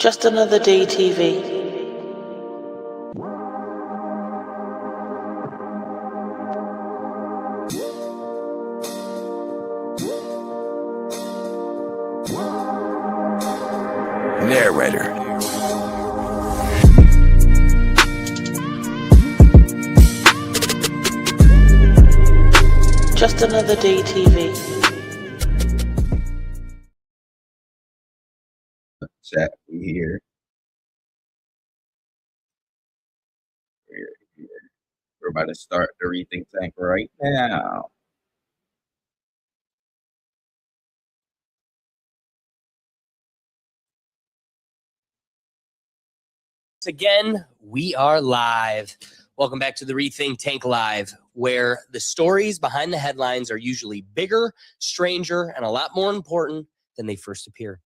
Just another day TV. Narrator. Just another day TV. Chat, we here. We're here. We're about to start the Rethink Tank right now. Again, we are live. Welcome back to the Rethink Tank Live, where the stories behind the headlines are usually bigger, stranger, and a lot more important than they first appear.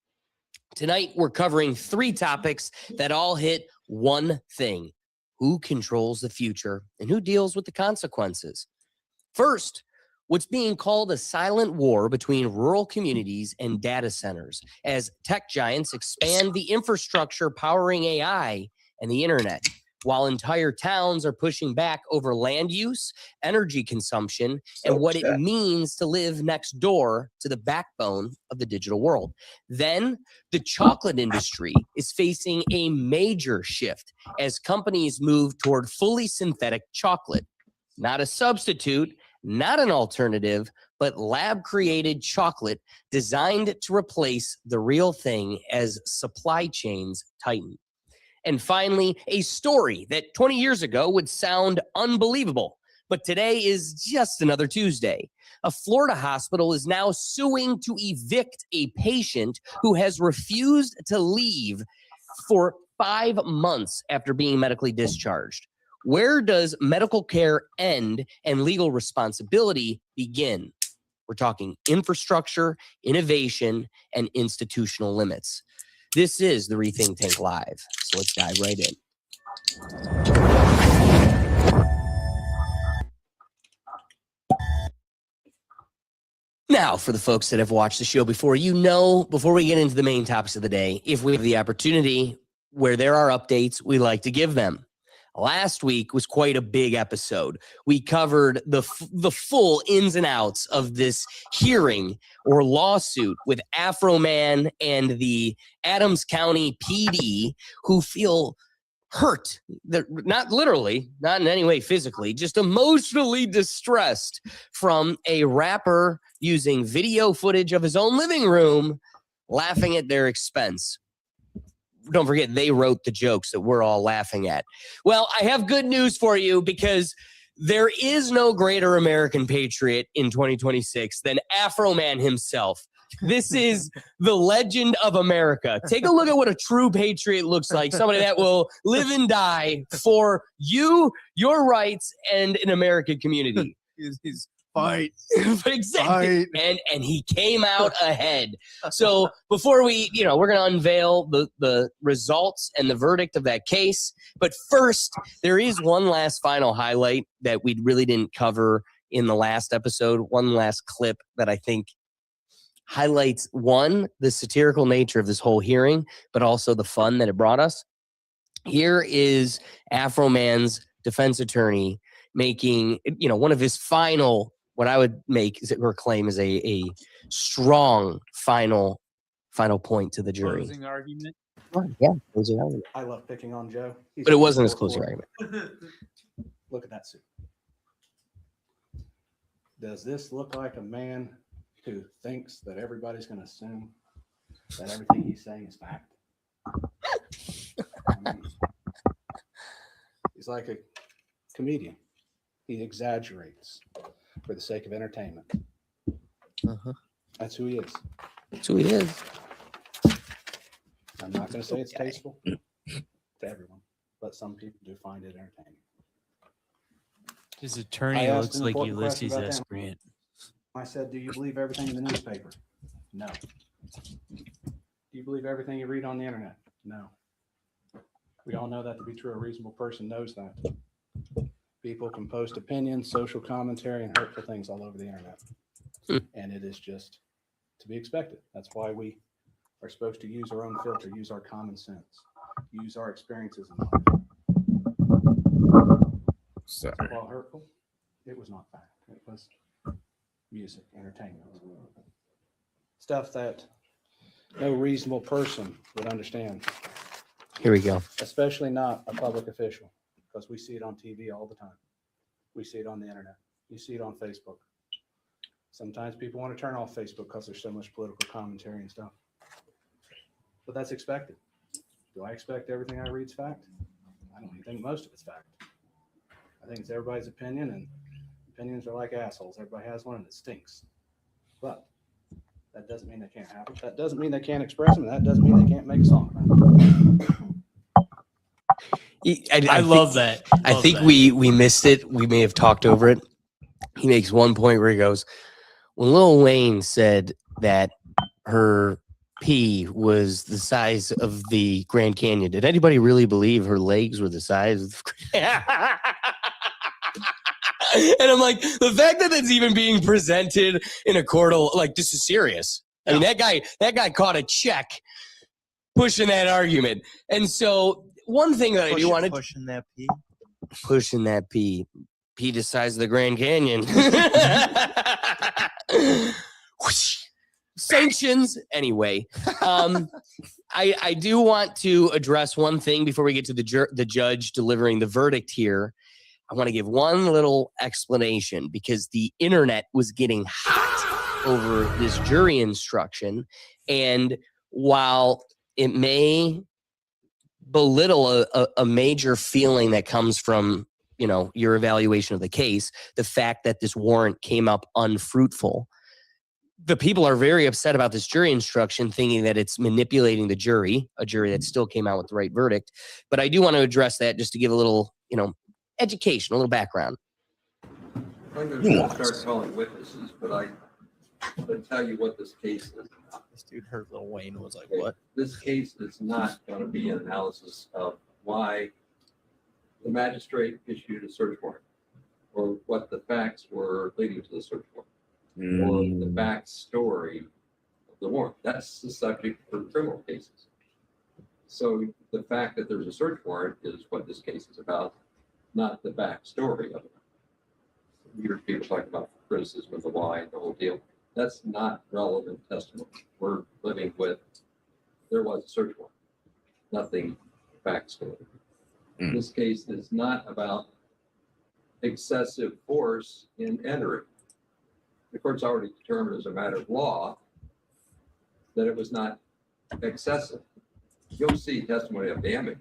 Tonight, we're covering 3 topics that all hit one thing: who controls the future and who deals with the consequences. First, what's being called a silent war between rural communities and data centers as tech giants expand the infrastructure powering AI and the internet, while entire towns are pushing back over land use, energy consumption, and what it means to live next door to the backbone of the digital world. Then, the chocolate industry is facing a major shift as companies move toward fully synthetic chocolate. Not a substitute, not an alternative, but lab-created chocolate designed to replace the real thing as supply chains tighten. And finally, a story that 20 years ago would sound unbelievable, but today is just another Tuesday. A Florida hospital is now suing to evict a patient who has refused to leave for 5 months after being medically discharged. Where does medical care end and legal responsibility begin? We're talking infrastructure, innovation, and institutional limits. This is the Rethink Tank Live, so let's dive right in. Now, for the folks that have watched the show before, before we get into the main topics of the day, if we have the opportunity where there are updates, we like to give them. Last week was quite a big episode. We covered the full ins and outs of this hearing or lawsuit with Afro Man and the Adams County PD, who feel hurt. They're not literally, not in any way physically, just emotionally distressed from a rapper using video footage of his own living room, laughing at their expense. Don't forget, they wrote the jokes that we're all laughing at. Well, I have good news for you, because there is no greater American patriot in 2026 than Afro Man himself. This is the legend of America. Take a look at what a true patriot looks like. Somebody that will live and die for you, your rights, and an American community. He's fight. Exactly. Fight. And he came out ahead. So before we're going to unveil the results and the verdict of that case. But first, there is one last final highlight that we really didn't cover in the last episode. One last clip that I think highlights, one, the satirical nature of this whole hearing, but also the fun that it brought us. Here is Afro Man's defense attorney making, one of his final, what I would make is or claim is a strong final point to the jury. Closing argument. Yeah, closing argument. I love picking on Joe. But it wasn't his closing argument. Look at that suit. Does this look like a man who thinks that everybody's going to assume that everything he's saying is fact? He's like a comedian. He exaggerates for the sake of entertainment. That's who he is. That's who he is. I'm not going to say it's tasteful to everyone, but some people do find it entertaining. His attorney I looks asked an like important Ulysses question about S. him. Grant. I said, do you believe everything in the newspaper? No. Do you believe everything you read on the internet? No. We all know that to be true. A reasonable person knows that. People can post opinions, social commentary, and hurtful things all over the internet. And it is just to be expected. That's why we are supposed to use our own filter, use our common sense, use our experiences in life. Sorry. While hurtful, it was not fact. It was music, entertainment, stuff that no reasonable person would understand, Here we go. especially not a public official, because we see it on TV all the time. We see it on the internet. You see it on Facebook. Sometimes people want to turn off Facebook because there's so much political commentary and stuff. But that's expected. Do I expect everything I read is fact? I don't even think most of it's fact. I think it's everybody's opinion, and opinions are like assholes. Everybody has one and it stinks. But that doesn't mean they can't have it. That doesn't mean they can't express them. That doesn't mean they can't make a song about it. I love that. I think we missed it. We may have talked over it. He makes one point where he goes, when Lil Wayne said that her pee was the size of the Grand Canyon, did anybody really believe her legs were the size of the And I'm like, the fact that it's even being presented in a court, like, this is serious. I mean, that guy caught a check pushing that argument. And so one thing that I do want to pushing that pee. Pee the size of the Grand Canyon. Whoosh. Sanctions. Anyway, I do want to address one thing before we get to the judge delivering the verdict here. I want to give one little explanation because the internet was getting hot over this jury instruction. And while it may belittle a major feeling that comes from, your evaluation of the case, the fact that this warrant came up unfruitful, the people are very upset about this jury instruction, thinking that it's manipulating the jury, a jury that still came out with the right verdict. But I do want to address that just to give a little, education, a little background. I'm going to start calling witnesses, but I'm going to tell you what this case is about. This dude heard Lil Wayne and was like, Okay. what? This case is not going to be an analysis of why the magistrate issued a search warrant or what the facts were leading to the search warrant or the backstory of the warrant. That's the subject for criminal cases. So the fact that there's a search warrant is what this case is about, not the backstory of it. You hear people talk about criticism of the why and the whole deal. That's not relevant testimony. We're living with, there was a search warrant, nothing backstory. This case is not about excessive force in entering. The court's already determined as a matter of law that it was not excessive. You'll see testimony of damage,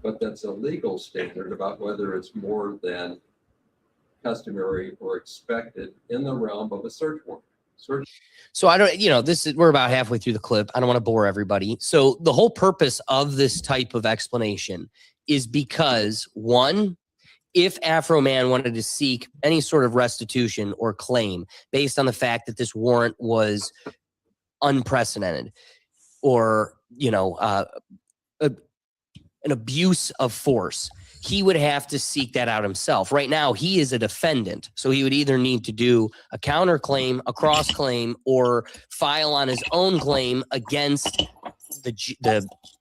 but that's a legal standard about whether it's more than customary or expected in the realm of a search warrant. So I don't, we're about halfway through the clip. I don't want to bore everybody. So the whole purpose of this type of explanation is because, one, if Afro Man wanted to seek any sort of restitution or claim based on the fact that this warrant was unprecedented or, an abuse of force, he would have to seek that out himself. Right now, he is a defendant, so he would either need to do a counterclaim, a cross-claim, or file on his own claim against the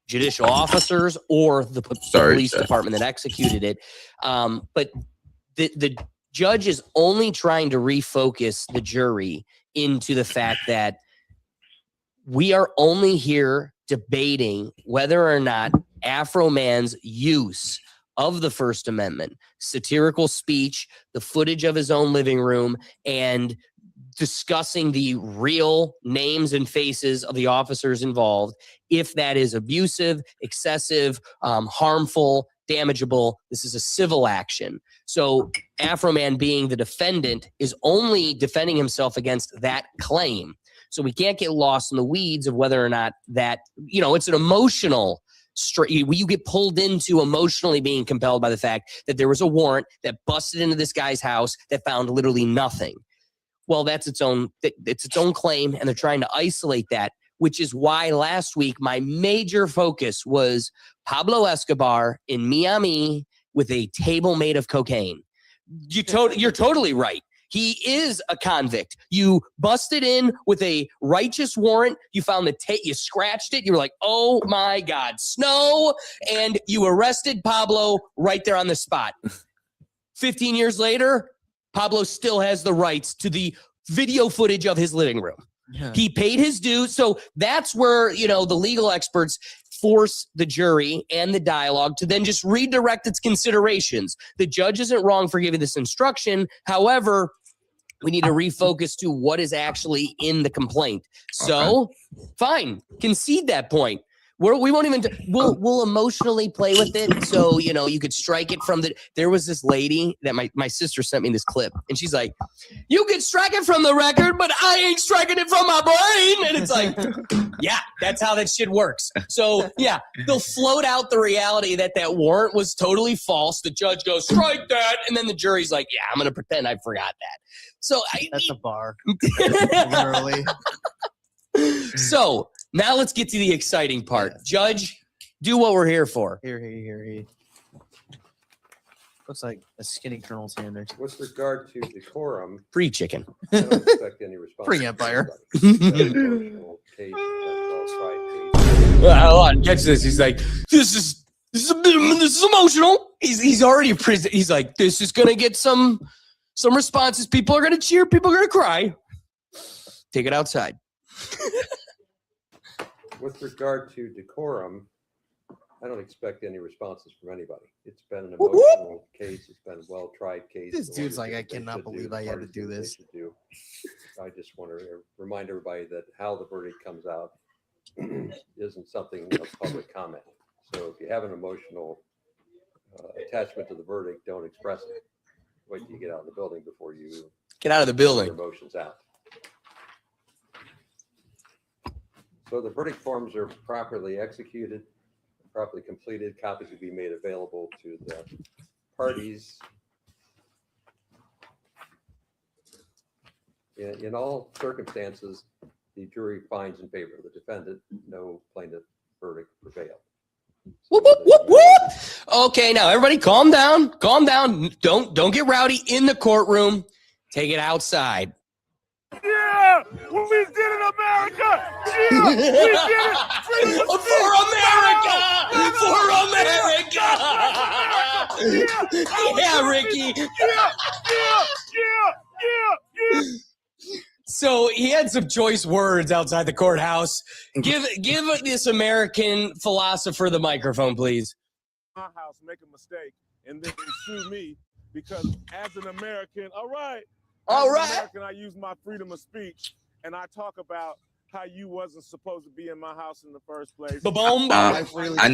judicial officers or the police department that executed it. But the judge is only trying to refocus the jury into the fact that we are only here debating whether or not Afro Man's use of the First Amendment, satirical speech, the footage of his own living room, and discussing the real names and faces of the officers involved, if that is abusive, excessive, harmful, damageable, this is a civil action. So Afro Man, being the defendant, is only defending himself against that claim. So we can't get lost in the weeds of whether or not that, it's an emotional you get pulled into emotionally being compelled by the fact that there was a warrant that busted into this guy's house that found literally nothing. Well, it's its own claim, and they're trying to isolate that, which is why last week my major focus was Pablo Escobar in Miami with a table made of cocaine. You're totally right. He is a convict. You busted in with a righteous warrant. You found the tape. You scratched it. You were like, oh my God, snow. And you arrested Pablo right there on the spot. 15 years later, Pablo still has the rights to the video footage of his living room. Yeah. He paid his dues. So that's where, the legal experts force the jury and the dialogue to then just redirect its considerations. The judge isn't wrong for giving this instruction. However, we need to refocus to what is actually in the complaint. So, fine, concede that point. We won't even. We'll emotionally play with it. So you could strike it from the. There was this lady that my sister sent me this clip, and she's like, "You could strike it from the record, but I ain't striking it from my brain." And it's like, yeah, that's how that shit works. So yeah, they'll float out the reality that warrant was totally false. The judge goes, "Strike that," and then the jury's like, "Yeah, I'm gonna pretend I forgot that." So That's a bar. Literally. So now let's get to the exciting part. Judge, do what we're here for. Here. Looks like a skinny Colonel Sanders. With regard to decorum, Free chicken. I don't expect any response. Free Empire. Catch this. He's like, this is emotional. He's already prison. He's like, this is gonna get some responses. People are gonna cheer. People are gonna cry. Take it outside. With regard to decorum, I don't expect any responses from anybody. It's been an emotional case. It's been a well-tried case. This The dude's lawyers like, I did what they cannot should believe do, I had to parties do did what they this. should do. I just want to remind everybody that how the verdict comes out isn't something of public comment. So if you have an emotional attachment to the verdict, don't express it. Wait till you get out of the building before you Get out of the let building. your emotions out. So the verdict forms are properly executed, properly completed. Copies will be made available to the parties. In all circumstances, the jury finds in favor of the defendant. No plaintiff verdict prevailed. Whoop, whoop, whoop, whoop. Okay, now everybody calm down. Calm down. Don't get rowdy in the courtroom. Take it outside. Yeah, we did it, America. Yeah, we did it. Freedom of For America! For America! Yeah, Ricky. Yeah. So he had some choice words outside the courthouse. Give this American philosopher the microphone, please. My house make a mistake and then sue me because as an American, all right. As an American, I use my freedom of speech and I talk about how you wasn't supposed to be in my house in the first place. Ba-boom. I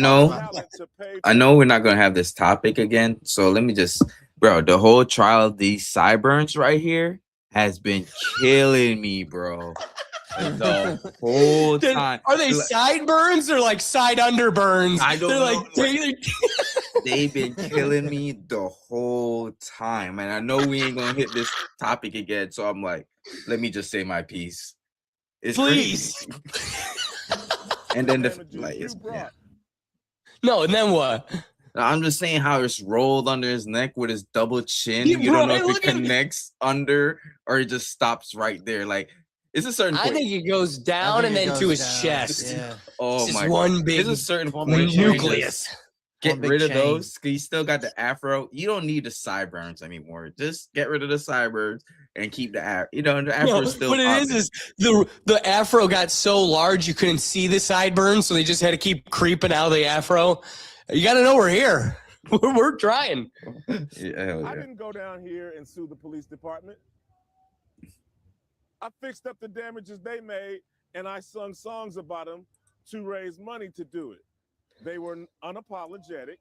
know we're not gonna have this topic again, so let me just, bro. The whole trial of these sideburns right here has been killing me, bro. Like, the whole time. Are they sideburns or like side underburns? I don't They're know. like They've been killing me the whole time, and I know we ain't gonna hit this topic again. So I'm like, let me just say my piece. It's please. And then No, and then what? I'm just saying how it's rolled under his neck with his double chin. Yeah, You bro, don't know if look it at me. connects under or it just stops right there. Like it's a certain I point. think it goes down and then to his chest. Yeah. Oh It's my just one God. big There's a certain one point big where you nucleus. just get One big rid of chain. those because you still got the afro. You don't need the sideburns anymore. Just get rid of the sideburns and keep the afro. You know, the afro is still. What it is the afro got so large you couldn't see the sideburns, so they just had to keep creeping out of the afro. You got to know we're here. We're trying. Yeah, hell I yeah. didn't go down here and sue the police department. I fixed up the damages they made and I sung songs about them to raise money to do it. They were unapologetic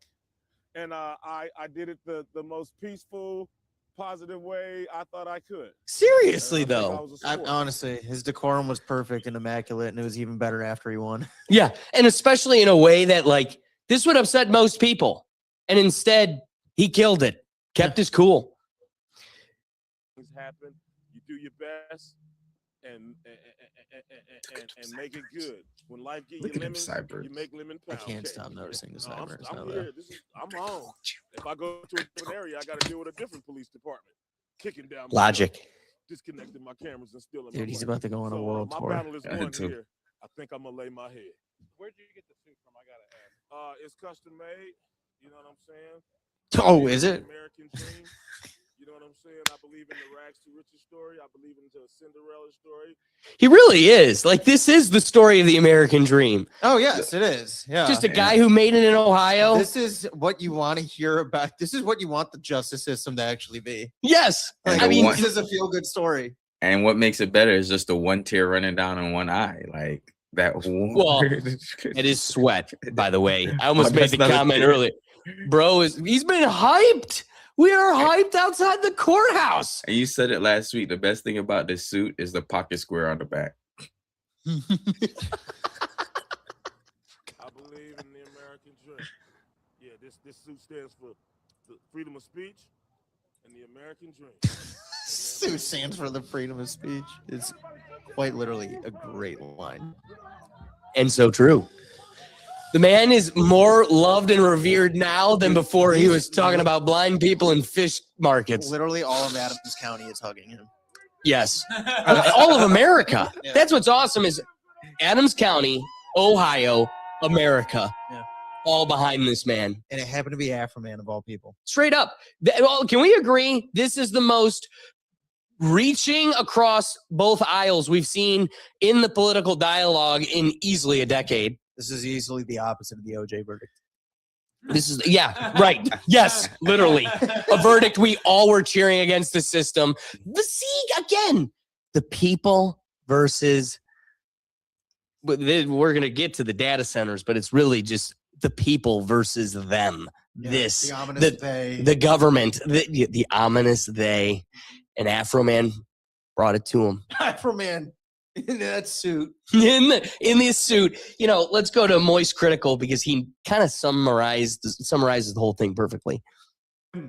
and I did it the most peaceful, positive way I thought I could. Seriously, And I think I though. was a sport. Honestly, his decorum was perfect and immaculate, and it was even better after he won. Yeah, and especially in a way that, like, this would upset most people. And instead, he killed it. Kept his cool. Things happen. You do your best and make it good. When life gives Look you at them lemons, sideburns. you make lemon I pound can't cake. stop noticing the No, sideburns I'm now, here. I'm home. If I go to a different area, I got to deal with a different police department. kicking down my door, Logic. disconnecting my cameras and stealing Dude, my he's money. about to go on a So, world my tour. battle is Yeah, won too. here. I think I'm gonna lay my head. Where'd you get the suit from? I gotta ask. It's custom made. You know what I'm saying? Oh, is it? American dream. You know what I'm saying? I believe in the rags to riches story. I believe in the Cinderella story. He really is. Like, this is the story of the American dream. Oh, yes, it is. Yeah. Just a guy who made it in Ohio. This is what you want to hear about. This is what you want the justice system to actually be. Yes. And I the mean, one- This is a feel-good story. And what makes it better is just the one tear running down in one eye. Like that. Well, it is sweat, by the way. I almost Oh, made that's the not a comment tear. earlier. Bro, he's been hyped. We are hyped outside the courthouse. And you said it last week. The best thing about this suit is the pocket square on the back. I believe in the American dream. Yeah, this suit stands for the freedom of speech and the American dream. Sue stands for the freedom of speech. It's quite literally a great line. And so true. The man is more loved and revered now than before he was talking about blind people in fish markets. Literally all of Adams County is hugging him. Yes. All of America. Yeah. That's what's awesome is Adams County, Ohio, America. Yeah. All behind this man. And it happened to be Afro Man of all people. Straight up. Well, can we agree this is the most reaching across both aisles we've seen in the political dialogue in easily a decade? This is easily the opposite of the OJ verdict. This is, yeah, right. Yes, literally. A verdict we all were cheering against the system. See, again, the people versus, we're going to get to the data centers, but it's really just the people versus them. Yeah, This, the ominous they. the government, the ominous they. And Afro Man brought it to him. Afro Man in that suit. in this suit. You know, let's go to Moist Critical because he kind of summarizes the whole thing perfectly. All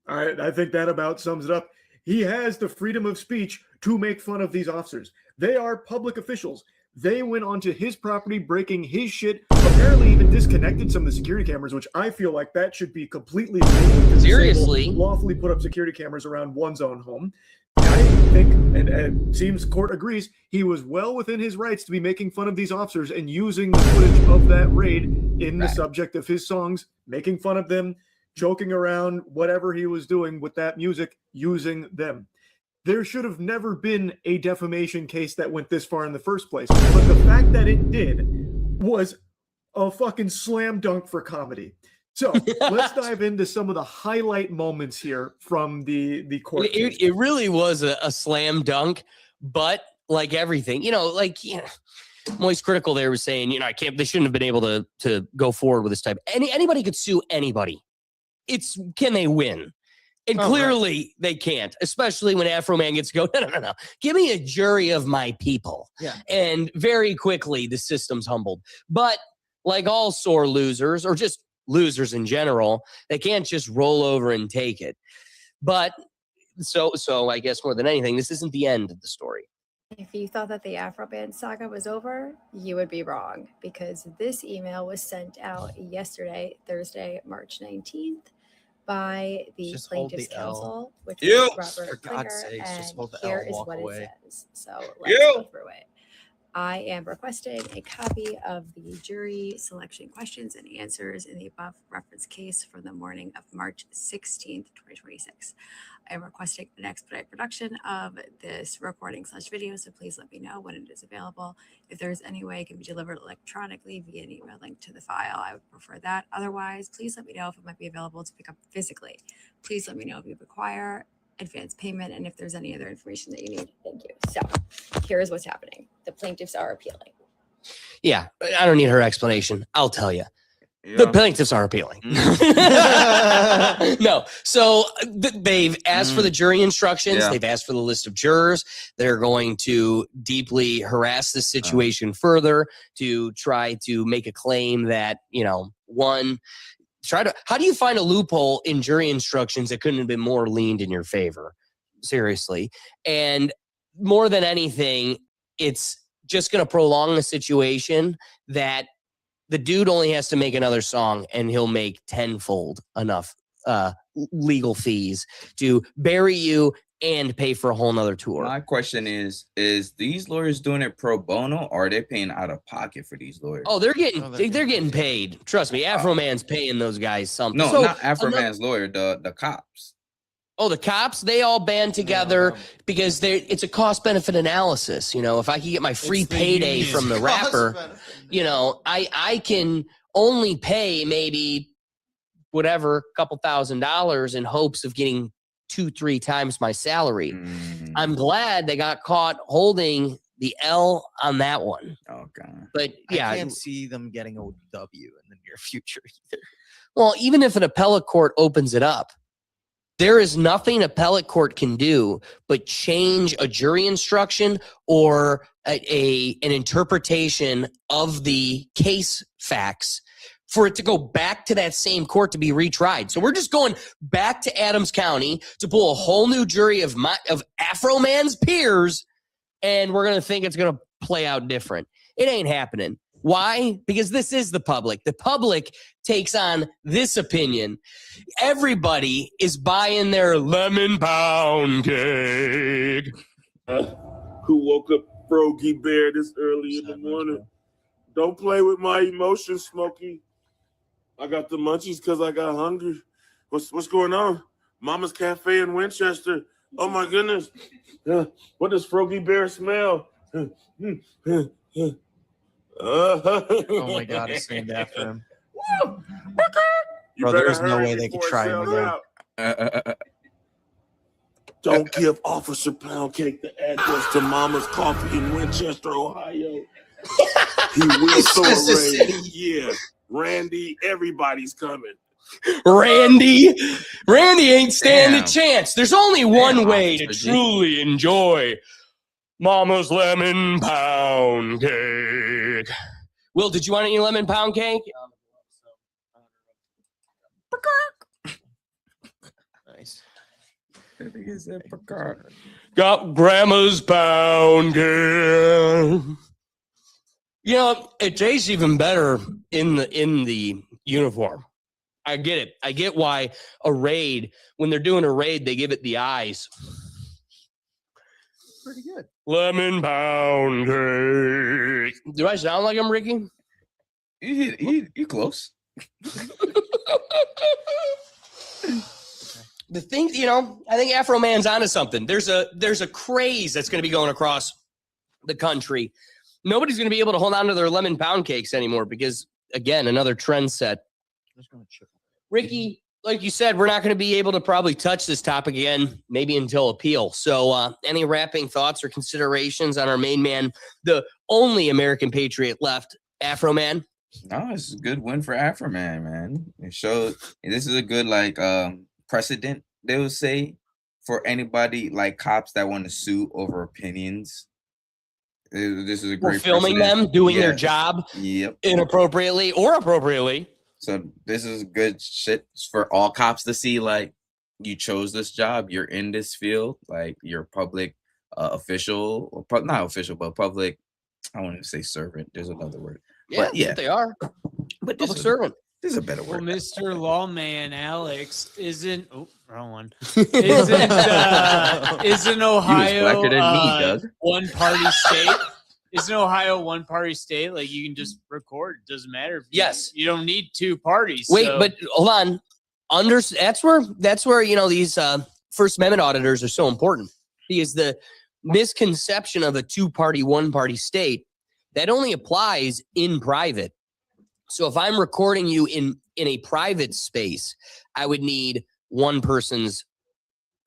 right, I think that about sums it up. He has the freedom of speech to make fun of these officers. They are public officials. They went onto his property, breaking his shit, apparently even disconnected some of the security cameras, which I feel like that should be completely illegal to Seriously? disable, lawfully put up security cameras around one's own home. I think, and it seems court agrees, he was well within his rights to be making fun of these officers and using the footage of that raid in the subject of his songs, making fun of them, joking around, whatever he was doing with that music, using them. There should have never been a defamation case that went this far in the first place. But the fact that it did was a fucking slam dunk for comedy. So let's dive into some of the highlight moments here from the court case. It really was a slam dunk, but like everything, Moist Critical there was saying, they shouldn't have been able to go forward with this type. Anybody could sue anybody. Can they win? And clearly they can't, especially when Afro Man gets to go, no. Give me a jury of my people. Yeah. And very quickly the system's humbled. But like all sore losers or just losers in general, they can't just roll over and take it. But so I guess more than anything, this isn't the end of the story. If you thought that the Afro Band saga was over, you would be wrong, because this email was sent out yesterday, Thursday, March 19th, by the Just hold plaintiff's the L. counsel, which Ew. was For Robert God's Klinger, sakes, just and hold the here L, is walk what away. it says. So let's Ew. go through it. I am requesting a copy of the jury selection questions and answers in the above reference case from the morning of March 16th, 2026. I am requesting an expedite production of this recording/video, so please let me know when it is available. If there is any way it can be delivered electronically via an email link to the file, I would prefer that. Otherwise, please let me know if it might be available to pick up physically. Please let me know if you require advance payment and if there's any other information that you need. Thank you. So here is what's happening. The plaintiffs are appealing. Yeah, I don't need her explanation. I'll tell you. The plaintiffs are appealing. No. So they've asked for the jury instructions. Yeah. They've asked for the list of jurors. They're going to deeply harass this situation further to try to make a claim that, how do you find a loophole in jury instructions that couldn't have been more leaned in your favor? Seriously. And more than anything, it's just going to prolong the situation that the dude only has to make another song and he'll make tenfold enough legal fees to bury you and pay for a whole nother tour. My question is these lawyers doing it pro bono, or are they paying out of pocket for these lawyers? Oh, they're getting paid. Trust me, Afro Man's paying those guys something. No, So, not Afro Man's lawyer, the cops. Oh, the cops, they all band together because it's a cost benefit analysis. You know, if I can get my free payday from the rapper, you know, I can only pay maybe whatever, couple $1,000s in hopes of getting 2-3 times my salary. I'm glad they got caught holding the L on that one. Oh god. But yeah, I can't see them getting a W in the near future either. well, even if an appellate court opens it up, there is nothing appellate court can do but change a jury instruction or an interpretation of the case facts for it to go back to that same court to be retried. So we're just going back to Adams County to pull a whole new jury of Afro Man's peers, and we're going to think it's going to play out different. It ain't happening. Why? Because this is the public. The public takes on this opinion. Everybody is buying their lemon pound cake. Who woke up Froggy Bear this early in the morning? Don't play with my emotions, Smokey. I got the munchies because I got hungry. What's going on? Mama's Cafe in Winchester. Oh my goodness. What does Froggy Bear smell? Oh my god, it's named after him. Bro, there's no way they could try him again. Don't give Officer Pound Cake the address to Mama's Coffee in Winchester, Ohio. He will throw a raid. Yeah, Randy, everybody's coming. Randy ain't standing a chance. There's only one way to truly enjoy Mama's lemon pound cake. Will, did you want any lemon pound cake? Nice. Got grandma's pound cake. You know, it tastes even better in the uniform. I get it. I get why a raid, when they're doing a raid, they give it the eyes. Pretty good. Lemon pound cake. Do I sound like I'm Ricky? You close. The thing, you know, I think Afro Man's onto something. There's a craze that's going to be going across the country. Nobody's going to be able to hold on to their lemon pound cakes anymore because, again, another trend set. Ricky, like you said, we're not going to be able to probably touch this topic again, maybe until appeal. So any wrapping thoughts or considerations on our main man, the only American patriot left, Afro Man? No, it's a good win for Afro Man. It showed this is a good precedent, they would say, for anybody like cops that want to sue over opinions. This is a great filming precedent. them doing their job inappropriately or appropriately. So this is good shit for all cops to see. Like, you chose this job, you're in this field, like you're public official, or not official, but public. I want to say servant. There's another word. Yeah, but yeah, they are. But Public servant. This is a better Well, word. Mr. Lawman Alex isn't. Oh, wrong one. Isn't Ohio one party state? Isn't Ohio one party state? Like, you can just record. It doesn't matter. If you don't need two parties. Wait, so. but hold on. That's where you know these First Amendment auditors are so important, because the misconception of a two-party, one-party state that only applies in private. So if I'm recording you in a private space, I would need one person's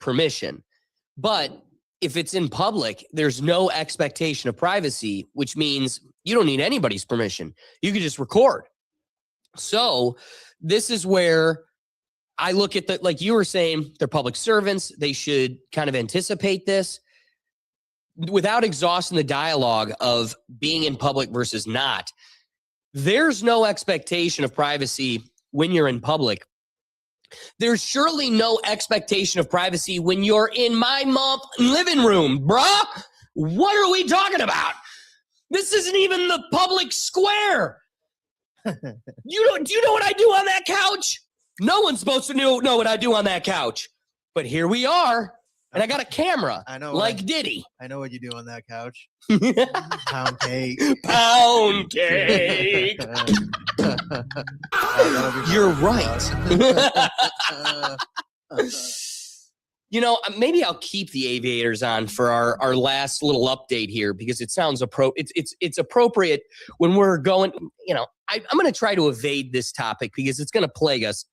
permission. But if it's in public, there's no expectation of privacy, which means you don't need anybody's permission. You can just record. So this is where I look at the, like you were saying, they're public servants. They should kind of anticipate this without exhausting the dialogue of being in public versus not. There's no expectation of privacy when you're in public. There's surely no expectation of privacy when you're in my mom's living room, bruh. What are we talking about? This isn't even the public square. Do you know what I do on that couch? No one's supposed to know what I do on that couch. But here we are. And I got a camera. I know. Like Diddy. I know what you do on that couch. Pound cake. Pound cake. You're right. You know, maybe I'll keep the aviators on for our last little update here because it sounds it's appropriate when we're going, you know, I'm going to try to evade this topic because it's going to plague us.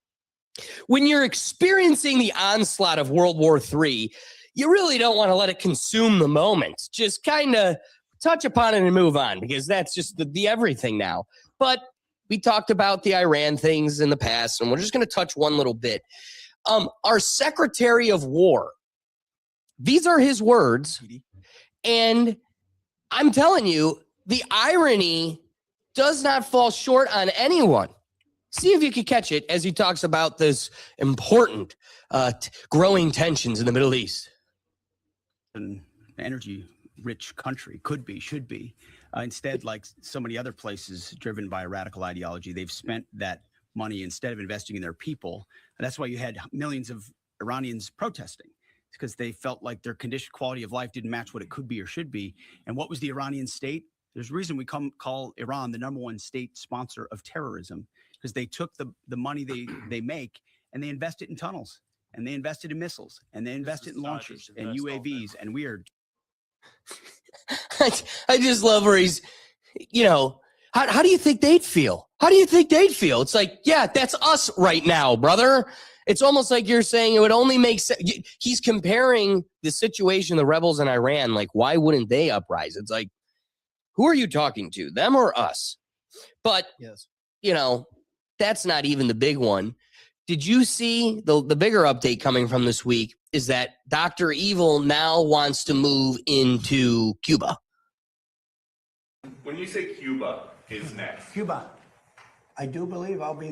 When you're experiencing the onslaught of World War III, you really don't want to let it consume the moment. Just kind of touch upon it and move on because that's just the everything now. But we talked about the Iran things in the past, and we're just going to touch one little bit. Our Secretary of War, these are his words, and I'm telling you, the irony does not fall short on anyone. See if you can catch it as he talks about this important growing tensions in the Middle East. An energy-rich country should be. Instead, like so many other places driven by a radical ideology, they've spent that money instead of investing in their people. And that's why you had millions of Iranians protesting. It's because they felt like their quality of life didn't match what it could be or should be. And what was the Iranian state? There's a reason we call Iran the #1 state sponsor of terrorism, because they took the money they make and they invest it in tunnels, and they invested in missiles, and they invested in launchers and UAVs and weird. I just love where he's, you know, how do you think they'd feel? How do you think they'd feel? It's like, yeah, that's us right now, brother. It's almost like you're saying it would only make sense. He's comparing the situation, the rebels in Iran, like, why wouldn't they uprise? It's like, who are you talking to, them or us? But, yes, you know, that's not even the big one. Did you see the bigger update coming from this week is that Dr. Evil now wants to move into Cuba? When you say Cuba is next. Cuba. I do believe I'll be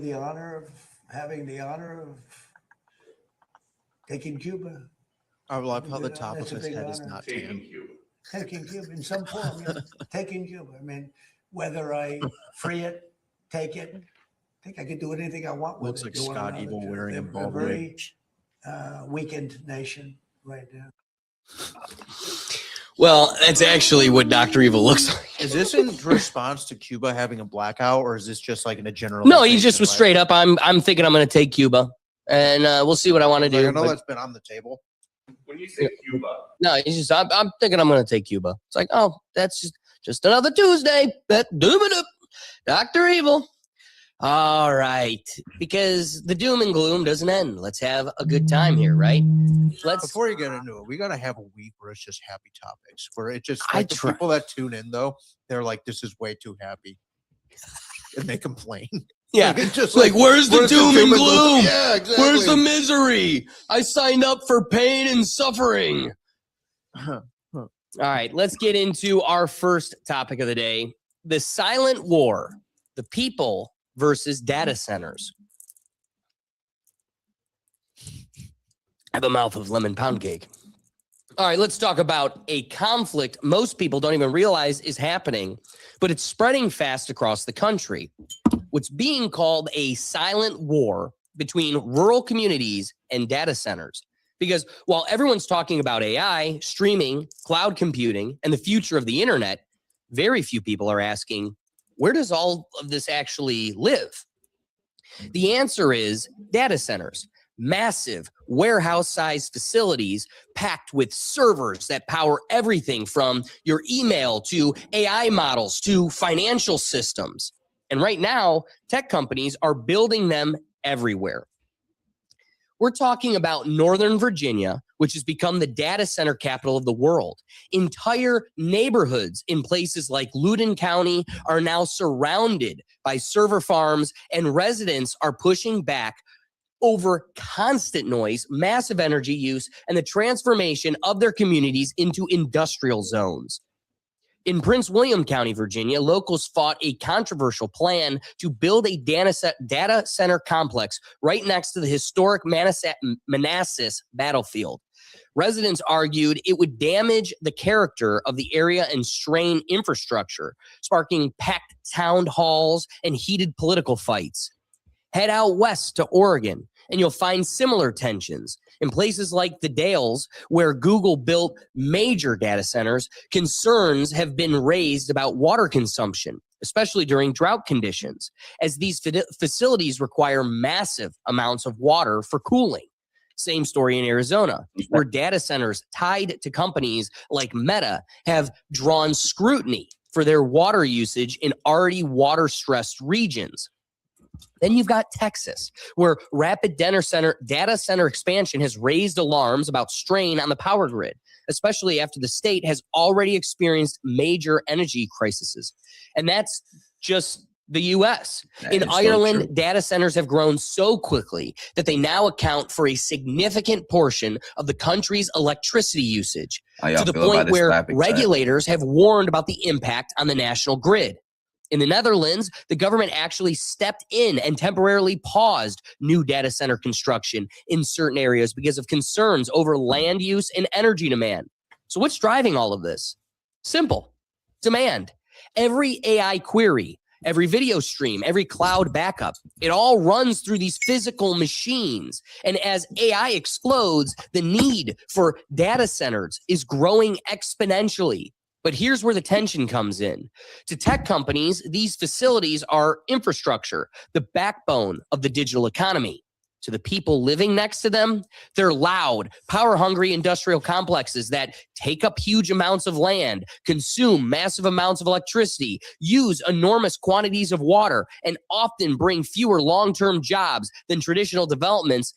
having the honor of taking Cuba. I love how the top of his head is not tan. Cuba. Taking Cuba in some form, yeah. Taking Cuba. I mean, whether I free it, take it, I think I could do anything I want with Looks it. like Do what I Scott want Evil to do. wearing a They're bald very weakened nation right now. Well, that's actually what Dr. Evil looks like. Is this in response to Cuba having a blackout, or is this just like in a general? No, he just was straight up. I'm thinking I'm going to take Cuba, and we'll see what I want to do. I know that's been on the table. When you say Cuba, no, he's just. I'm thinking I'm going to take Cuba. It's like, oh, that's just another Tuesday. Dr. Evil. All right, because the doom and gloom doesn't end. Let's have a good time here, right? Before you get into it, we gotta have a week where it's just happy topics. Where it just like the people that tune in though, they're like, "This is way too happy," and they complain. Yeah, it's just like where's the doom and gloom? Yeah, exactly. Where's the misery? I signed up for pain and suffering. All right, let's get into our first topic of the day: the silent war, the people versus data centers. I have a mouth of lemon pound cake. All right, let's talk about a conflict most people don't even realize is happening, but it's spreading fast across the country. What's being called a silent war between rural communities and data centers. Because while everyone's talking about AI, streaming, cloud computing, and the future of the internet, very few people are asking, where does all of this actually live? The answer is data centers. Massive warehouse-sized facilities packed with servers that power everything from your email to AI models to financial systems. And right now, tech companies are building them everywhere. We're talking about Northern Virginia, which has become the data center capital of the world. Entire neighborhoods in places like Loudoun County are now surrounded by server farms, and residents are pushing back over constant noise, massive energy use, and the transformation of their communities into industrial zones. In Prince William County, Virginia, locals fought a controversial plan to build a data center complex right next to the historic Manassas battlefield. Residents argued it would damage the character of the area and strain infrastructure, sparking packed town halls and heated political fights. Head out west to Oregon, and you'll find similar tensions. In places like the Dales, where Google built major data centers, concerns have been raised about water consumption, especially during drought conditions, as these facilities require massive amounts of water for cooling. Same story in Arizona, where data centers tied to companies like Meta have drawn scrutiny for their water usage in already water-stressed regions. Then you've got Texas, where rapid data center expansion has raised alarms about strain on the power grid, especially after the state has already experienced major energy crises. And that's just the U.S. In Ireland, data centers have grown so quickly that they now account for a significant portion of the country's electricity usage, to the point where regulators have warned about the impact on the national grid. In the Netherlands, the government actually stepped in and temporarily paused new data center construction in certain areas because of concerns over land use and energy demand. So what's driving all of this? Simple. Demand. Every AI query, every video stream, every cloud backup, it all runs through these physical machines. And as AI explodes, the need for data centers is growing exponentially. But here's where the tension comes in. To tech companies, these facilities are infrastructure, the backbone of the digital economy. To the people living next to them, they're loud, power-hungry industrial complexes that take up huge amounts of land, consume massive amounts of electricity, use enormous quantities of water, and often bring fewer long-term jobs than traditional developments.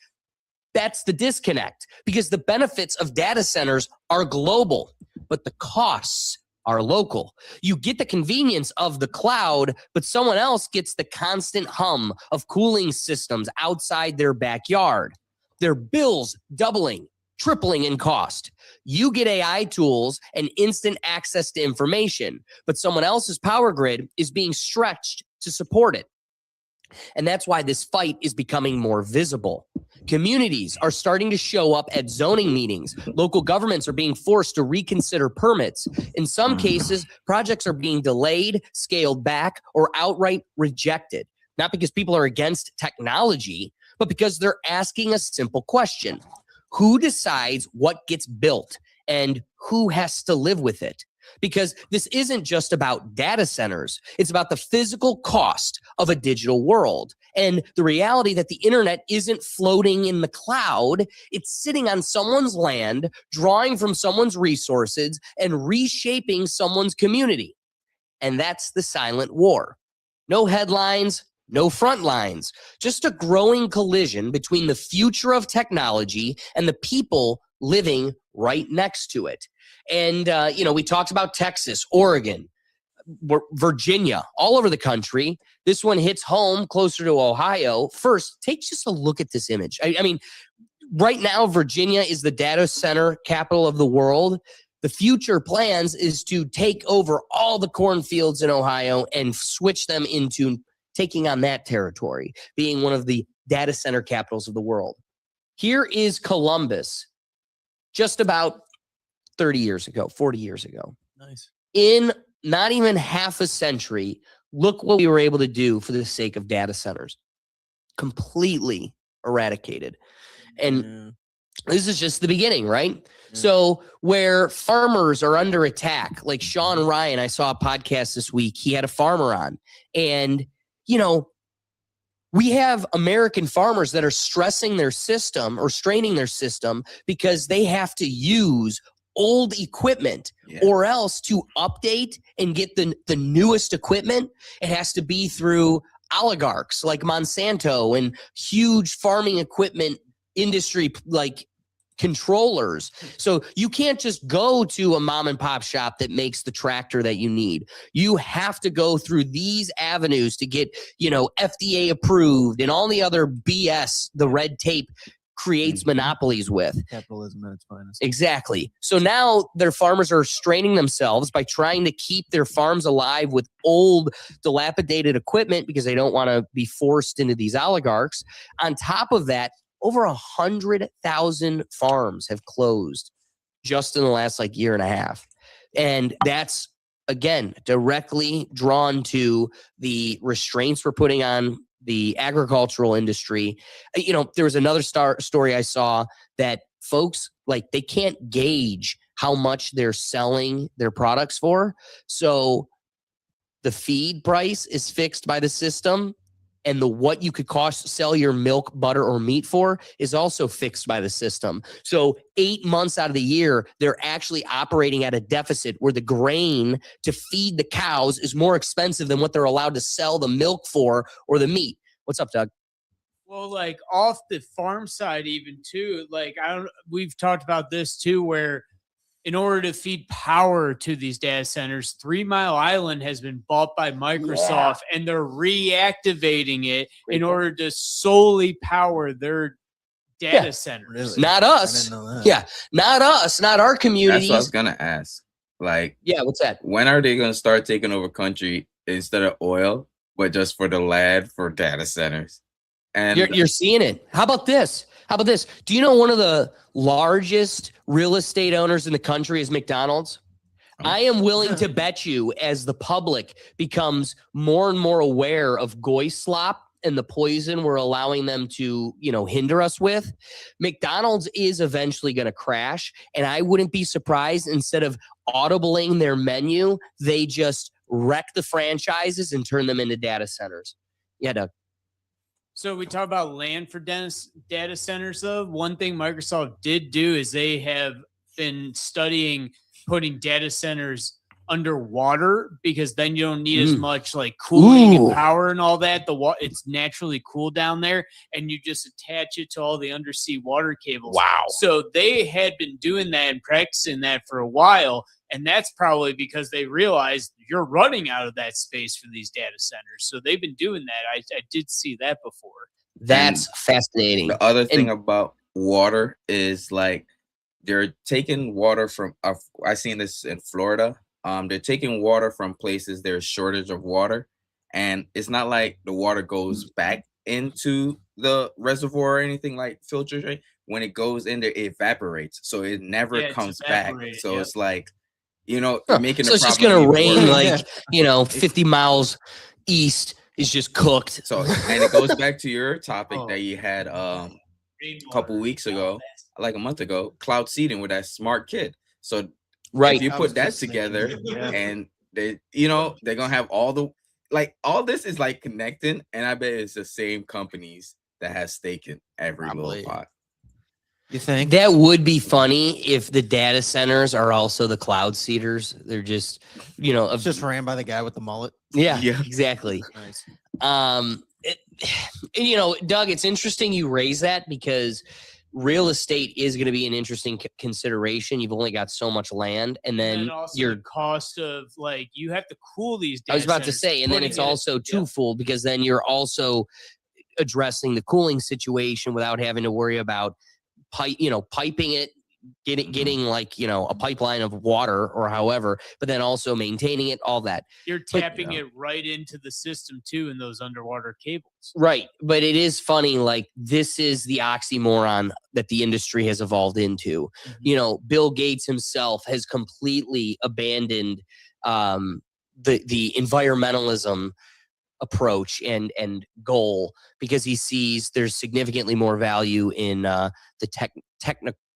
That's the disconnect, because the benefits of data centers are global, but the costs are local. You get the convenience of the cloud, but someone else gets the constant hum of cooling systems outside their backyard. Their bills doubling, tripling in cost. You get AI tools and instant access to information, but someone else's power grid is being stretched to support it. And that's why this fight is becoming more visible. Communities are starting to show up at zoning meetings. Local governments are being forced to reconsider permits. In some cases, projects are being delayed, scaled back, or outright rejected. Not because people are against technology, but because they're asking a simple question. Who decides what gets built and who has to live with it? Because this isn't just about data centers. It's about the physical cost of a digital world and the reality that the internet isn't floating in the cloud. It's sitting on someone's land, drawing from someone's resources, and reshaping someone's community. And that's the silent war. No headlines, no front lines, just a growing collision between the future of technology and the people living right next to it. And, we talked about Texas, Oregon, Virginia, all over the country. This one hits home closer to Ohio. First, take just a look at this image. I mean, right now, Virginia is the data center capital of the world. The future plans is to take over all the cornfields in Ohio and switch them into taking on that territory, being one of the data center capitals of the world. Here is Columbus, just about 30 years ago, 40 years ago. Nice. In not even half a century, look what we were able to do for the sake of data centers. Completely eradicated. And this is just the beginning, right? Yeah. So where farmers are under attack, like Sean Ryan, I saw a podcast this week, he had a farmer on. And, we have American farmers that are stressing their system or straining their system because they have to use old equipment, or else to update and get the newest equipment, it has to be through oligarchs like Monsanto and huge farming equipment industry like controllers. So you can't just go to a mom and pop shop that makes the tractor that you need. You have to go through these avenues to get, FDA approved and all the other BS, the red tape creates monopolies with. Capitalism at its finest. Exactly. So now their farmers are straining themselves by trying to keep their farms alive with old, dilapidated equipment because they don't want to be forced into these oligarchs. On top of that, over 100,000 farms have closed just in the last year and a half. And that's, again, directly drawn to the restraints we're putting on the agricultural industry. There was another story I saw that folks, like, they can't gauge how much they're selling their products for. So the feed price is fixed by the system, and what you could sell your milk, butter, or meat for is also fixed by the system. So 8 months out of the year, they're actually operating at a deficit where the grain to feed the cows is more expensive than what they're allowed to sell the milk for or the meat. What's up, Doug? Well, like off the farm side, even too, like we've talked about this too, where in order to feed power to these data centers, 3 Mile Island has been bought by Microsoft, and they're reactivating it in order to solely power their data centers. Really? Not us. Yeah, not us, not our communities. That's what I was gonna ask. Like, what's that? When are they gonna start taking over country instead of oil, but just for the land for data centers? And you're seeing it. How about this? Do you know one of the largest real estate owners in the country is McDonald's? I am willing to bet you, as the public becomes more and more aware of goy slop and the poison we're allowing them to, hinder us with, McDonald's is eventually going to crash. And I wouldn't be surprised, instead of audibling their menu, they just wreck the franchises and turn them into data centers. Yeah, Doug. So we talk about land for data centers, though. One thing Microsoft did do is they have been studying putting data centers underwater, because then you don't need as much like cooling and power and all that. It's naturally cool down there, and you just attach it to all the undersea water cables. Wow. So they had been doing that and practicing that for a while, and that's probably because they realized you're running out of that space for these data centers. So they've been doing that. I did see that before. That's fascinating. The other thing about water is, like, they're taking water from I seen this in Florida. They're taking water from places there's shortage of water, and it's not like the water goes back into the reservoir or anything like filters. Right? When it goes in there, it evaporates, so it never comes back. So it's like, making so it's just gonna rain like 50 miles east is just cooked. So, and it goes back to your topic that you had a couple weeks ago, like a month ago, cloud seeding with that smart kid. So if you put that together, and they, they're gonna have all this is like connecting, and I bet it's the same companies that has stake in every little pot. You think that would be funny if the data centers are also the cloud seeders? They're just, it's just ran by the guy with the mullet. Yeah, exactly. Nice. Doug, it's interesting you raise that, because real estate is going to be an interesting consideration. You've only got so much land, and then your cost of, like, you have to cool these data I was about to say, and then it's also twofold, because then you're also addressing the cooling situation without having to worry about piping it, getting like, a pipeline of water or however, but then also maintaining it, all that. You're tapping it right into the system too in those underwater cables. Right. But it is funny, like, this is the oxymoron that the industry has evolved into. Bill Gates himself has completely abandoned the environmentalism approach and goal, because he sees there's significantly more value in the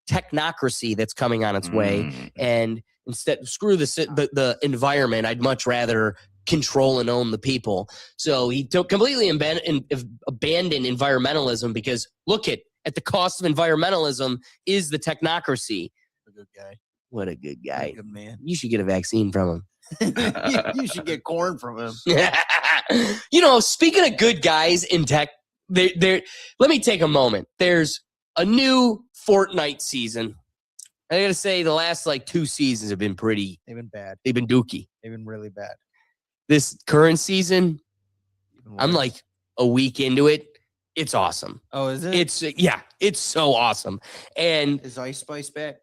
technocracy that's coming on its way, and instead screw the environment. I'd much rather control and own the people. So he completely abandoned environmentalism, because look at the cost of environmentalism is the technocracy. A good guy. What a good guy. Good man. You should get a vaccine from him. You should get corn from him. Speaking of good guys in tech, let me take a moment. There's a new Fortnite season. I gotta say, the last 2 seasons have been pretty. They've been bad. They've been dookie. They've been really bad. This current season, I'm like a week into it. It's awesome. Oh, is it? It's so awesome. And is Ice Spice back?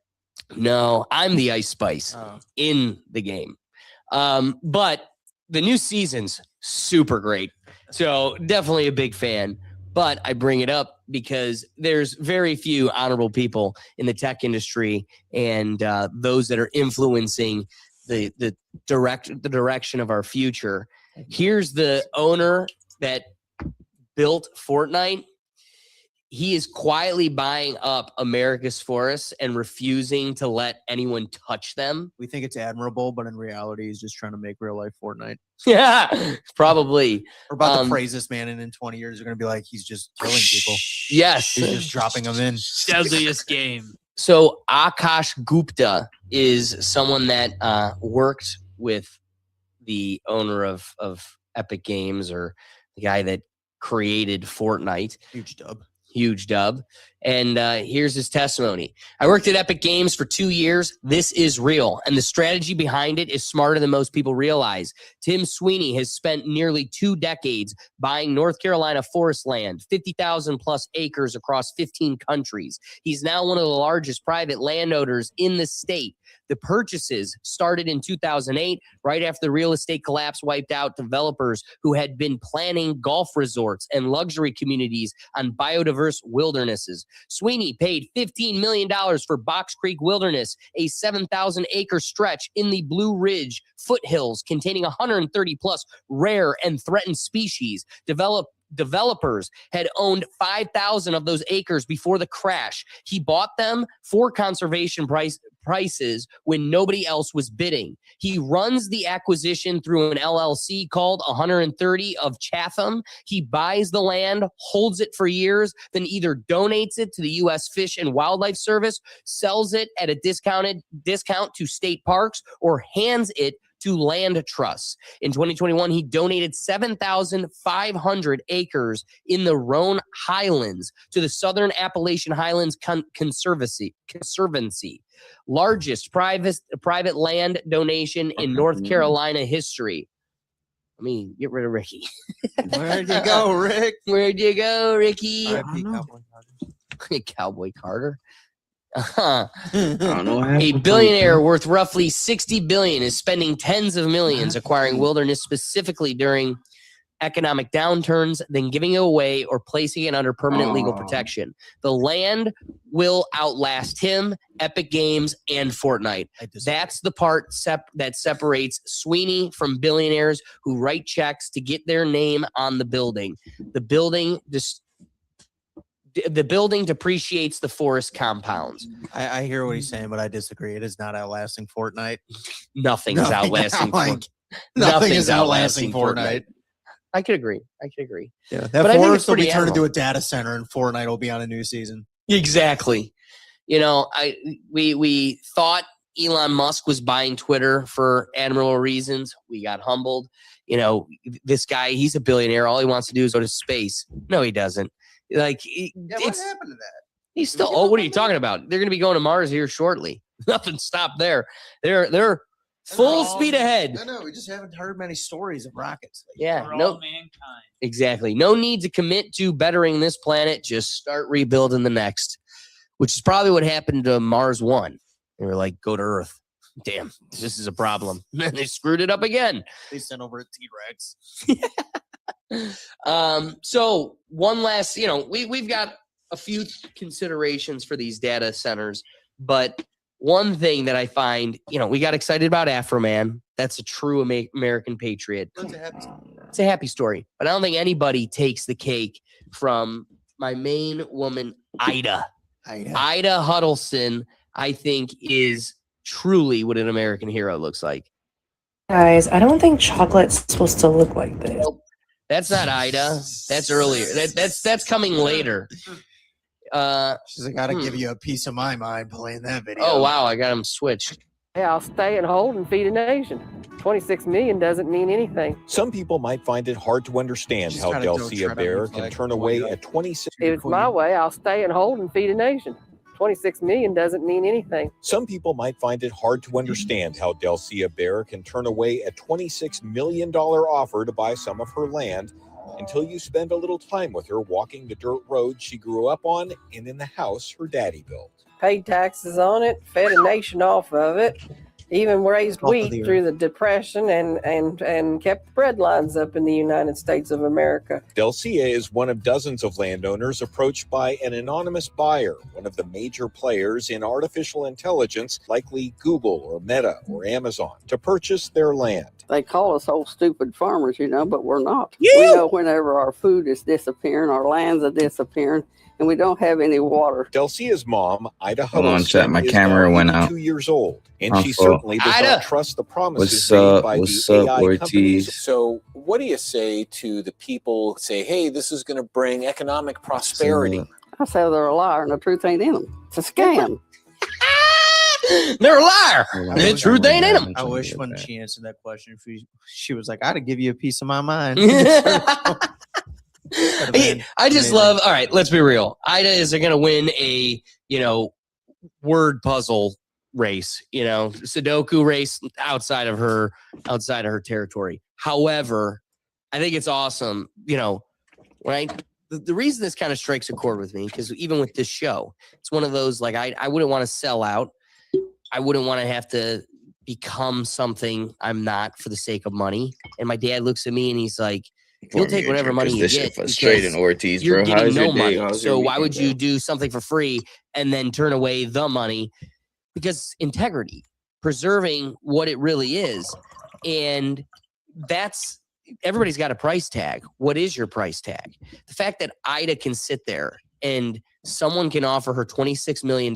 No, I'm the Ice Spice in the game. But the new season's super great. So definitely a big fan. But I bring it up because there's very few honorable people in the tech industry, and those that are influencing the direction of our future. Here's the owner that built Fortnite, he is quietly buying up America's forests and refusing to let anyone touch them. We think it's admirable, but in reality, he's just trying to make real life Fortnite. Yeah, probably. We're about to praise this man, and in 20 years, they're going to be like, he's just killing people. Yes. He's just dropping them in. Deadliest game. So Akash Gupta is someone that worked with the owner of Epic Games, or the guy that created Fortnite. Huge dub. And here's his testimony. I worked at Epic Games for 2 years. This is real. And the strategy behind it is smarter than most people realize. Tim Sweeney has spent nearly 2 decades buying North Carolina forest land, 50,000 plus acres across 15 countries. He's now one of the largest private landowners in the state. The purchases started in 2008, right after the real estate collapse wiped out developers who had been planning golf resorts and luxury communities on biodiverse wildernesses. Sweeney paid $15 million for Box Creek Wilderness, a 7,000-acre stretch in the Blue Ridge foothills containing 130 plus rare and threatened species. Developers had owned 5,000 of those acres before the crash. He bought them for conservation prices when nobody else was bidding. He runs the acquisition through an LLC called 130 of Chatham. He buys the land, holds it for years, then either donates it to the U.S. Fish and Wildlife Service, sells it at a discount to state parks, or hands it to land trusts. In 2021, he donated 7,500 acres in the Roan Highlands to the Southern Appalachian Highlands Conservancy, largest private land donation in North Carolina history. I mean, get rid of Ricky. Where'd you go, Rick? Where'd you go, Ricky? R.I.P. Cowboy Carter. A billionaire worth roughly $60 billion is spending tens of millions acquiring wilderness specifically during economic downturns, then giving it away or placing it under permanent legal protection. The land will outlast him, Epic Games, and Fortnite. That's the part that separates Sweeney from billionaires who write checks to get their name on the building. The building depreciates the forest compounds. I hear what he's saying, but I disagree. It is not outlasting Fortnite. Nothing is outlasting Fortnite. Nothing is outlasting Fortnite. I could agree. Yeah, that But I think forest it's will be pretty turned admirable. into a data center, and Fortnite will be on a new season. Exactly. You know, we thought Elon Musk was buying Twitter for admirable reasons. We got humbled. You know, this guy, he's a billionaire. All he wants to do is go to space. No, he doesn't. Like, What happened to that? he's still. Oh, what are you talking about? They're going to be going to Mars here shortly. Nothing stopped there. They're full speed ahead. I know. We just haven't heard many stories of rockets. Yeah, For no, all mankind. exactly. No need to commit to bettering this planet. Just start rebuilding the next, which is probably what happened to Mars One. They were like, go to Earth. Damn, this is a problem. Then they screwed it up again. They sent over a T-Rex. So one last, we've got a few considerations for these data centers, but one thing that I find, we got excited about Afroman. That's a true American patriot. It's a happy story, but I don't think anybody takes the cake from my main woman, Ida. Ida Huddleston, I think, is truly what an American hero looks like. Guys, I don't think chocolate's supposed to look like this. Nope. That's not Ida. That's earlier. That's coming later. She's like, I gotta give you a piece of my mind playing that video. Oh wow, I got him switched. Hey, I'll stay and hold and feed a nation. 26 million doesn't mean anything. Some people might find it hard to understand how Delcia Bear can turn away a 26. If it's my way, I'll stay and hold and feed a nation. 26 million doesn't mean anything. Some people might find it hard to understand how Delcia Bear can turn away a $26 million offer to buy some of her land until you spend a little time with her walking the dirt road she grew up on and in the house her daddy built. Paid taxes on it, fed a nation off of it. even raised Salt of wheat the through the Depression and kept bread lines up in the United States of America. Delcia is one of dozens of landowners approached by an anonymous buyer, one of the major players in artificial intelligence, likely Google or Meta or Amazon, to purchase their land. They call us old stupid farmers, but we're not. We know whenever our food is disappearing, our lands are disappearing, and we don't have any water. Delcia's mom, Ida Hold on, chat. Huddleston, My is camera now went out. 82 years old, and My she fault. certainly does Ida! not trust the promises What's made up? by What's the up, AI Ortiz? companies. So what do you say to the people who say, hey, this is going to bring economic prosperity? I say they're a liar and the truth ain't in them. It's a scam. They're a liar. The truth ain't in them. I wish when she answered that question, she was like, "I'd give you a piece of my mind." I just love. All right, let's be real. Ida is going to win a word puzzle race, Sudoku race outside of her territory. However, I think it's awesome. When the reason this kind of strikes a chord with me, because even with this show, it's one of those like I wouldn't want to sell out. I wouldn't want to have to become something I'm not for the sake of money. And my dad looks at me and he's like, "You'll take whatever money you This get. shit frustrating, Ortiz, You're bro. getting How's your no day? money. How's your So why weekend, would you bro? do something for free and then turn away the money?" Because integrity, preserving what it really is, and that's everybody's got a price tag. What is your price tag? The fact that Ida can sit there and someone can offer her $26 million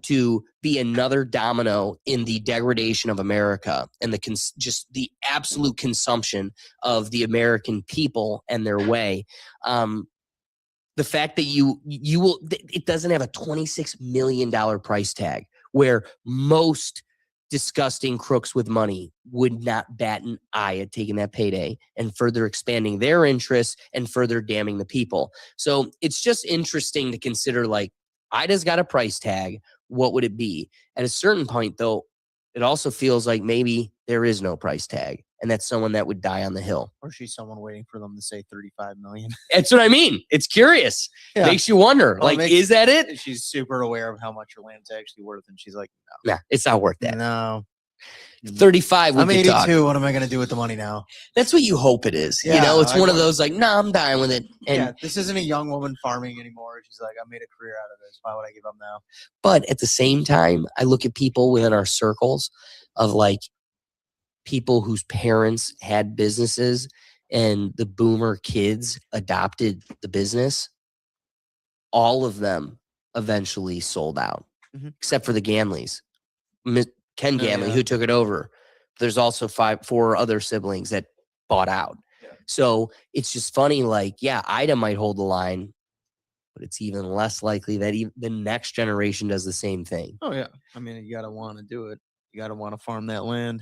to be another domino in the degradation of America and just the absolute consumption of the American people and their way. The fact that it doesn't have a $26 million price tag, where most disgusting crooks with money would not bat an eye at taking that payday and further expanding their interests and further damning the people. So it's just interesting to consider, like, Ida's got a price tag. What would it be? At a certain point, though, it also feels like maybe there is no price tag, and that's someone that would die on the hill. Or she's someone waiting for them to say 35 million. That's what I mean. It's curious. Yeah. Makes you wonder, Well, is that it? She's super aware of how much her land's actually worth, and she's like, no. Nah, it's not worth that. No. 35 we I'm could 82. talk. What am I going to do with the money now? That's what you hope it is. Yeah, It's one of those like, nah, I'm dying with it. And Yeah, this isn't a young woman farming anymore. She's like, I made a career out of this. Why would I give up now? But at the same time, I look at people within our circles of like people whose parents had businesses and the boomer kids adopted the business. All of them eventually sold out, except for the Gamleys. Ken Gamley, who took it over. There's also 4 other siblings that bought out. So it's just funny, like, yeah, Ida might hold the line, but it's even less likely that the next generation does the same thing. Oh, yeah. I mean, you got to want to do it. You got to want to farm that land.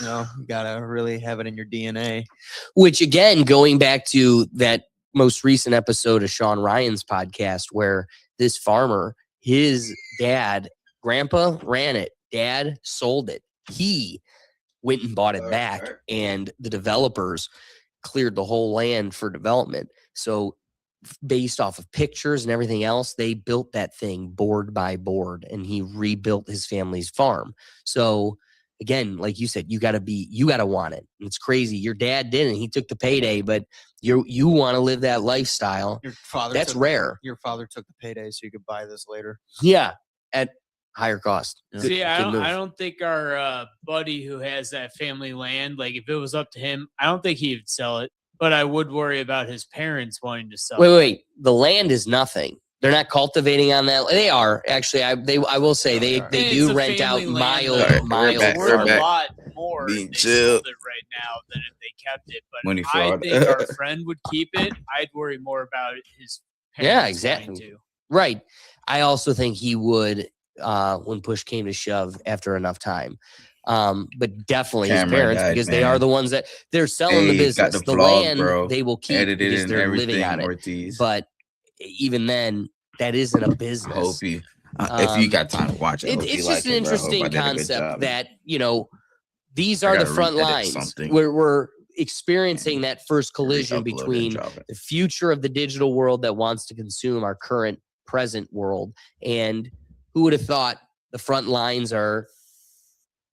You got to really have it in your DNA. Which, again, going back to that most recent episode of Sean Ryan's podcast, where this farmer, his dad, grandpa ran it. Dad sold it. He went and bought it back, and the developers cleared the whole land for development. So based off of pictures and everything else, they built that thing board by board, and he rebuilt his family's farm. So again, like you said, you got to want it. And it's crazy. Your dad didn't. He took the payday, but you want to live that lifestyle. Your father That's took- rare. Your father took the payday so you could buy this later. Yeah, at higher cost. See, I Good move. don't think our buddy who has that family land, like if it was up to him, I don't think he would sell it. But I would worry about his parents wanting to sell. Wait. The land is nothing. They're not cultivating on that. They are actually. I will say they do rent out miles. We're a lot more. Being They chill. sold it right now than if they kept it. But Money I fraud. think our friend would keep it. I'd worry more about his parents. Yeah, wanting exactly. to. Right. I also think he would when push came to shove after enough time. But definitely his Camera parents, died, because they man. are the ones that they're selling the Hey, got business. the The vlog, land bro. they will keep Edited because and they're living everything, on it. Ortiz. But even then, that isn't a business. I hope you, if you got time to watch it, I hope you It's like just an it, bro. I hope I interesting did a good concept job. that, these I are the gotta front re-edit lines something. where we're experiencing that first collision Re-upload and between drop it. the future of the digital world that wants to consume our current present world. And who would have thought the front lines are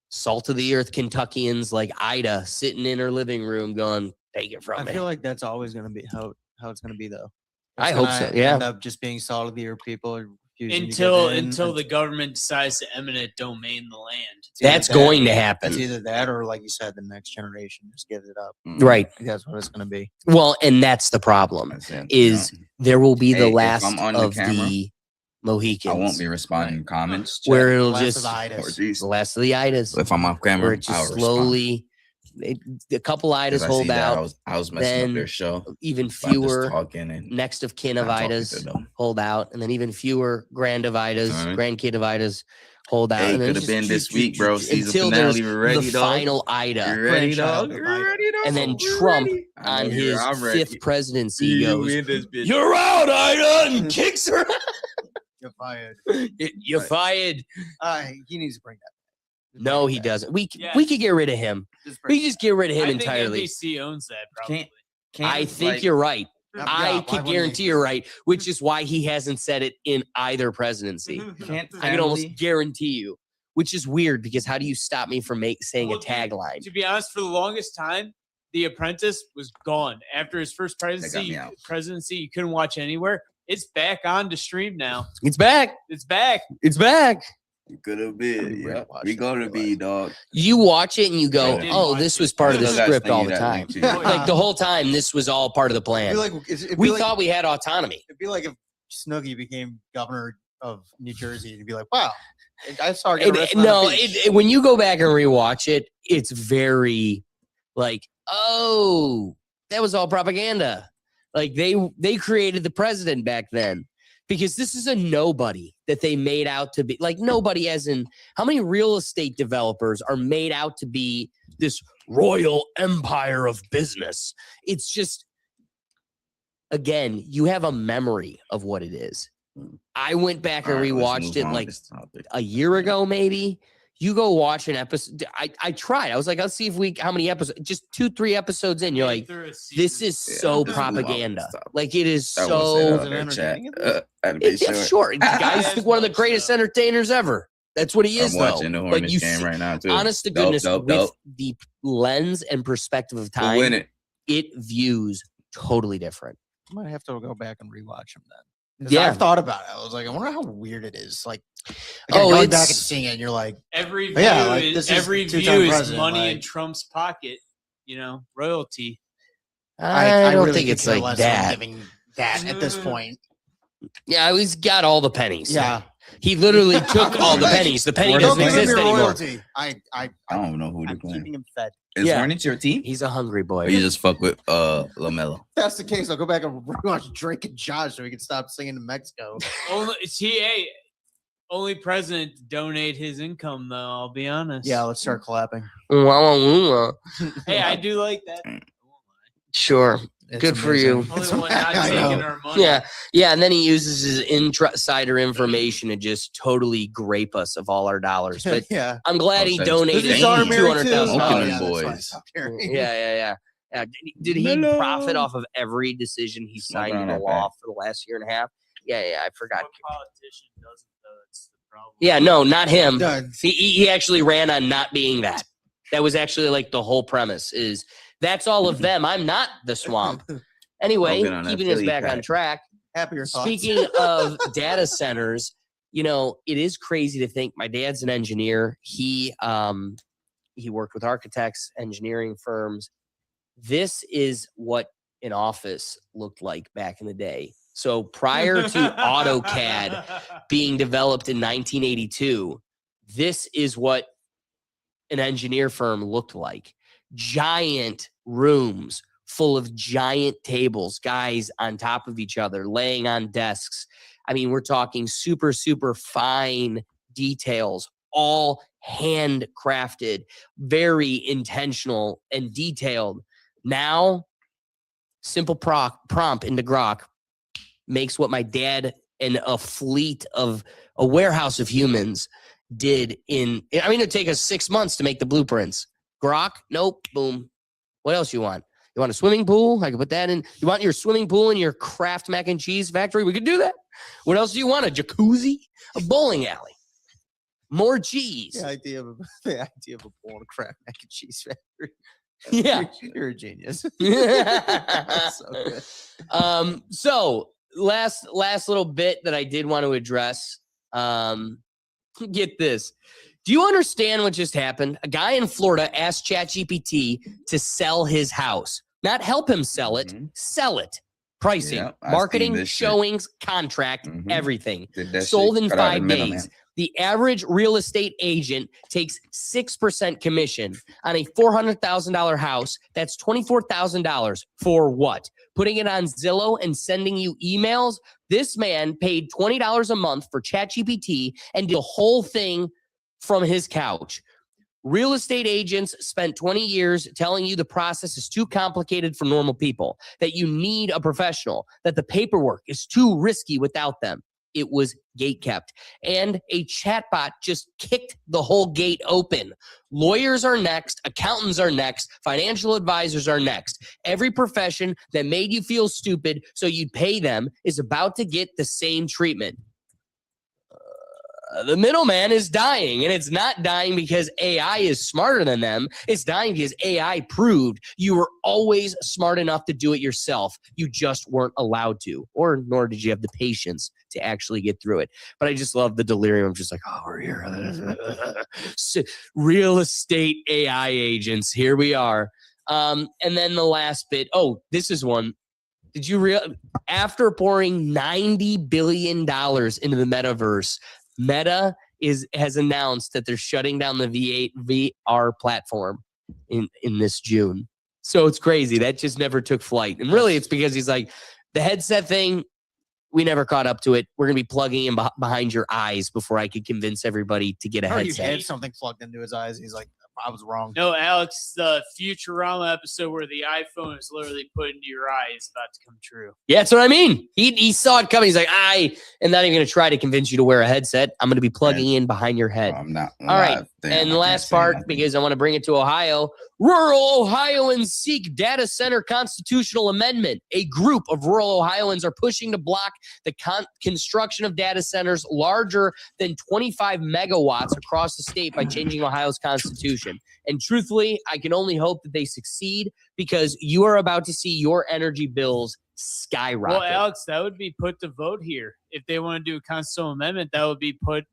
salt of the earth Kentuckians like Ida sitting in her living room going, take it from I me. feel like that's always going to be how it's going to be, though. I hope so, yeah. End up just being solid of the earth people are refusing to Until give in, until the government decides to eminent domain the land. It's either That's that- going to happen. It's either that or, like you said, the next generation just gives it up. Right. That's what it's going to be. Well, and that's the problem is there will be the Hey, if last I'm on of the camera, the Mohicans. I won't be responding to comments. Where chat. it'll Last of just the Idas. the last of the Idas. If I'm off camera, where it I'll just respond. slowly a couple 'Cause Idas I hold see that out. I was messing then up their show even by just fewer talking and next of kin of not talking to Idas them. hold out, and then even fewer grand of Idas, Alright. grandkid of Idas hold out. Hey, and then could have just been this week, bro. Season until finale. there's We're ready, the dog. final Ida. You ready, dog? Grandchild of You Ida. ready, dog? And then You Trump ready? I know on his I'm ready. fifth presidency You goes, in this bitch. "You're out, Ida," and kicks her. You're fired. You're fired. He needs to bring that. No, he doesn't. We Yeah. we could get rid of him. We just get rid of him I think entirely. NBC owns that probably. I think you're right. I can guarantee you're right, which is why he hasn't said it in either presidency. Can't I can almost family- guarantee you, which is weird because how do you stop me from saying a tagline? To be honest, for the longest time, The Apprentice was gone. After his first presidency, you couldn't watch anywhere. It's back on to stream now. It's back. It's back. It's back. You could have been. Yeah, we gonna be, dog. You watch it and you go, I didn't "Oh, watch this it. was part of the Still gotta script send all you the that time." link, too. Like the whole time, this was all part of the plan. It'd be We like- thought we had autonomy. It'd be like if Snooki became governor of New Jersey. You'd be like, wow, I saw her get arrested. No, when you go back and rewatch it, it's very like, oh, that was all propaganda. Like they created the president back then because this is a nobody that they made out to be. Like nobody, as in how many real estate developers are made out to be this royal empire of business? It's just, again, you have a memory of what it is. I went back and All right, let's rewatched move it on like this topic. a year ago, maybe. You go watch an episode. I tried. I was like, let's see if how many episodes, just 2-3 episodes in. You're like, this is so propaganda. Like it is I so. will say that on their chat. I'd be It's short. The guy's one of the greatest entertainers ever. That's what he is, I'm though. watching the Like Hornets you game see, right now, too. honest to Dope, goodness, dope, with dope. the lens and perspective of Who win time, it? views totally different. I might have to go back and rewatch them then. 'Cause Yeah. I've thought about it. I was like, I wonder how weird it is. Like, Oh, going back and it's- seeing it, and you're like, Every Oh, yeah, view like, is this is every two-time view is president, money in like- Trump's pocket. You know, royalty. I don't really think could it's care like less on that. giving that at this point. Yeah, he's got all the pennies. Yeah. He literally took all the pennies. The penny doesn't exist anymore. royalty. I don't know who they're I'm playing. keeping him fed. Is Hornets your team? He's a hungry boy. Or you just fuck with LaMelo? If that's the case, I'll go back and rewatch Drake and Josh so we can stop singing to Mexico. Only president to donate his income, though. I'll be honest. Yeah, let's start clapping. Hey, I do like that. Sure. It's Good for amazing. you. Only one not I taking know. our money. Yeah. Yeah. And then he uses his insider information to just totally grape us of all our dollars. But Yeah. I'm glad he This is donated our Mary too. $200,000. Oakland yeah, that's why I boys. stopped hearing. Yeah. Did he profit off of every decision he signed Smoking on into that law for the last year and a half? Yeah. I forgot. What politician doesn't, though? That's the problem. Yeah. No, not him. Done. He actually ran on not being that. That was actually like the whole premise is that's all of them. I'm not the swamp. Anyway, Smoking on that keeping us Philly back on pack. track. Happier thoughts. Speaking of data centers, you know, it is crazy to think my dad's an engineer. He worked with architects, engineering firms. This is what an office looked like back in the day. So prior to AutoCAD being developed in 1982, this is what an engineer firm looked like. Giant rooms full of giant tables, guys on top of each other, laying on desks. I mean, we're talking super, super fine details, all handcrafted, very intentional and detailed. Now, simple prompt into Grok makes what my dad and a fleet of a warehouse of humans did in, I mean, it'd take us 6 months to make the blueprints. Grok, nope, boom. What else you want? You want a swimming pool? I can put that in. You want your swimming pool in your Kraft mac and cheese factory? We could do that. What else do you want? A jacuzzi? A bowling alley? more cheese. The idea of a bowl of Kraft mac and cheese factory. Yeah. You're a genius. So good. So last little bit that I did want to address. Get this. Do you understand what just happened? A guy in Florida asked ChatGPT to sell his house, not help him sell it, sell it. Pricing, Yeah, I've seen marketing, this shit. showings, contract, everything. Did that Sold shit, in cut out the 5 middleman. days. The average real estate agent takes 6% commission on a $400,000 house. That's $24,000 for what? Putting it on Zillow and sending you emails? This man paid $20 a month for ChatGPT and did the whole thing from his couch. Real estate agents spent 20 years telling you the process is too complicated for normal people, that you need a professional, that the paperwork is too risky without them. It was gate kept. And a chatbot just kicked the whole gate open. Lawyers are next. Accountants are next. Financial advisors are next. Every profession that made you feel stupid so you'd pay them is about to get the same treatment. The middleman is dying, and it's not dying because AI is smarter than them. It's dying because AI proved you were always smart enough to do it yourself. You just weren't allowed to, or nor did you have the patience to actually get through it. But I just love the delirium of just like, oh, we're here. Real estate AI agents, here we are. And then the last bit. Oh, this is one. Did you realize after pouring $90 billion into the metaverse, Meta has announced that they're shutting down the VR platform in this June. So it's crazy. That just never took flight. And really, it's because he's like, the headset thing, we never caught up to it. We're going to be plugging in behind your eyes before I could convince everybody to get a Or you headset. had something plugged into his eyes. He's like, I was wrong. No, Alex, the Futurama episode where the iPhone is literally put into your eye is about to come true. Yeah, that's what I mean. He saw it coming. He's like, I am not even going to try to convince you to wear a headset. I'm going to be plugging in behind your head. I'm not. All right. And the last part, because I want to bring it to Ohio. Rural Ohioans seek data center constitutional amendment. A group of rural Ohioans are pushing to block the construction of data centers larger than 25 megawatts across the state by changing Ohio's constitution. And truthfully, I can only hope that they succeed because you are about to see your energy bills skyrocket. Well, Alex, that would be put to vote here. If they want to do a constitutional amendment, that would be put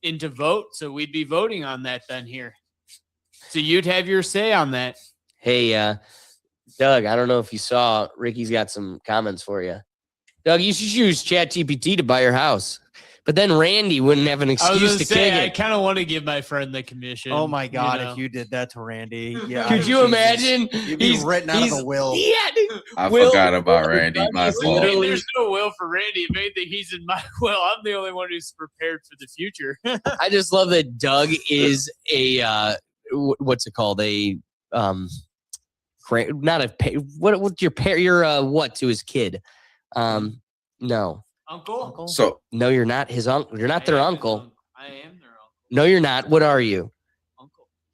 into vote. So we'd be voting on that then here. So you'd have your say on that. Hey, Doug, I don't know if you saw, Ricky's got some comments for you. Doug, you should use ChatGPT to buy your house. But then Randy wouldn't have an excuse to kick I it. kind of want to give my friend the commission. Oh my God! you know? If you did that to Randy, yeah. Could you imagine? You'd be written out of the will. Yeah, dude. I forgot about Randy. My fault. There's no will for Randy. If anything, he's in my will. I'm the only one who's prepared for the future. I just love that Doug is a what's it called? A not a what's your what to his kid? No. Uncle? So no, you're not his uncle. You're not their uncle. I am their uncle. No, you're not. What are you?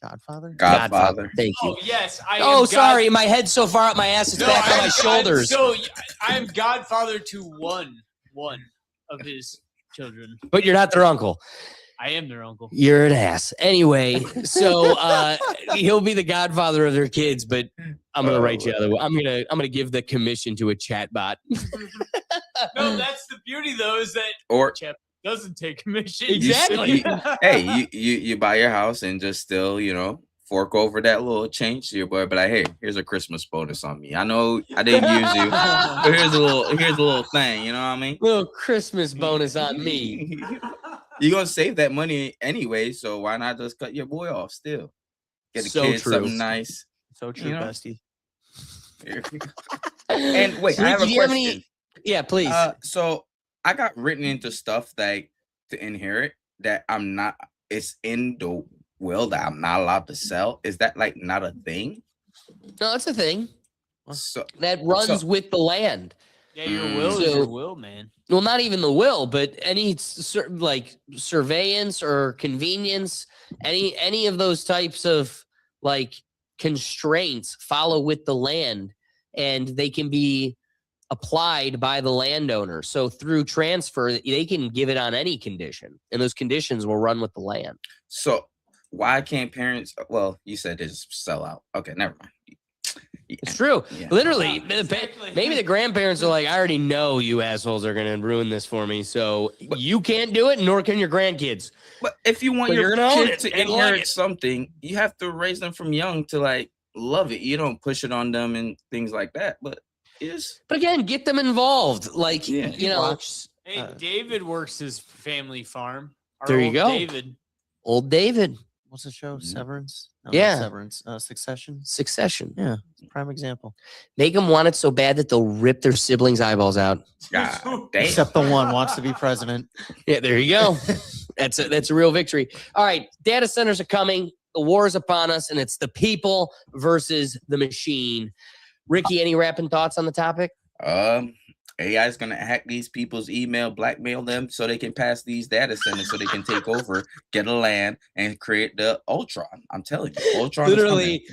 Godfather? Godfather. Thank you. Oh, yes. Oh, sorry. My head's so far up my ass, it's back on my shoulders. I'm godfather to one of his children. But you're not their uncle. I am their uncle. You're an ass. Anyway, so he'll be the godfather of their kids, but I'm gonna write you other way. I'm gonna give the commission to a chatbot. No, that's the beauty though, is that Or chat doesn't take commission. Exactly. Hey, you buy your house and just still, fork over that little change to your boy, but like, hey, here's a Christmas bonus on me. I know I didn't use you, but here's a little thing, you know what I mean? Little Christmas bonus on me. You're gonna save that money anyway, so why not just cut your boy off still? Get the So kids true. something nice. So true, bestie. And wait, I have a Do you have question. any? Yeah, please. So I got written into stuff that to inherit that I'm not. It's in the will that I'm not allowed to sell. Is that like not a thing? No, it's a thing. So That runs with the land. Yeah, your will is your will, man. Well, not even the will, but any like surveillance or convenience, any of those types of like constraints follow with the land, and they can be applied by the landowner. So through transfer, they can give it on any condition, and those conditions will run with the land. So why can't parents? Well, you said just sell out. Okay, never mind. It's true. Yeah. Literally, maybe the grandparents are like, I already know you assholes are going to ruin this for me, so you can't do it, nor can your grandkids. But if you want But your you're gonna own kid it to and inherit like it. something, you have to raise them from young to like love it. You don't push it on them and things like that. But But again, get them involved. Like, you know, Hey, David works his family farm. Our there you old go. David. Old David. What's the show? Severance? No, Yeah. not Severance. Succession. Succession. Yeah, prime example. Make them want it so bad that they'll rip their siblings' eyeballs out. Except the one wants to be president. Yeah, there you go. That's a real victory. All right, data centers are coming. The war is upon us, and it's the people versus the machine. Ricky, any rapping thoughts on the topic? AI is gonna hack these people's email, blackmail them, so they can pass these data centers, so they can take over, get a land, and create the Ultron. I'm telling you, Ultron. Literally,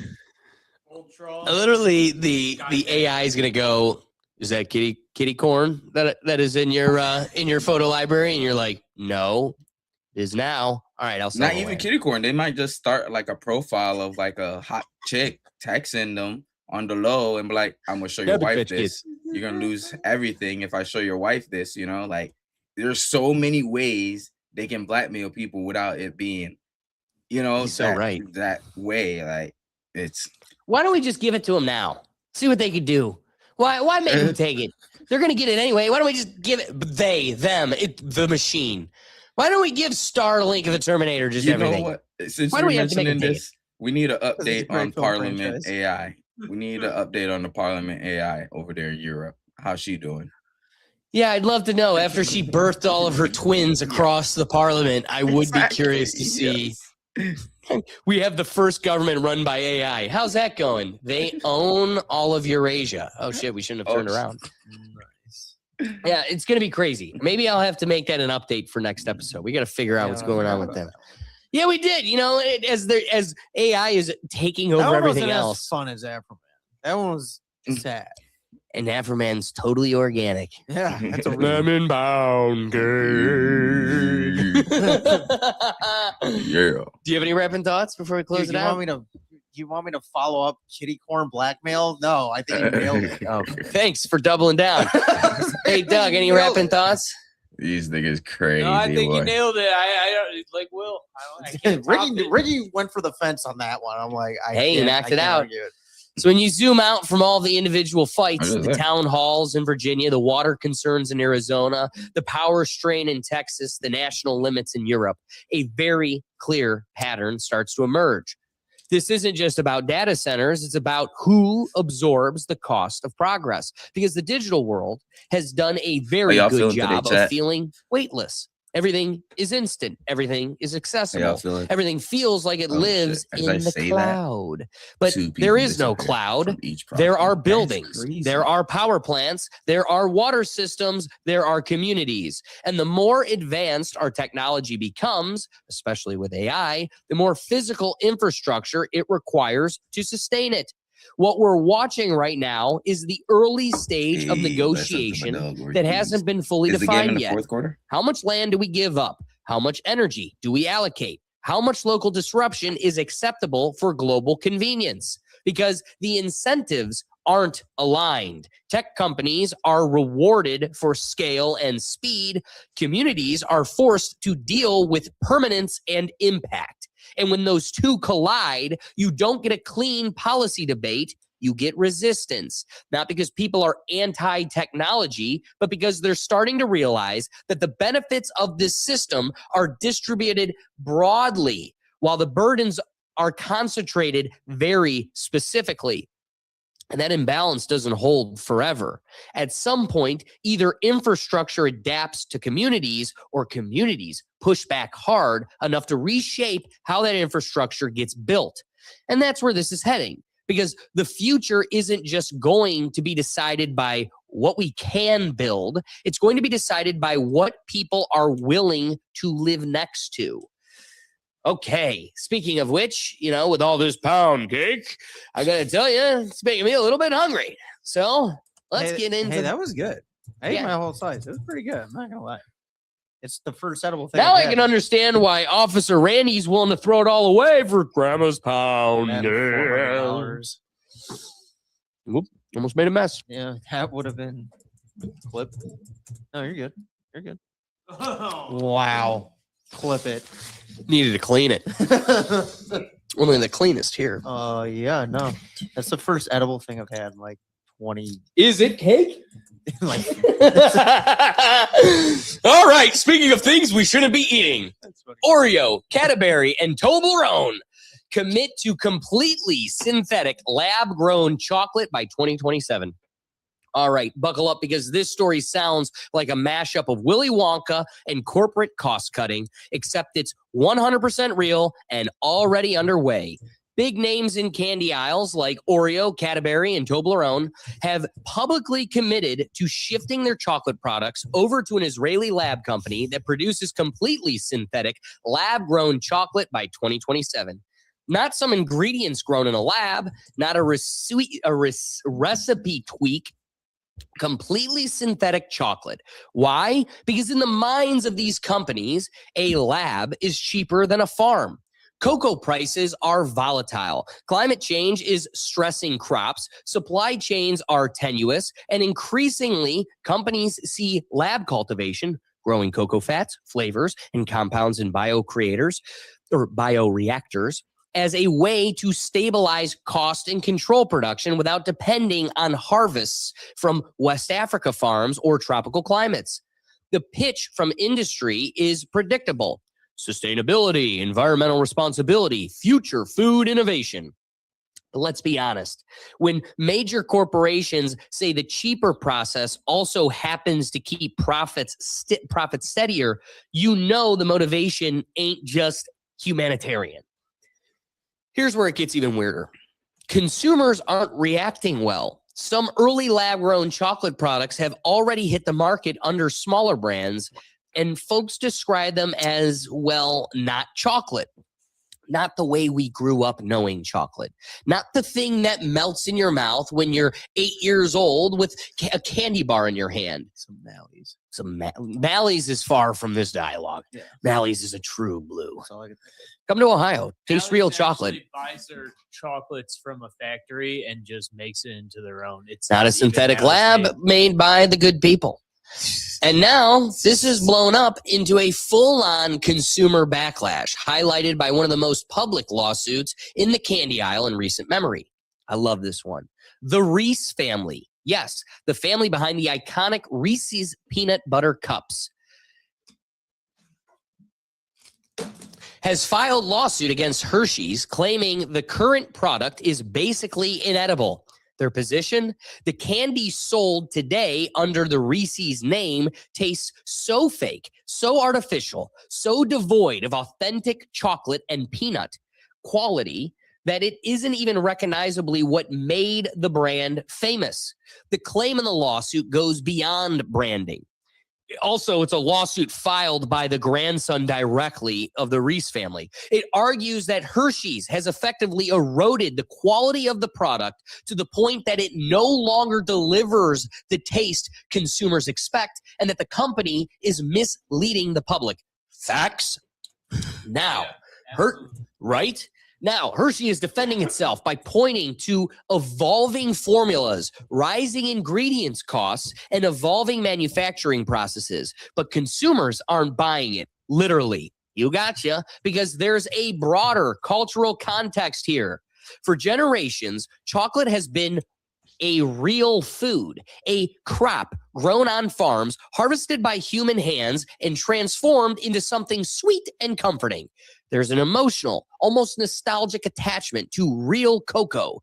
Ultron. the AI is gonna go. Is that kitty corn that is in your photo library? And you're like, no, it is now. All right, I'll sell Not the even land. kitty corn. They might just start like a profile of like a hot chick, texting them on the low, and be like, "I'm gonna show your That'd be wife fetch, this. You're gonna lose everything if I show your wife this." You know, like there's so many ways they can blackmail people without it being, you know, He's so right. that way. Like it's. Why don't we just give it to them now? See what they could do. Why make them take it? They're gonna get it anyway. Why don't we just give it? The machine. Why don't we give Starlink of the Terminator just You everything? know what? Since Why we're do we have to make mentioning them take this, we need an it's a update great on film Parliament franchise. AI. We need an update on the Parliament AI over there in Europe. How's she doing? Yeah, I'd love to know. After she birthed all of her twins across the parliament, I would be curious to see. We have the first government run by AI. How's that going? They own all of Eurasia. Oh shit, we shouldn't have turned around. Yeah, it's gonna be crazy. Maybe I'll have to make that an update for next episode. We got to figure out what's going on with them. Yeah, we did. You know, as AI is taking over everything else. As fun as Afroman. That one was sad. And Afroman's totally organic. Yeah, that's a lemon bound game. Yeah. Do you have any rapping thoughts before we close Dude, it out? You want me to follow up kitty corn blackmail? No, I think you nailed it. Oh, thanks for doubling down. Hey, Doug, any rapping thoughts? These niggas crazy. No, I think boy. you nailed it. I don't like Will. I can't top it. Ricky went for the fence on that one. I'm like, Hey, you knocked it out. So when you zoom out from all the individual fights, the town halls in Virginia, the water concerns in Arizona, the power strain in Texas, the national limits in Europe, a very clear pattern starts to emerge. This isn't just about data centers. It's about who absorbs the cost of progress, because the digital world has done a very good job of feeling weightless. Everything is instant. Everything is accessible. Everything feels like it lives in the cloud. But there is no cloud. There are buildings. There are power plants. There are water systems. There are communities. And the more advanced our technology becomes, especially with AI, the more physical infrastructure it requires to sustain it. What we're watching right now is the early stage of negotiation that hasn't been fully defined yet. How much land do we give up? How much energy do we allocate? How much local disruption is acceptable for global convenience? Because the incentives aren't aligned. Tech companies are rewarded for scale and speed. Communities are forced to deal with permanence and impact. And when those two collide, you don't get a clean policy debate. You get resistance, not because people are anti-technology, but because they're starting to realize that the benefits of this system are distributed broadly, while the burdens are concentrated very specifically. And that imbalance doesn't hold forever. At some point, either infrastructure adapts to communities or communities push back hard enough to reshape how that infrastructure gets built. And that's where this is heading, because the future isn't just going to be decided by what we can build. It's going to be decided by what people are willing to live next to. Okay, speaking of which, you know, with all this pound cake, I gotta tell you, it's making me a little bit hungry. So let's get into. Hey, that was good. I ate Yeah. my whole slice. It was pretty good. I'm not gonna lie. It's the first edible thing. Now I've I had. can understand why Officer Randy's willing to throw it all away for Grandma's pound. That $400. Whoop, almost made a mess. Yeah, that would have been clip. No, you're good. You're good. Wow. Clip it. Needed to clean it. Only the cleanest here. Yeah, no. That's the first edible thing I've had in like 20. Is it cake? Like, all right. Speaking of things we shouldn't be eating, Oreo, Cadbury, and Toblerone commit to completely synthetic lab-grown chocolate by 2027. All right, buckle up because this story sounds like a mashup of Willy Wonka and corporate cost-cutting, except it's 100% real and already underway. Big names in candy aisles like Oreo, Cadbury, and Toblerone have publicly committed to shifting their chocolate products over to an Israeli lab company that produces completely synthetic lab-grown chocolate by 2027. Not some ingredients grown in a lab, not a recipe tweak, completely synthetic chocolate. Why? Because in the minds of these companies, a lab is cheaper than a farm. Cocoa prices are volatile. Climate change is stressing crops. Supply chains are tenuous. And increasingly, companies see lab cultivation, growing cocoa fats, flavors, and compounds in bioreactors, as a way to stabilize cost and control production without depending on harvests from West Africa farms or tropical climates. The pitch from industry is predictable. Sustainability, environmental responsibility, future food innovation. But let's be honest. When major corporations say the cheaper process also happens to keep profits steadier, you know the motivation ain't just humanitarian. Here's where it gets even weirder. Consumers aren't reacting well. Some early lab-grown chocolate products have already hit the market under smaller brands, and folks describe them as, well, not chocolate. Not the way we grew up knowing chocolate. Not the thing that melts in your mouth when you're 8 years old with a candy bar in your hand. some Mallies. Mally's is far from this dialogue. Yeah. Mally's is a true blue. That's all I can think Come to Ohio. Taste Alex real actually chocolate. buys their chocolates from a factory and just makes it into their own. It's Not a even synthetic Alice lab made. made by the good people. And now this has blown up into a full-on consumer backlash, highlighted by one of the most public lawsuits in the candy aisle in recent memory. I love this one. The Reese family. Yes, the family behind the iconic Reese's peanut butter cups has filed lawsuit against Hershey's, claiming the current product is basically inedible. Their position? The candy sold today under the Reese's name tastes so fake, so artificial, so devoid of authentic chocolate and peanut quality that it isn't even recognizably what made the brand famous. The claim in the lawsuit goes beyond branding. Also, it's a lawsuit filed by the grandson directly of the Reese family. It argues that Hershey's has effectively eroded the quality of the product to the point that it no longer delivers the taste consumers expect, and that the company is misleading the public. Facts? Now, right? Now, Hershey is defending itself by pointing to evolving formulas, rising ingredients costs, and evolving manufacturing processes. But consumers aren't buying it, literally. You gotcha, because there's a broader cultural context here. For generations, chocolate has been a real food, a crop grown on farms, harvested by human hands, and transformed into something sweet and comforting. There's an emotional, almost nostalgic attachment to real cocoa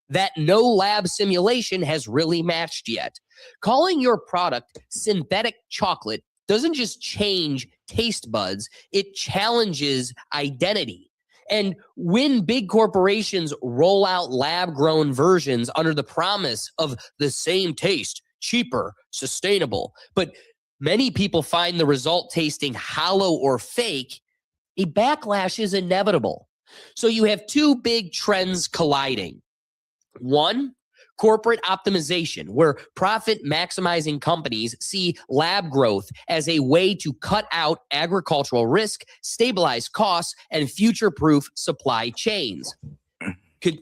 that no lab simulation has really matched yet. Calling your product synthetic chocolate doesn't just change taste buds, it challenges identity. And when big corporations roll out lab-grown versions under the promise of the same taste, cheaper, sustainable, but many people find the result tasting hollow or fake, a backlash is inevitable. So you have two big trends colliding. One, corporate optimization, where profit maximizing companies see lab growth as a way to cut out agricultural risk, stabilize costs, and future-proof supply chains.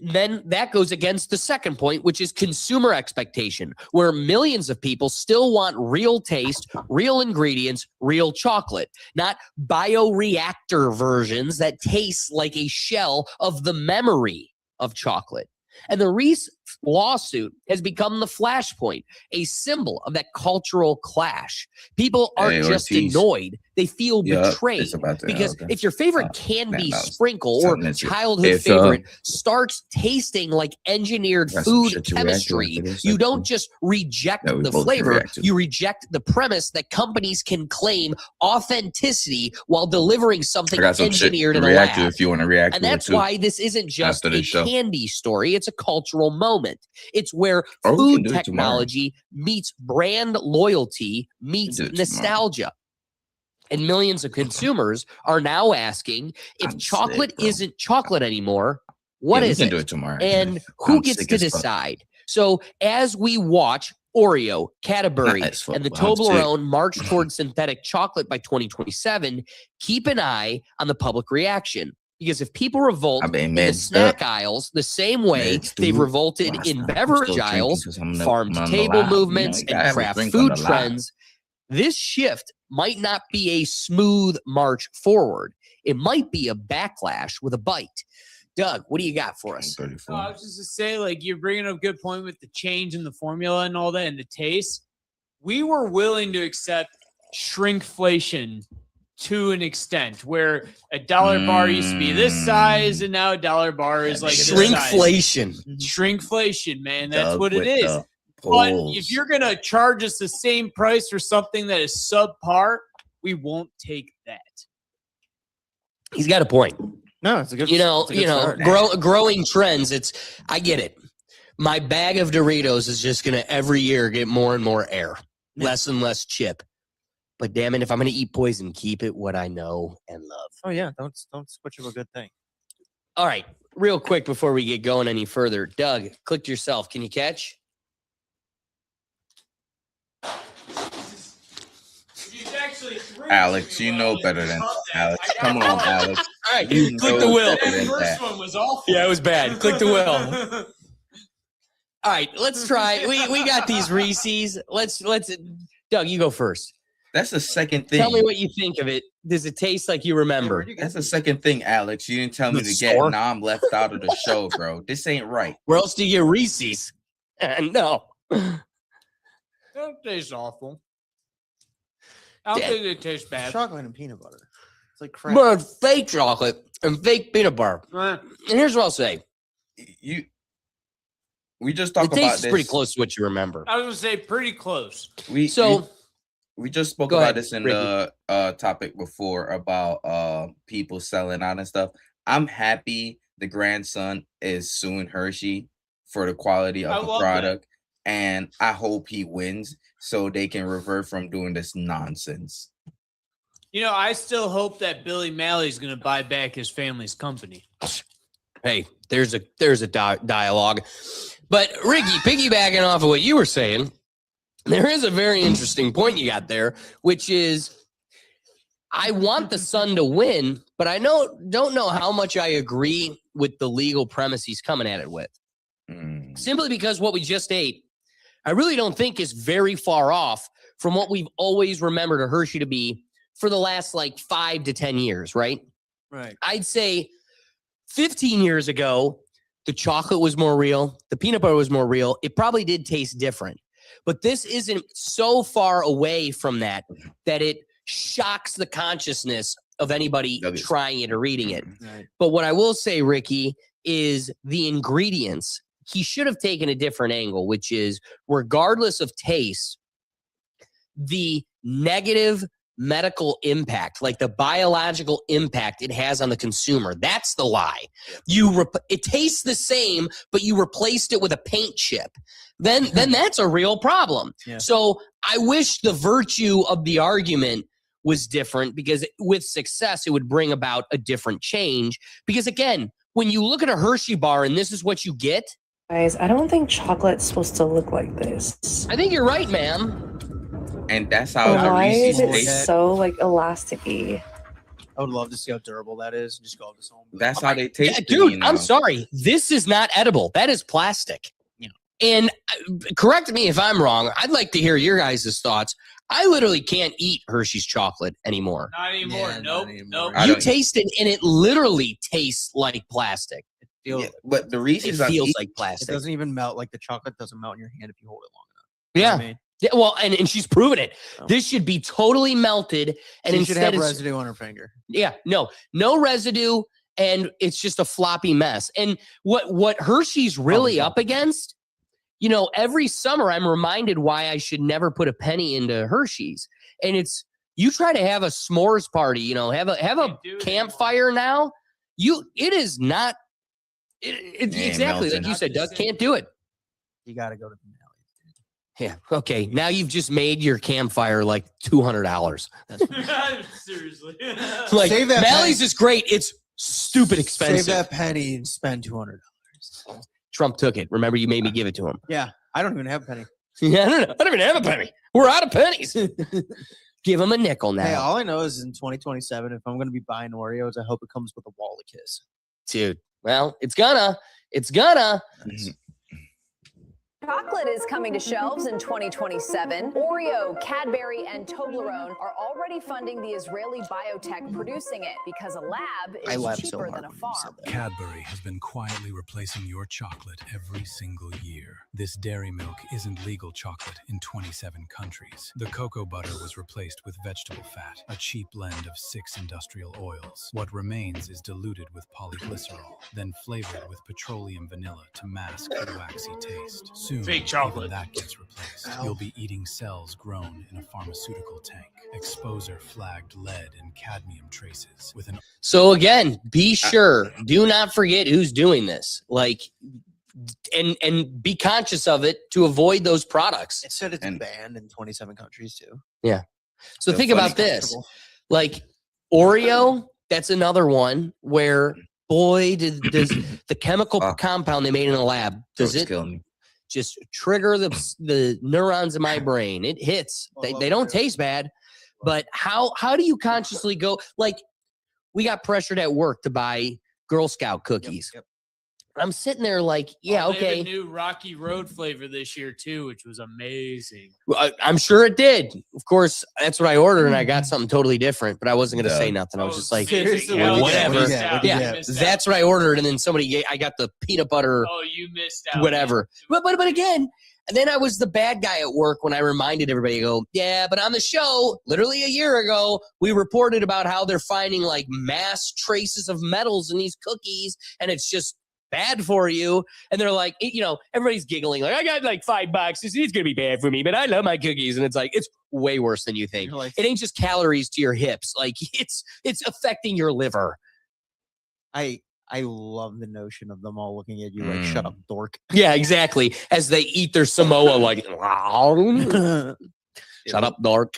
Then that goes against the second point, which is consumer expectation, where millions of people still want real taste, real ingredients, real chocolate, not bioreactor versions that taste like a shell of the memory of chocolate. And the Reese lawsuit has become the flashpoint, a symbol of that cultural clash. People aren't just annoyed, they feel betrayed. Because if your favorite candy sprinkle or childhood favorite starts tasting like engineered food chemistry, you don't just reject the flavor, you reject the premise that companies can claim authenticity while delivering something engineered in a lab. If you want to react, and that's why this isn't just a candy story, it's a cultural moment. It's where food technology meets brand loyalty meets nostalgia. And millions of consumers are now asking, if chocolate isn't chocolate anymore, what is it? Do it tomorrow. And who gets to decide? So as we watch Oreo, Cadbury, and the Toblerone march towards synthetic chocolate by 2027, keep an eye on the public reaction. Because if people revolt in the snack aisles the same way they've revolted in beverage aisles, farm-to-table movements, and craft food trends, this shift might not be a smooth march forward. It might be a backlash with a bite. Doug, what do you got for us? I was just to say, like, you're bringing up a good point with the change in the formula and all that and the taste. We were willing to accept shrinkflation to an extent where a dollar bar used to be this size and now a dollar bar is like shrinkflation. Shrinkflation, man. That's what it is. But if you're going to charge us the same price for something that is subpar, we won't take that. He's got a point. No, it's a good. Growing trends. I get it. My bag of Doritos is just gonna every year get more and more air, less and less chip. But damn it, if I'm gonna eat poison, keep it what I know and love. Oh yeah, don't switch up a good thing. All right, real quick before we get going any further, Doug, click yourself. Can you catch? Alex, you know better than Alex. Come on, Alex. All right, click the wheel. The first one was awful. Yeah, it was bad. Click the wheel. All right, let's try. We got these Reese's. Let's. Doug, you go first. That's the second thing. Tell me what you think of it. Does it taste like you remember? That's the second thing, Alex. You didn't tell me to get. Now I'm left out of the show, bro. This ain't right. Where else do you get Reese's? No. That tastes awful. I don't think it tastes bad. Chocolate and peanut butter. It's like crap. But fake chocolate and fake peanut butter. And here's what I'll say. We just talked about this. It's pretty close to what you remember. I was going to say pretty close. We just spoke about this in the topic before about people selling out and stuff. I'm happy the grandson is suing Hershey for the quality of the product. And I hope he wins so they can revert from doing this nonsense. You know, I still hope that Billy Malley's going to buy back his family's company. Hey, there's a dialogue. But Ricky, piggybacking off of what you were saying, there is a very interesting point you got there, which is I want the son to win, but I don't know how much I agree with the legal premise he's coming at it with. Simply because what we just ate, I really don't think is very far off from what we've always remembered a Hershey to be for the last like 5 to 10 years, right? Right. I'd say 15 years ago, the chocolate was more real. The peanut butter was more real. It probably did taste different. But this isn't so far away from that it shocks the consciousness of anybody trying it or reading it. Right. But what I will say, Ricky, is the ingredients. He should have taken a different angle, which is regardless of taste, the negative medical impact, like the biological impact it has on the consumer. That's the lie. It tastes the same, but you replaced it with a paint chip. Then that's a real problem. Yeah. So I wish the virtue of the argument was different, because with success, it would bring about a different change. Because again, when you look at a Hershey bar and this is what you get, Guys, I don't think chocolate's supposed to look like this. I think you're right, ma'am. And that's how Why is Reese's it taste. so like elasticy? I would love to see how durable that is. Just go this home. That's how they taste. Yeah, dude, I'm sorry. This is not edible. That is plastic. Yeah. And correct me if I'm wrong. I'd like to hear your guys' thoughts. I literally can't eat Hershey's chocolate anymore. Not anymore. Yeah, nope. not anymore. Nope. You taste it, and it literally tastes like plastic. Yeah, but the It Reese's I'm feels eating- like It plastic. doesn't even melt. Like the chocolate doesn't melt in your hand if you hold it long enough. You know Yeah. what I mean? Yeah, well, and she's proven it. Oh. This should be totally melted, and She should instead have it's residue on her finger. no residue, and it's just a floppy mess. And what Hershey's really up against, every summer I'm reminded why I should never put a penny into Hershey's, and it's you try to have a s'mores party, have a campfire now. It is not exactly like you said, Doug. Can't do it. You got to go to the Yeah. Okay. Now you've just made your campfire like $200. Seriously. Like Save that Mally's penny. is great. It's stupid expensive. Save that penny and spend $200. Trump took it. Remember, you made me give it to him. Yeah, I don't even have a penny. Yeah, I don't even have a penny. We're out of pennies. Give him a nickel now. Hey, all I know is in 2027, if I'm going to be buying Oreos, I hope it comes with a wall to kiss. Dude. Well, it's gonna. Chocolate is coming to shelves in 2027. Oreo, Cadbury, and Toblerone are already funding the Israeli biotech producing it because a lab is cheaper than a farm. Cadbury has been quietly replacing your chocolate every single year. This dairy milk isn't legal chocolate in 27 countries. The cocoa butter was replaced with vegetable fat, a cheap blend of 6 industrial oils. What remains is diluted with polyglycerol, then flavored with petroleum vanilla to mask the waxy taste. Soon, Fake chocolate. even that gets replaced. You'll be eating cells grown in a pharmaceutical tank. Exposer flagged lead and cadmium traces with an So again, be sure. Do not forget who's doing this. And be conscious of it to avoid those products. It said it's banned in 27 countries too. Yeah. So So think funny. about this. Like Oreo, that's another one where boy does the chemical compound they made in a lab, does it just trigger the neurons in my brain? It hits. They don't taste bad. But how do you consciously go, like, we got pressured at work to buy Girl Scout cookies. I'm sitting there like, yeah, They have okay. a new Rocky Road flavor this year too, which was amazing. Well, I'm sure it did. Of course, that's what I ordered, and I got something totally different. But I wasn't going to say nothing. I was just like, seriously? whatever. What did you get? Yeah, that's what I ordered, and then I got the peanut butter. Oh, you missed out. Whatever. But again, and then I was the bad guy at work when I reminded everybody, yeah, but on the show, literally a year ago, we reported about how they're finding like mass traces of metals in these cookies, and it's just bad for you. And they're like, everybody's giggling like, I got like $5. It's gonna be bad for me, but I love my cookies. And it's like, it's way worse than you think. It ain't just calories to your hips. Like it's affecting your liver. I love the notion of them all looking at you like, shut up, dork. Yeah, exactly. As they eat their Samoa, like, shut up, dork.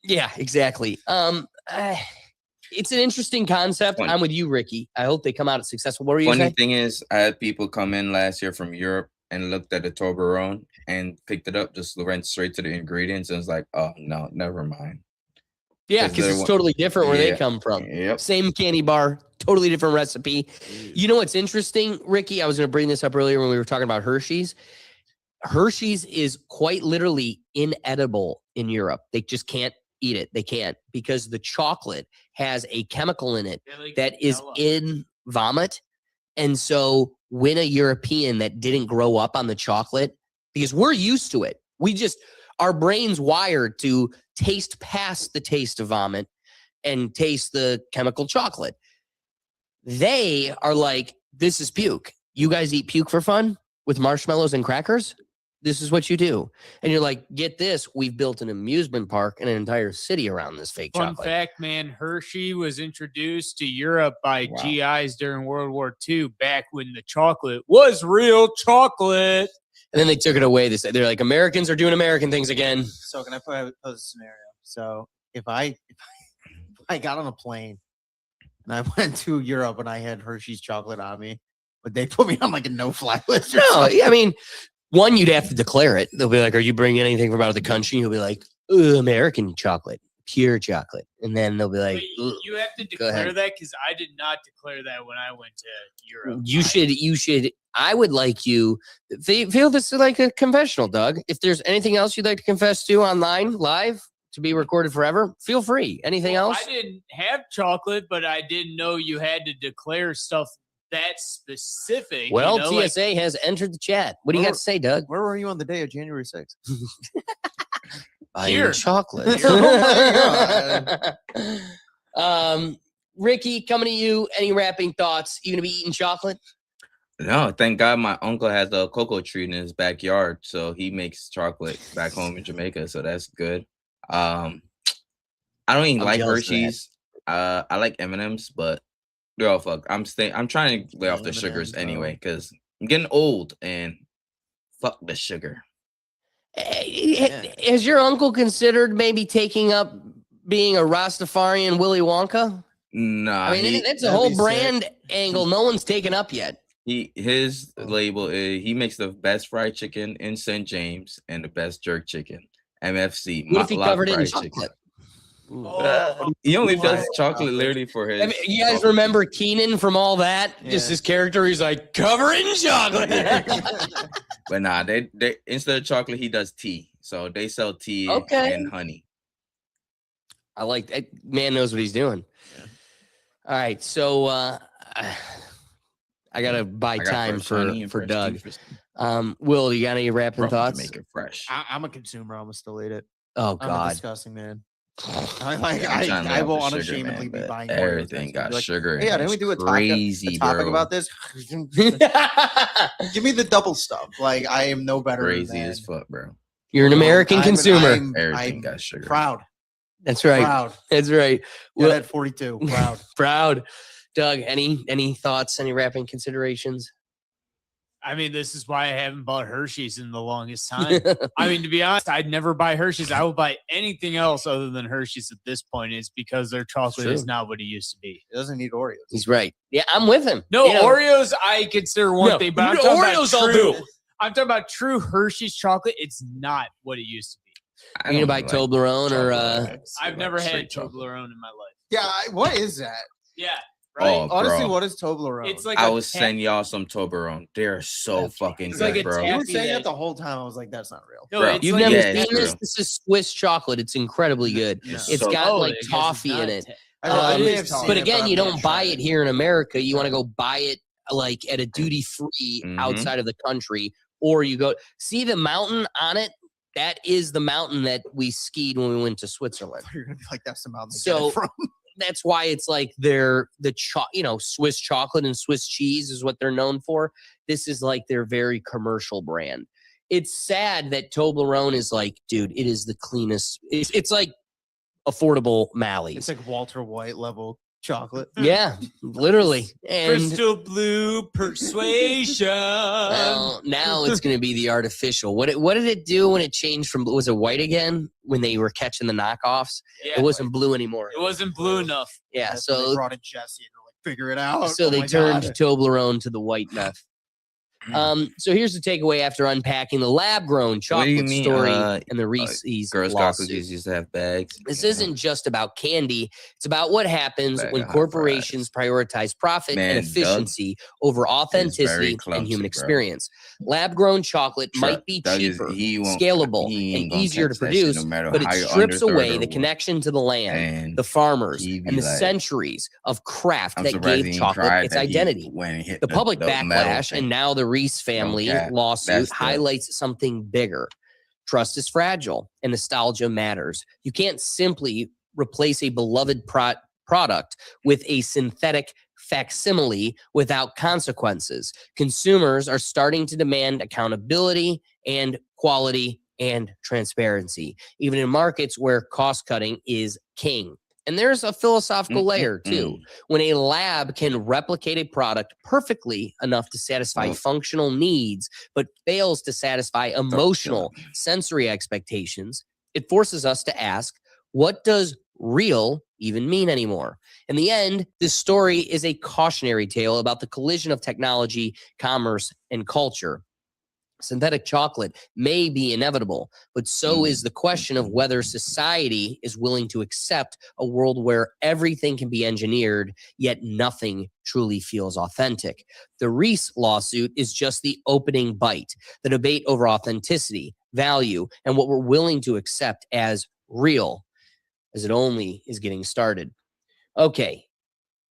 Yeah, exactly. It's an interesting concept. I'm with you, Ricky. I hope they come out successful. What were you Funny saying? thing is, I had people come in last year from Europe and looked at the Toblerone and picked it up, just went straight to the ingredients and was like, oh, no, never mind. Yeah, because it's totally different where they Yeah. come from. Yep. Same candy bar, totally different recipe. You know what's interesting, Ricky? I was going to bring this up earlier when we were talking about Hershey's. Hershey's is quite literally inedible in Europe. They just can't eat it. They can't, because the chocolate has a chemical in it that is in vomit. And so when a European that didn't grow up on the chocolate, because we're used to it, our brain's wired to taste past the taste of vomit and taste the chemical chocolate. They are like, this is puke. You guys eat puke for fun with marshmallows and crackers? This is what you do. And you're like, get this. We've built an amusement park and an entire city around this fake Fun chocolate. fact, man, Hershey was introduced to Europe by GIs during World War II, back when the chocolate was real chocolate. And then they took it away. They're like, Americans are doing American things again. So can I pose a scenario? So if I got on a plane and I went to Europe and I had Hershey's chocolate on me, but they put me on like a no-fly list. Or No, something. I mean, one, you'd have to declare it. They'll be like, "Are you bringing anything from out of the country?" You'll be like, "American chocolate, pure chocolate," and then they'll be like, Wait, you have to go ahead. declare that because I did not declare that when I went to Europe. You should. I would like you. Feel this is like a confessional, Doug. If there's anything else you'd like to confess to online, live, to be recorded forever, feel free. Anything else? I didn't have chocolate, but I didn't know you had to declare stuff that specific. Well, you know, TSA has entered the chat. What do you got to say, Doug? Where were you on the day of January 6th? Buying chocolate. Oh my God. Ricky, coming to you. Any rapping thoughts? You gonna be eating chocolate? No, thank God my uncle has a cocoa tree in his backyard, so he makes chocolate back home in Jamaica, so that's good. I don't even I'm like jealous of that. Hershey's. I like M&Ms, but oh fuck, I'm trying to lay off the sugars M&Ms, anyway because I'm getting old and fuck the sugar. Has your uncle considered maybe taking up being a Rastafarian Willy Wonka? Nah, I mean, that's a whole brand angle no one's taken up yet. His label is he makes the best fried chicken in St. James and the best jerk chicken. MFC. What if he Lot covered it in fried chocolate? He only does chocolate literally for his. I mean, you guys remember Keenan from all that? Just his character, he's like covered in chocolate. But nah, they instead of chocolate, he does tea. So they sell tea and honey. I like that. Man knows what he's doing. All right, so I gotta buy time for Doug. Will, you got any rapping thoughts? Make it fresh. I'm a consumer. I'm gonna still eat it. Oh I'm a God, disgusting man. I will unashamedly be buying more everything. Got like, sugar. Yeah, didn't we do a crazy, topic bro. about this? Give me the double stuff. Like I am no better. Crazy than, as fuck, bro. You're an American consumer. Everything got sugar. Proud. That's right. Proud. That's right. Well, at 42. Proud. Proud. Doug, any thoughts? Any rapping considerations? I mean, this is why I haven't bought Hershey's in the longest time. I mean, to be honest, I'd never buy Hershey's. I would buy anything else other than Hershey's at this point is because their chocolate is not what it used to be. It doesn't need Oreos. He's right. Yeah, I'm with him. No, Oreos I consider one thing, but I'm talking Oreos about I'll true, do. I'm talking about true Hershey's chocolate. It's not what it used to be. Are you gonna buy Toblerone or I've never had Toblerone in my life. Yeah, what is that? Yeah. Right? Oh, Honestly, bro. what is Toblerone? It's like I a was sending y'all some Toblerone. They're so fucking It's good, like a bro. You were saying that the whole time. I was like, that's not real. No, Bro, it's You've like, never yeah, seen this? This is Swiss chocolate. It's incredibly good. It's so- got Oh, like I guess it's toffee not in it. I may have seen But it, again, I'm you gonna don't try buy it here in America. You want to go buy it like at a duty free Mhm. outside of the country, or you go see the mountain on it. That is the mountain that we skied when we went to Switzerland. You're gonna be like, that's the mountain. So from. that's why it's like Swiss chocolate and Swiss cheese is what they're known for. This is like their very commercial brand. It's sad that Toblerone is like, dude, it is the cleanest. It's like affordable Mally's. It's like Walter White level chocolate. Yeah, literally. And Crystal blue persuasion. well, now it's going to be the artificial. What did it do when it changed from, was it white again when they were catching the knockoffs? Yeah. It wasn't blue anymore. It wasn't blue enough. Yeah, That's when they so brought in Jesse and they're like, figure it out. so Oh they my turned God. Toblerone to the white enough. So here's the takeaway after unpacking the lab-grown What do you chocolate mean, story and the Reese's Girl Scout lawsuit. cookies used to have bags. This isn't just about candy. It's about what happens Bag when of hot corporations prioritize profit Man, and Doug efficiency over very authenticity and clumsy, human bro. experience. Lab-grown chocolate might be Doug is- cheaper, he won't- scalable, he ain't and gonna easier to catch that shit produce, no matter but it how you strips underthird away or the what. connection to the land, And the farmers, he be and the like- centuries of craft I'm that surprised he gave ain't chocolate cried its that he identity. went and hit The public the metal backlash thing. and now the Reese family cap. lawsuit That's the- highlights something bigger. Trust is fragile and nostalgia matters. You can't simply replace a beloved product with a synthetic facsimile without consequences. Consumers are starting to demand accountability and quality and transparency, even in markets where cost cutting is king. And there's a philosophical layer too. When a lab can replicate a product perfectly enough to satisfy functional needs, but fails to satisfy emotional, sensory expectations, it forces us to ask, what does real even mean anymore? In the end, this story is a cautionary tale about the collision of technology, commerce, and culture. Synthetic chocolate may be inevitable, but so is the question of whether society is willing to accept a world where everything can be engineered, yet nothing truly feels authentic. The Reese lawsuit is just the opening bite, the debate over authenticity, value, and what we're willing to accept as real, as it only is getting started. Okay,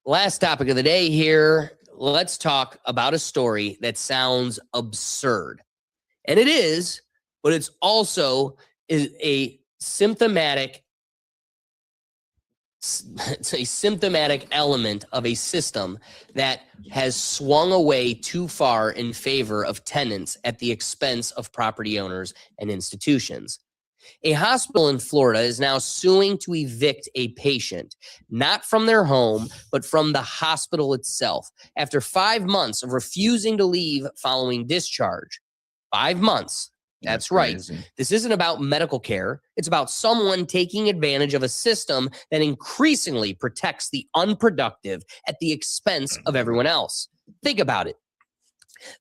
last topic of the day here. Let's talk about a story that sounds absurd. And it is, but it's also a symptomatic element of a system that has swung away too far in favor of tenants at the expense of property owners and institutions. A hospital in Florida is now suing to evict a patient, not from their home, but from the hospital itself, after 5 months of refusing to leave following discharge. 5 months. That's right. crazy. This isn't about medical care. It's about someone taking advantage of a system that increasingly protects the unproductive at the expense of everyone else. Think about it.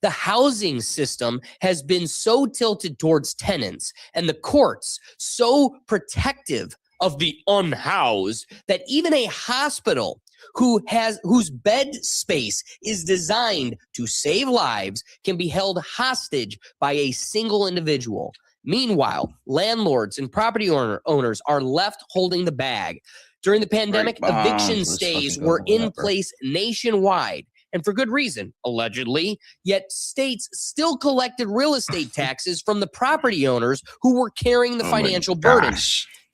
The housing system has been so tilted towards tenants and the courts so protective of the unhoused that even a hospital whose bed space is designed to save lives can be held hostage by a single individual. Meanwhile, landlords and property owners are left holding the bag. During the pandemic, eviction stays were in place nationwide, and for good reason, allegedly, yet states still collected real estate taxes from the property owners who were carrying the financial burden.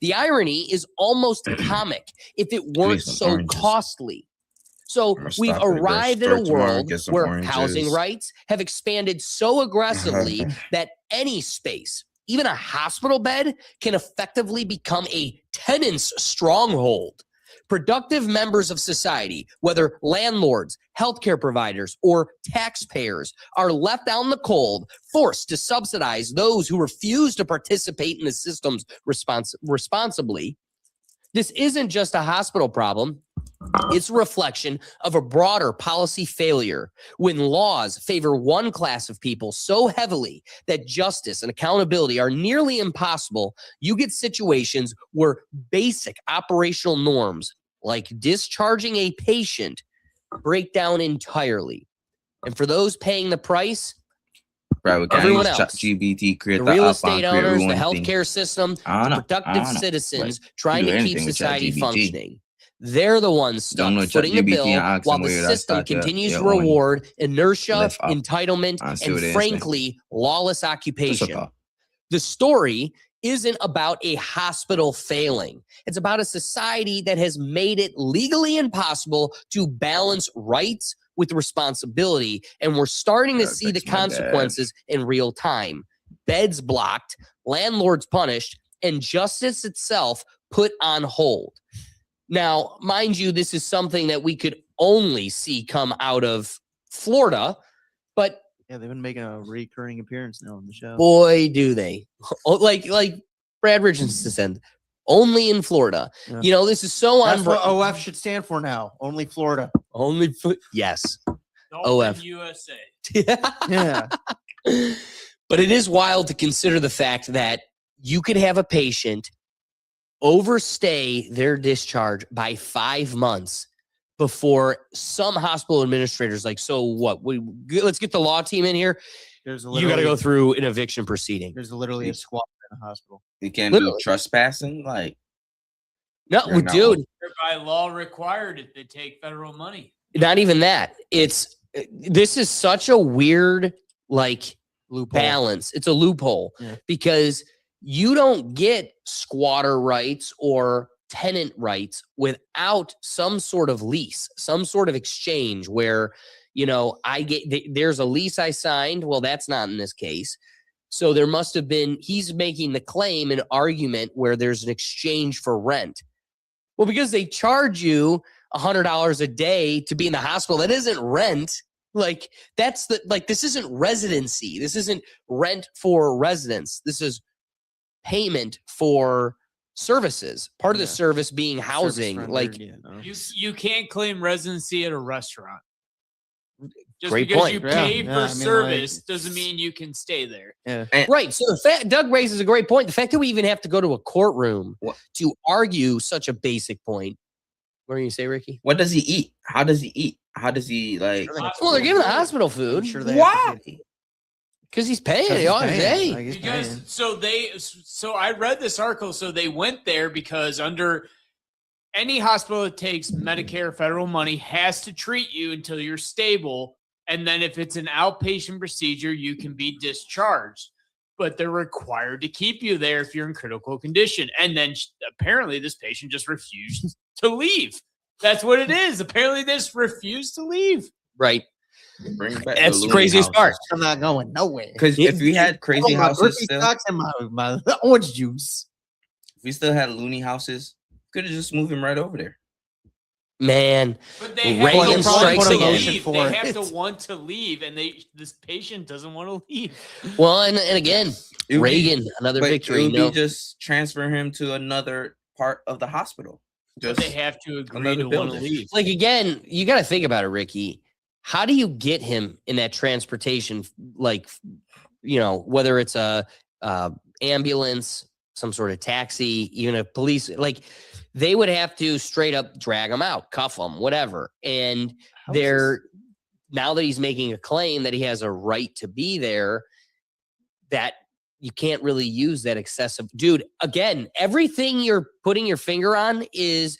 The irony is almost comic if it weren't so costly. So we've arrived at a world where housing rights have expanded so aggressively that any space, even a hospital bed, can effectively become a tenant's stronghold. Productive members of society, whether landlords, healthcare providers, or taxpayers, are left out in the cold, forced to subsidize those who refuse to participate in the systems responsibly. This isn't just a hospital problem. It's a reflection of a broader policy failure. When laws favor one class of people so heavily that justice and accountability are nearly impossible, you get situations where basic operational norms, like discharging a patient, break down entirely. And for those paying the price, Bro, everyone else, ChatGPT create the the real app estate and create owners, the everything. healthcare system, I the don't know. productive I don't know. citizens But trying you do to keep anything with society ChatGPT. functioning. They're the ones stuck Don't know footing the ChatGPT bill and ask while them the where that system start continues your to own reward inertia, lift up entitlement, and see and what it is. frankly, lawless occupation. thought. The story isn't about a hospital failing. It's about a society that has made it legally impossible to balance rights with responsibility. And we're starting to see the consequences in real time. Beds blocked, landlords punished, and justice itself put on hold. Now, mind you, this is something that we could only see come out of Florida, but yeah, they've been making a recurring appearance now on the show. boy, do they. Like Brad Richardson said, only in Florida. Yeah. You know, this is so That's what OF should stand for now. Only Florida. Only yes. Dolphin OF. USA. Yeah. But it is wild to consider the fact that you could have a patient overstay their discharge by 5 months before some hospital administrators like, so what? Let's get the law team in here. You got to go through an eviction proceeding. There's literally a squad in a hospital. You can't do trespassing, like no, you're not- dude. They're by law required if they take federal money. Not even that. This is such a weird balance. It's a loophole because you don't get squatter rights or tenant rights without some sort of lease, some sort of exchange where, you know, there's a lease I signed. Well, that's not in this case. So there must have been, he's making the claim and argument where there's an exchange for rent. Well, because they charge you $100 a day to be in the hospital, that isn't rent. This isn't residency. This isn't rent for residence. This is payment for services. Part of the service being housing. Like you can't claim residency at a restaurant. Just Great because point. you Yeah, pay yeah, for I mean, service doesn't mean you can stay there. Yeah. Right. So the fact Doug raises a great point. The fact that we even have to go to a courtroom to argue such a basic point. What do you say, Ricky? What does he eat? How does he eat? How does he like? Well, they're giving the hospital food. Why? Because he's paying. So I read this article. So they went there because under any hospital that takes Medicare federal money has to treat you until you're stable. And then if it's an outpatient procedure, you can be discharged. But they're required to keep you there if you're in critical condition. And then apparently this patient just refused to leave. That's what it is. Apparently they just refused to leave. Right. Bring back That's the craziest part. I'm not going nowhere. Because if we had crazy houses still, still, and my orange juice. if we still had loony houses, could have just moved him right over there. Man, But they have Reagan to strikes want to again. leave. They have to want to leave, and this patient doesn't want to leave. Well, and again, It would be- Reagan, another but victory. It would No, be just transfer him to another part of the hospital. But Just they have to agree another to want to building. leave. like again, you got to think about it, Ricky. How do you get him in that transportation? Like, whether it's a ambulance, some sort of taxi, even a police, like they would have to straight up drag him out, cuff him, whatever. And now that he's making a claim that he has a right to be there, that you can't really use that excessive. Dude, again, everything you're putting your finger on is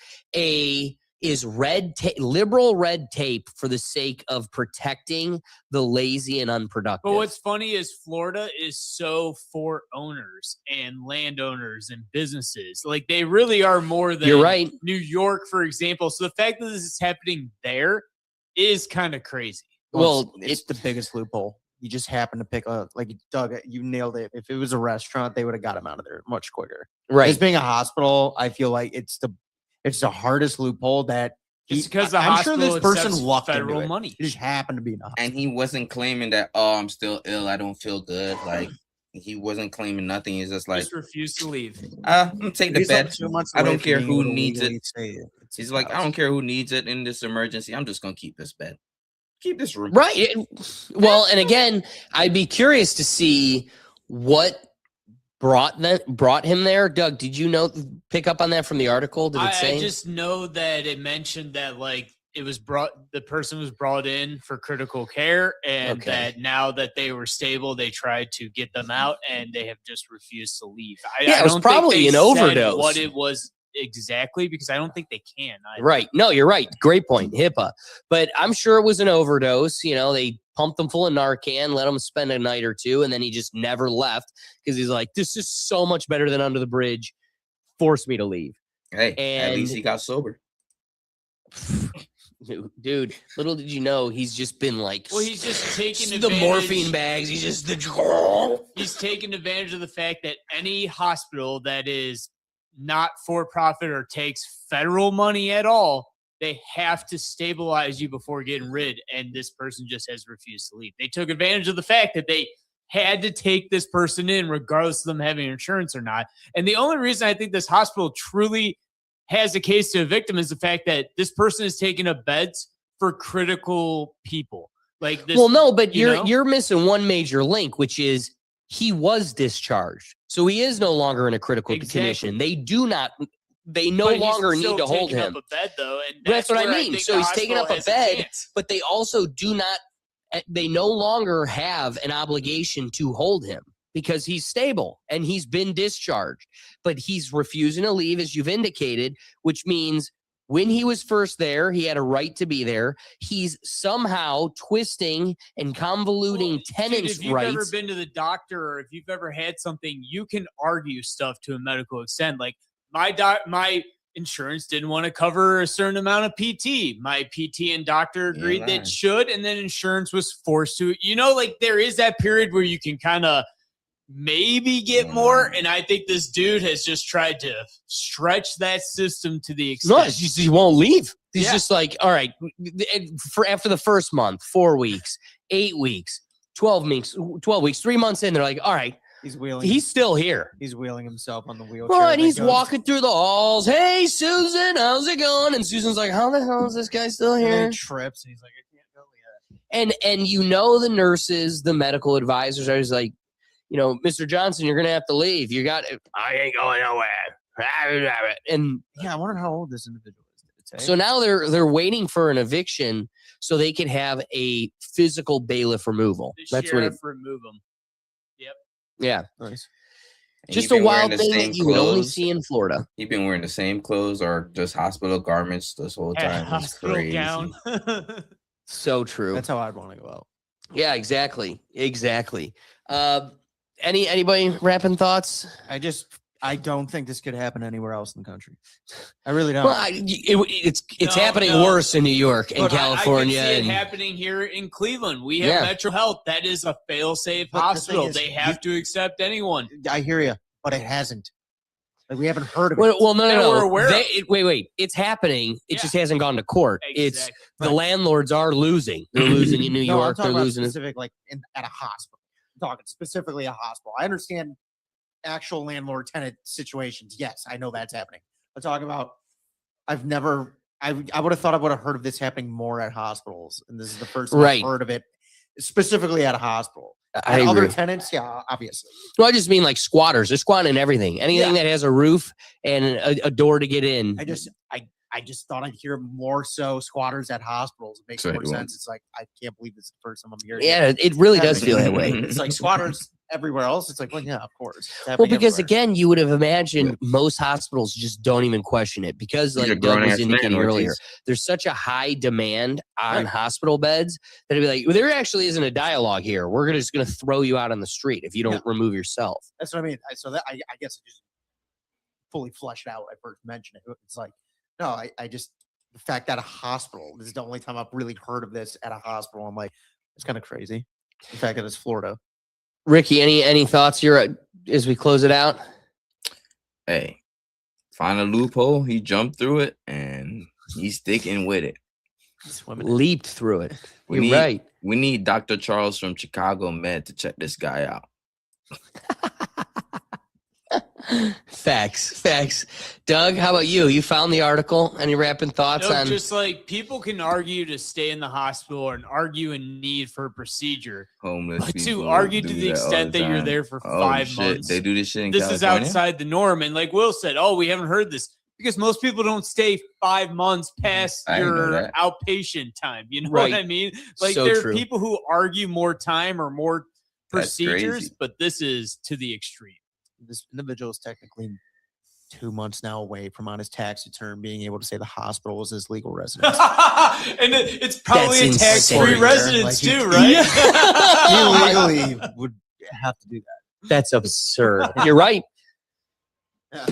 liberal red tape for the sake of protecting the lazy and unproductive. But what's funny is Florida is so for owners and landowners and businesses. Like they really are more than You're right. New York, for example. So the fact that this is happening there is kind of crazy. Well, it's the biggest loophole. You just happen to pick like Doug, you nailed it. If it was a restaurant, they would have got him out of there much quicker. Right. As being a hospital, I feel like it's the hardest loophole that It's because the I'm sure hospital this person accepts lucked federal into it. money. He just happened to be in the hospital. And he wasn't claiming that, oh, I'm still ill. I don't feel good. Like he wasn't claiming nothing. He's just like, Just refuse to leave. I'm gonna take the He's like bed. 2 months I away don't from care being who able to needs it. legally say it. It's He's his like, I house. don't care who needs it in this emergency. I'm just gonna keep this bed. Keep this room. Right. Well, and again, I'd be curious to see what brought him there. Doug, did you pick up on that from the article? Did it say? I just know that it mentioned that the person was brought in for critical care, and that now that they were stable, they tried to get them out, and they have just refused to leave. It was probably an overdose. What it was exactly, because I don't think they can. Right. No, you're right. Great point. HIPAA. But I'm sure it was an overdose. They pumped him full of Narcan, let him spend a night or two, and then he just never left because he's like, this is so much better than Under the Bridge. Force me to leave. Hey, And at least he got sober. Dude, little did you know, he's just been like, well, he's just taking the advantage- morphine bags. He's just He's taking advantage of the fact that any hospital that is not for profit or takes federal money at all, they have to stabilize you before getting rid. And this person just has refused to leave. They took advantage of the fact that they had to take this person in, regardless of them having insurance or not. And the only reason I think this hospital truly has a case to evict him is the fact that this person is taking up beds for critical people. Like this. well, no, but you know? you're missing one major link, which is he was discharged. So he is no longer in a critical condition. They no But he's longer still need to hold taking him. up a bed, though, and That's what I where mean. think So the he's taking up hospital a has bed, chance. but they also they no longer have an obligation to hold him because he's stable and he's been discharged. But he's refusing to leave, as you've indicated, which means when he was first there, he had a right to be there. He's somehow twisting and convoluting tenants' If you've rights. ever been to the doctor or if you've ever had something, you can argue stuff to a medical extent. Like my insurance didn't want to cover a certain amount of PT. My PT and doctor agreed that it should, and then insurance was forced to. Like there is that period where you can kind of maybe get more, and I think this dude has just tried to stretch that system to the extent. No, it's just, he won't leave. He's just like, all right, for after the first month, 4 weeks, 8 weeks, 12 weeks, 3 months in, they're like, all right, He's wheeling. He's still here. He's wheeling himself on the wheelchair. Well, and then he's goes- walking through the halls. Hey, Susan, how's it going? And Susan's like, how the hell is this guy still And then here? he trips, and he's like, I can't go yet. And you know, the nurses, the medical advisors are just like, you know, Mr. Johnson, you're gonna have to leave. You got. I ain't going nowhere. And Yeah, I wonder how old this individual is. Did it say? so now they're waiting for an eviction so they can have a physical bailiff removal. The That's what it. sheriff remove him. Yep. Yeah. Nice. And Just he a been wearing wild the thing same that you would only clothes. see in Florida. He been wearing the same clothes or just hospital garments this whole time. It's Hospital crazy. gown. So true. That's how I'd want to go out. Yeah, exactly. Anybody wrapping thoughts? I don't think this could happen anywhere else in the country. I really don't. Well, it's No, happening no. worse in New York and But California. I can see it and happening here in Cleveland. We have Yeah. Metro Health. That is a fail-safe But the hospital. thing is, They have to accept anyone. I hear you, but it hasn't. Like we haven't heard of it. well, no, That no, we're no. aware of. Wait. It's happening. It Yeah. just hasn't gone to court. It's Exactly. the landlords are losing. They're losing in New No, I'm York. They're talking about losing. specific, like at a hospital. I'm talking specifically a hospital. I understand actual landlord-tenant situations. Yes, I know that's happening. I'm talking about. I would have thought I would have heard of this happening more at hospitals, and this is the first time Right. I've heard of it specifically at a hospital. I And other agree. tenants, yeah, obviously. No, I just mean like squatters. They're squatting everything. Anything that has a roof and a door to get in. I just thought I'd hear more so squatters at hospitals. It makes So more you want- sense. It's like I can't believe this is the first time I'm hearing. Yeah, it really does feel that way. It's like squatters everywhere else. It's like, well, yeah, of course. It's Well, happening because everywhere. again, you would have imagined most hospitals just don't even question it because, He's a like Doug was grown-ass man, indicating Ortiz. earlier, there's such a high demand on Right. hospital beds that it'd be like, well, there actually isn't a dialogue here. We're just going to throw you out on the street if you don't remove yourself. That's what I mean. So that I guess it just fully fleshed out. I first mentioned it. It's like, no, I just the fact that a hospital. This is the only time I've really heard of this at a hospital. I'm like, it's kind of crazy. The fact that it's Florida. Ricky, any thoughts here as we close it out? Hey, find a loophole. He jumped through it and he's sticking with it. Leaped through it. We You're need, right. We need Dr. Charles from Chicago Med to check this guy out. Facts. Doug, how about you? You found the article. Any wrapping thoughts No, on? just like people can argue to stay in the hospital and argue a need for a procedure. Homeless But to people argue do to the that all extent the that you're time. there for Oh, 5 shit. months. They do this shit in This is California? outside the norm. And like Will said, we haven't heard this because most people don't stay 5 months past I didn't know your that. outpatient time. You know Right. what I mean? Like So there true. are people who argue more time or more That's procedures, crazy. but this is to the extreme. This individual is technically 2 months now away from on his tax return being able to say the hospital is his legal residence. And it's probably a That's tax-free insane. residence Like, too, he- right? he legally would have to do that. That's absurd. You're right. Yeah.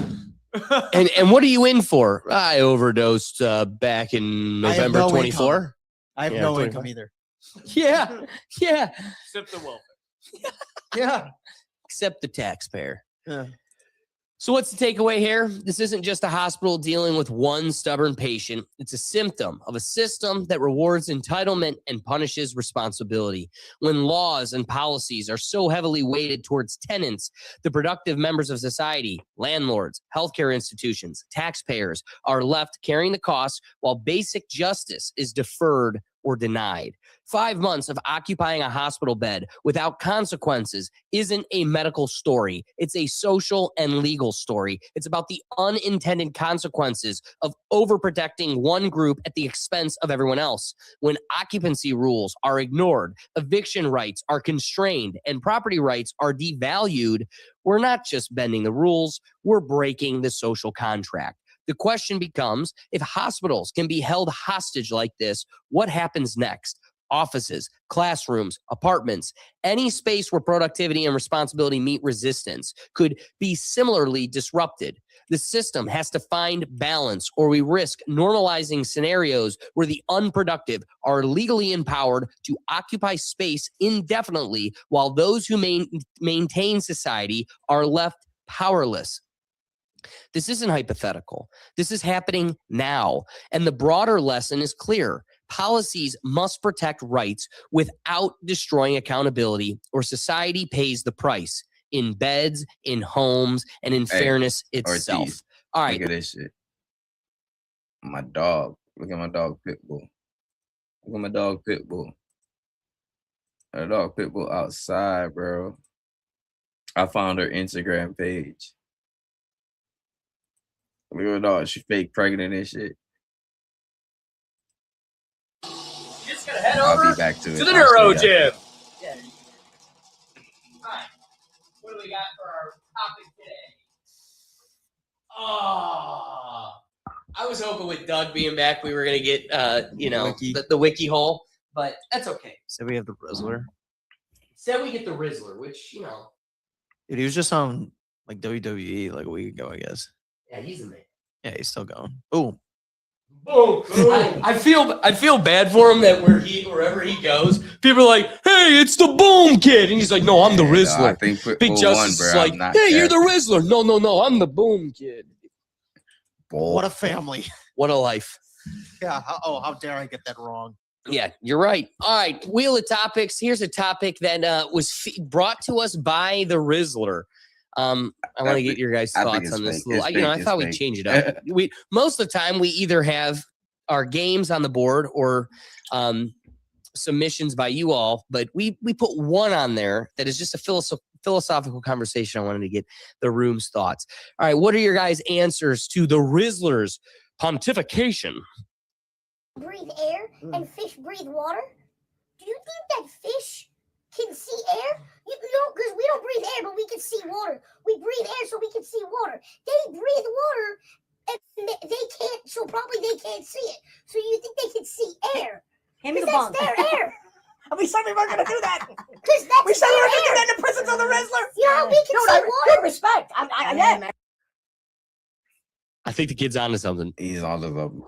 And what are you in for? I overdosed back in I have November no 24. income. I have Yeah, no 24. income either. Yeah. Except the welfare. Yeah. Except the taxpayer. Yeah. So what's the takeaway here? This isn't just a hospital dealing with one stubborn patient. It's a symptom of a system that rewards entitlement and punishes responsibility. When laws and policies are so heavily weighted towards tenants, the productive members of society, landlords, healthcare institutions, taxpayers are left carrying the costs while basic justice is deferred or denied. 5 months of occupying a hospital bed without consequences isn't a medical story. It's a social and legal story. It's about the unintended consequences of overprotecting one group at the expense of everyone else. When occupancy rules are ignored, eviction rights are constrained, and property rights are devalued, we're not just bending the rules, we're breaking the social contract. The question becomes, if hospitals can be held hostage like this, what happens next? Offices, classrooms, apartments, any space where productivity and responsibility meet resistance could be similarly disrupted. The system has to find balance, or we risk normalizing scenarios where the unproductive are legally empowered to occupy space indefinitely, while those who maintain society are left powerless. This isn't hypothetical. This is happening now. And the broader lesson is clear. Policies must protect rights without destroying accountability, or society pays the price. in beds, in homes, and in fairness itself. Ortiz, All right. look at this shit. My dog. Look at my dog Pitbull. Look at my dog Pitbull. My dog Pitbull outside, bro. I found her Instagram page. Look at her dog. She fake pregnant and shit. Just gonna head I'll over be back to it. the I'll neuro stay gym. out Yeah. All right. What do we got for our topic today? Oh, I was hoping with Doug being back, we were gonna get the wiki hole, but that's okay. So we have the Rizzler. Said we get the Rizzler, which Dude, he was just on like WWE like a week ago, I guess. yeah, he's a man. Yeah, he's still going. Boom. Oh, I feel bad for him that wherever he goes, people are like, "Hey, it's the Boom Kid," and he's like, "No, I'm the Rizzler." I think Big Pitbull Justice won, is bro. like, I'm not "Hey, you're the capping. Rizzler." No, I'm the Boom Kid. What a family. What a life. Yeah. How dare I get that wrong? Yeah, you're right. All right, Wheel of Topics. Here's a topic that was brought to us by the Rizzler. I want to get your guys' I think thoughts it's on this. fake. Little, It's I fake. thought It's we'd fake. change it up. We most of the time we either have our games on the board or submissions by you all, but we put one on there that is just a philosophical conversation. I wanted to get the room's thoughts. All right, what are your guys' answers to the Rizzler's pontification? Breathe air and fish breathe water? Do you think that fish can see air? You know, because we don't breathe air, but we can see water. We breathe air so we can see water. They breathe water and they can't, so probably they can't see it. So you think they can see air? Hand me the Because bong. that's their air. And we said we weren't going to do that. Because that's We said we their were going to do air. that in the presence of the Rizzler. You know how we can Dude, see good water? respect. I am. I think the kid's onto something. He's onto something.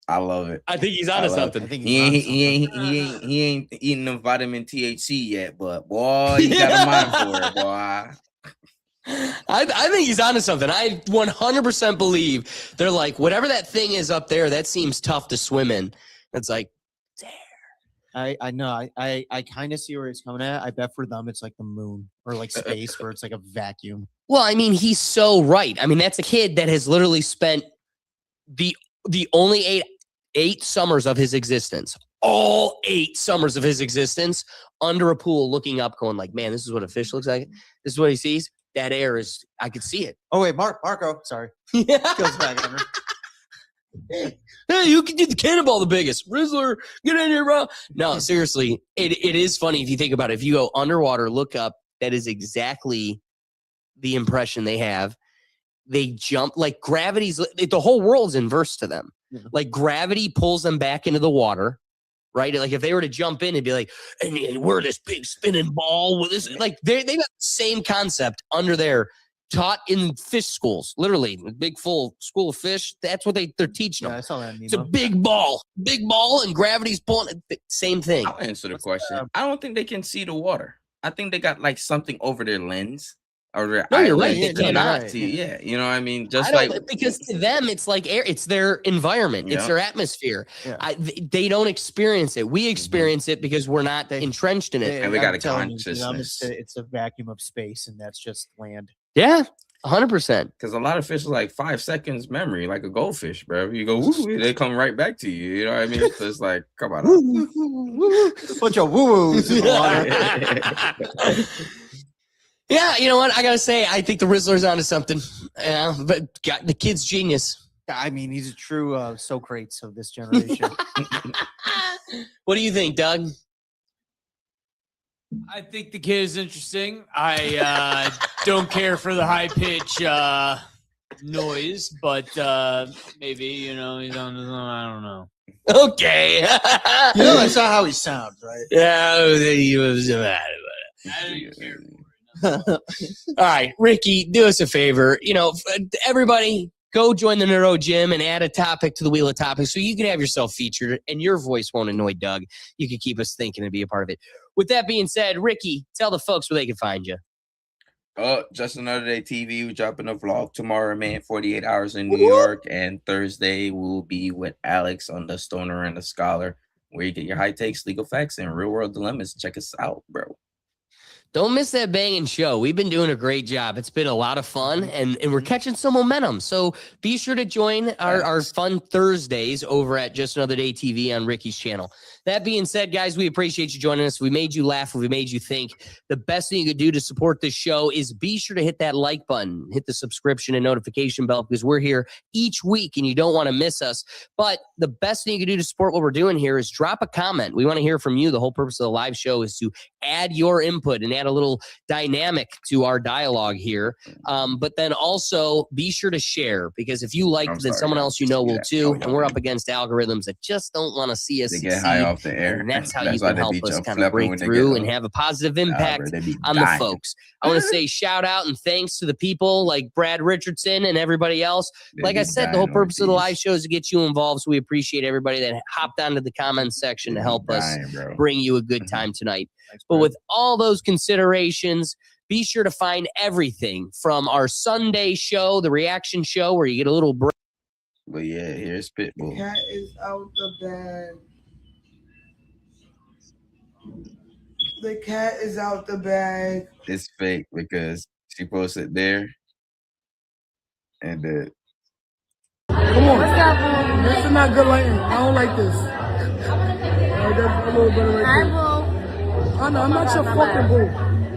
I love it. I think he's I onto love it. something. He ain't eating the vitamin THC yet, but boy, you got a mind for it, boy. I think he's onto something. I 100% believe they're like, whatever that thing is up there, that seems tough to swim in. It's like, I know. I kind of see where he's coming at. I bet for them it's like the moon or like space where it's like a vacuum. well, I mean, he's so right. I mean, that's a kid that has literally spent the only eight summers of his existence, all 8 summers of his existence, under a pool looking up, going like, man, this is what a fish looks like. This is what he sees. That air is, I could see it. Oh wait, Marco. Sorry. Goes back under. Hey, you can do the cannonball the biggest. Rizzler, get in here, bro. No, seriously, it is funny if you think about it. If you go underwater, look up, that is exactly the impression they have. They jump like gravity's, the whole world's inverse to them. Like gravity pulls them back into the water, right? Like if they were to jump in and be like, and we're this big spinning ball with this, like they got the same concept under there, taught in fish schools, literally a big full school of fish. That's what they're teaching them. Yeah, I saw that. It's a big ball, and gravity's pulling. Same thing. I'll answer the question. I don't think they can see the water. I think they got like something over their lens or their No, you're right. eyelid They to not cannot. see. Yeah, you know what I mean? Just I don't, like because to them it's like air. It's their environment. It's Yeah. their atmosphere. Yeah. They don't experience it. We experience it because we're not entrenched in it. And we got a I'm telling you, to them, consciousness. it's a vacuum of space, and that's just land. Yeah, 100%. Because a lot of fish are like 5 seconds memory, like a goldfish, bro. You go, woo, they come right back to you. You know what I mean? So it's like, come on. Bunch of woo-woos in the water. Yeah, you know what? I gotta say, I think the Rizzler's onto something. Yeah, but the kid's genius. I mean, he's a true Socrates of this generation. What do you think, Doug? I think the kid is interesting. I don't care for the high pitch noise, but maybe he's on his own. I don't know. Okay. You know, that's not how he sounds, right? Yeah, he was mad I don't even care. All right, Ricky, do us a favor. Everybody, go join the Neuro Gym and add a topic to the Wheel of Topics so you can have yourself featured and your voice won't annoy Doug. You can keep us thinking and be a part of it. With that being said, Ricky, tell the folks where they can find you. Just Another Day TV. We're dropping a vlog tomorrow, man. 48 hours in New York. And Thursday, we'll be with Alex on The Stoner and the Scholar, where you get your high takes, legal facts, and real world dilemmas. Check us out, bro. Don't miss that banging show. We've been doing a great job. It's been a lot of fun, and we're catching some momentum. So be sure to join our fun Thursdays over at Just Another Day TV on Ricky's channel. That being said, guys, we appreciate you joining us. We made you laugh. We made you think. The best thing you could do to support this show is be sure to hit that like button, hit the subscription and notification bell, because we're here each week and you don't want to miss us. But the best thing you can do to support what we're doing here is drop a comment. We want to hear from you. The whole purpose of the live show is to add your input and add a little dynamic to our dialogue here. But then also be sure to share, because if you like, then someone else you know will too. And we're up against algorithms that just don't want to see us They succeed. get high off the air. And that's how That's you why can they help be us up kind of flipping break when they through get and up. have a positive Nah, impact bro, they be on the dying. folks. I want to say shout out and thanks to the people like Brad Richardson and everybody else. They Like be I said, the whole dying purpose of the overseas. live show is to get you involved. So we appreciate everybody that hopped onto the comments section to help us dying, bro. bring you a good time tonight. But with all those considerations, be sure to find everything from our Sunday show, the reaction show, where you get a little break. But yeah, here's Pitbull. Cat is out the bag. The cat is out the bag. It's fake because she posted there, and Come on. This is not good lighting. I don't like this. Alright, that's a little better right there. Oh, no, I'm not your fucking boo.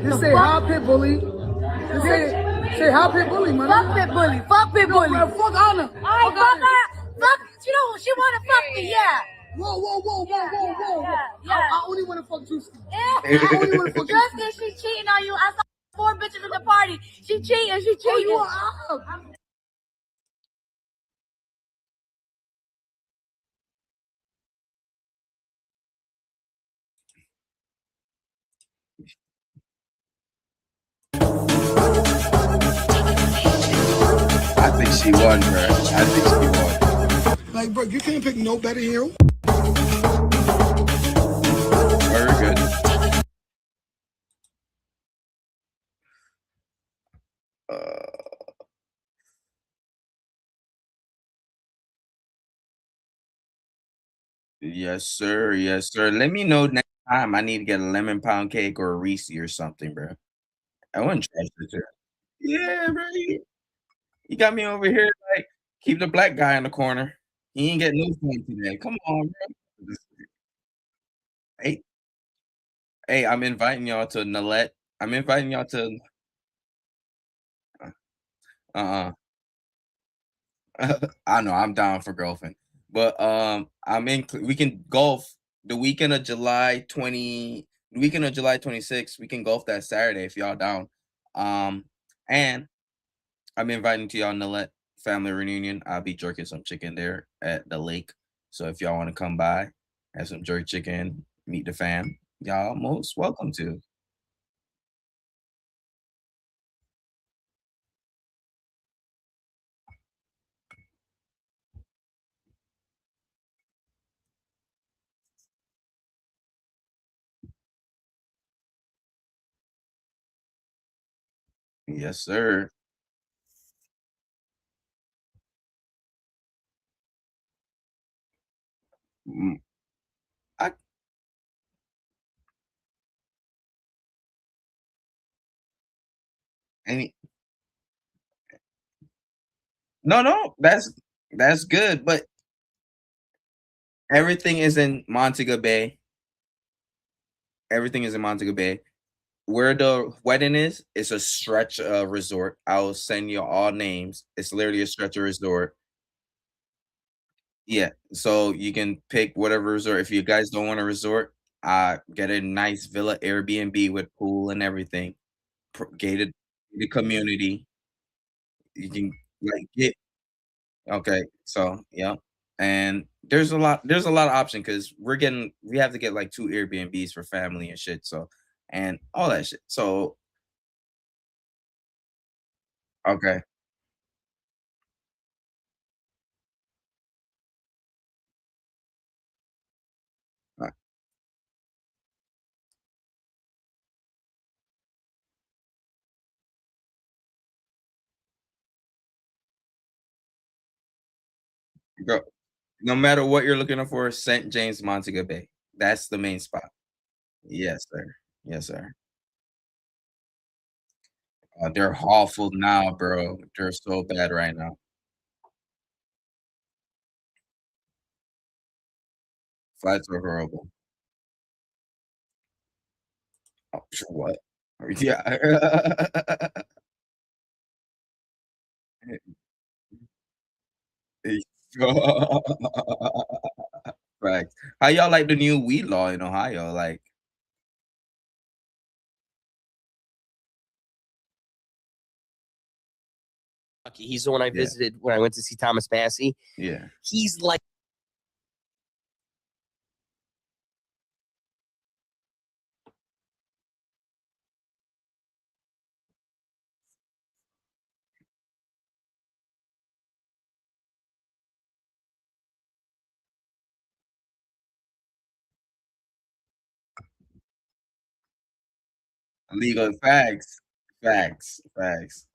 Just say hi, pit bully. Just say hi, pit bully, man. Fuck pit bully. Fuck pit bully. No, fuck Anna. All right, fuck her. Fuck. She don't. She want to fuck me. Yeah. Whoa. Yeah. I only want to fuck Juicy. I only want to fuck just because she's cheating on you. I saw 4 bitches at the party. She cheating. Oh, you are out. I think she won, bro. I think she won. Like, bro, you can't pick no better hero. Very good. Yes, sir. Yes, sir. Let me know next time I need to get a lemon pound cake or a Reese or something, bro. I wouldn't trust it, sir. Yeah, bro. You got me over here like keep the black guy in the corner. He ain't getting no fun today. Come on, bro. Hey, I'm inviting y'all to Nalette. I'm inviting y'all to I know I'm down for golfing. But we can golf the weekend of July 26th. We can golf that Saturday if y'all down. And I'm inviting to y'all Nalette family reunion. I'll be jerking some chicken there at the lake. So if y'all want to come by, have some jerk chicken, meet the fam, y'all most welcome to. Yes, sir. I any no, that's good, but everything is in Montego Bay. Everything is in Montego Bay. Where the wedding is, it's a stretch resort. I'll send you all names. It's literally a stretch resort. Yeah, so you can pick whatever resort. If you guys don't want a resort, get a nice villa Airbnb with pool and everything. Gated the community. You can like get okay. So yeah, and there's a lot of option because we have to get like 2 Airbnbs for family and shit. So and all that shit. So okay. uh, Go. No matter what you're looking for, St. James Montego Bay. That's the main spot. Yes, sir. Yes, sir. They're awful now, bro. They're so bad right now. Flights are horrible. Oh, what? Yeah. Right. How y'all like the new weed law in Ohio? Like, He's the one I visited when I went to see Thomas Massey. yeah. He's like Legal facts. Facts. Facts.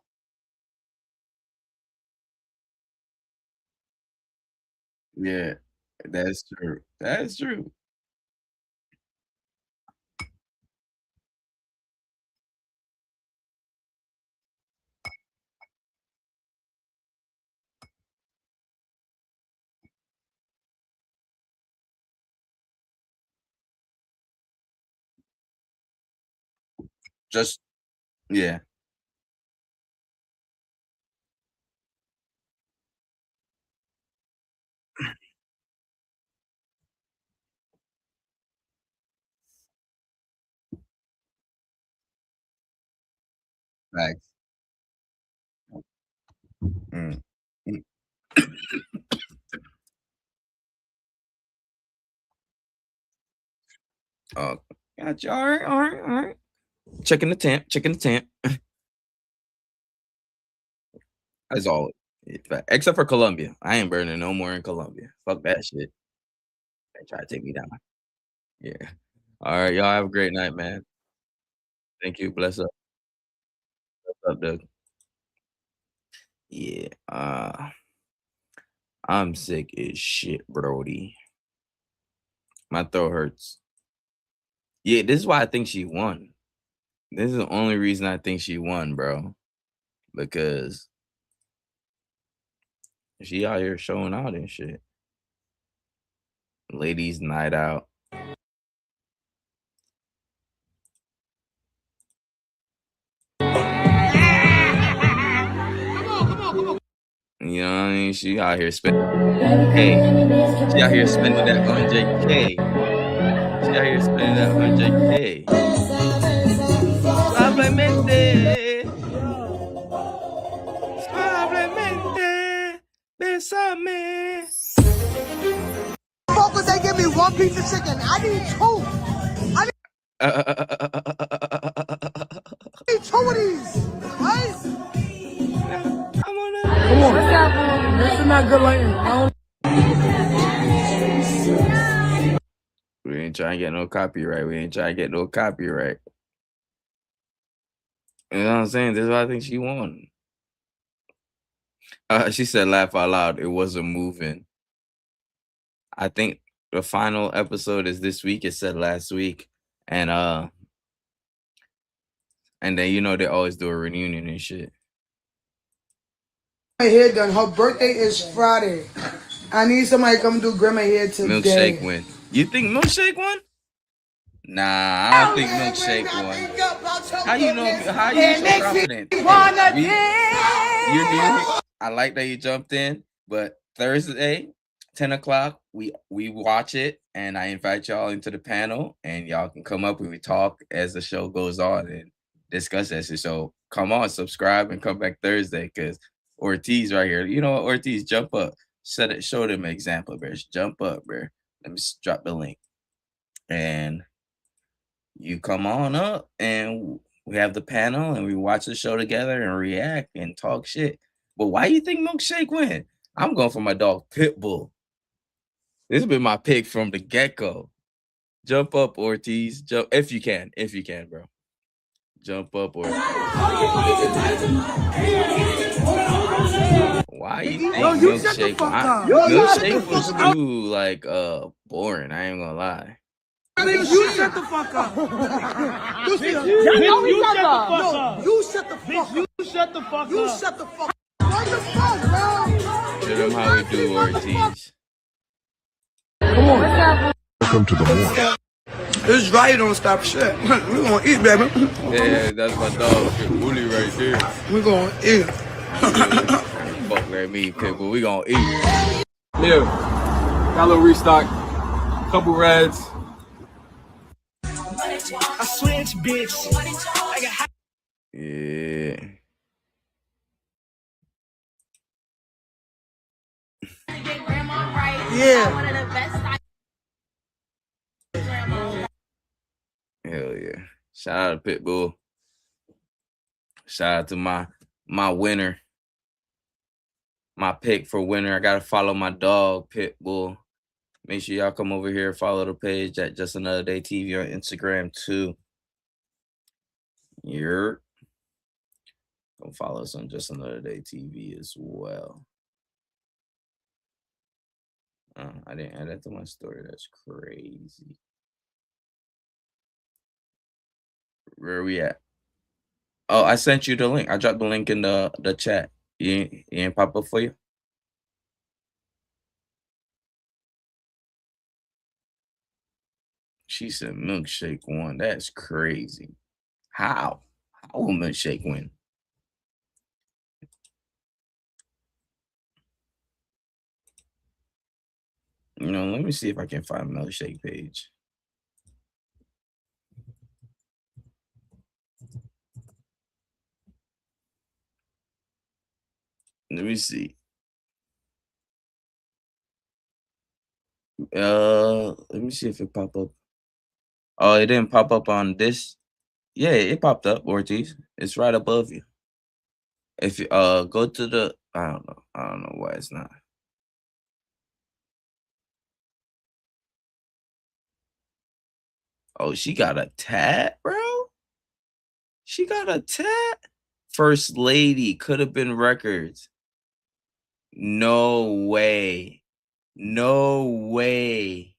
Yeah. That's true. That's true. Just yeah. Facts. Mm. Mm. Oh, gotcha. All right, all right, all right. Checking the temp, checking the temp. As always. Except for Colombia. I ain't burning no more in Colombia. Fuck that shit. They try to take me down. Yeah. All right, y'all have a great night, man. Thank you. Bless up. Bless up, Doug. Yeah. I'm sick as shit, Brody. My throat hurts. Yeah, this is why I think she won. This is the only reason I think she won, bro. Because she out here showing out and shit. Ladies' night out. You know what I mean? She out here spending. Hey, she out here spending that 100K. She out here spending that 100K. Suavemente. Suavemente. Besame. Fuck would they give me one piece of chicken? I need two. I need two of these. Right? Come on. This is not good lighting. We ain't trying to get no copyright. We ain't trying to get no copyright. You know what I'm saying? This is why I think she won. She said, laugh out loud. It wasn't moving. I think the final episode is this week. It said last week. And then, you know, they always do a reunion and shit. My hair done. Her birthday is Friday. I need somebody to come do grandma hair today. Milkshake win. You think Milkshake won? Nah, I don't think Milkshake won. How you know? How you so confident? You're new. I like that you jumped in, but Thursday, 10 o'clock, we watch it, and I invite y'all into the panel, and y'all can come up and we talk as the show goes on and discuss that shit. So come on, subscribe and come back Thursday, because Ortiz right here. You know what, Ortiz, jump up. Show them an example, bro. Jump up, bro. Let me drop the link. And you come on up and we have the panel and we watch the show together and react and talk shit. But why do you think Milkshake win? I'm going for my dog Pitbull. This has been my pick from the get-go. Jump up, Ortiz. Jump if you can, bro. Jump up, Ortiz. Why you think Milkshake? Milkshake was too like boring. I ain't gonna lie. You shut the fuck up. You shut the fuck up. You shut the fuck up. You shut the fuck up. What the fuck, bro? Show them how we do Ortiz. Come on. Welcome to the morning. This dry don't stop shit. We gonna eat, baby. Yeah, that's my dog, Pitbully right there. We gonna eat. Fuck that meat, Pitbull. We gonna eat. Yeah, got a little restock, couple reds. I switch, bitch. I got Yeah. Yeah. Hell yeah. Shout out to Pitbull. Shout out to my winner. My pick for winner. I gotta follow my dog, Pitbull. Make sure y'all come over here, follow the page at Just Another Day TV on Instagram too. You're come follow us on Just Another Day TV as well. I didn't add that to my story. That's crazy. Where are we at? Oh, I sent you the link. I dropped the link in the chat. You ain't pop up for you? She said milkshake won. That's crazy. How? How will milkshake win? You know, let me see if I can find milkshake page. Let me see. Let me see if it pop up. Oh, it didn't pop up on this. Yeah, it popped up, Ortiz. It's right above you. If you go to the I don't know why it's not. Oh, she got a tat, bro. She got a tat. First lady could have been records. No way. No way.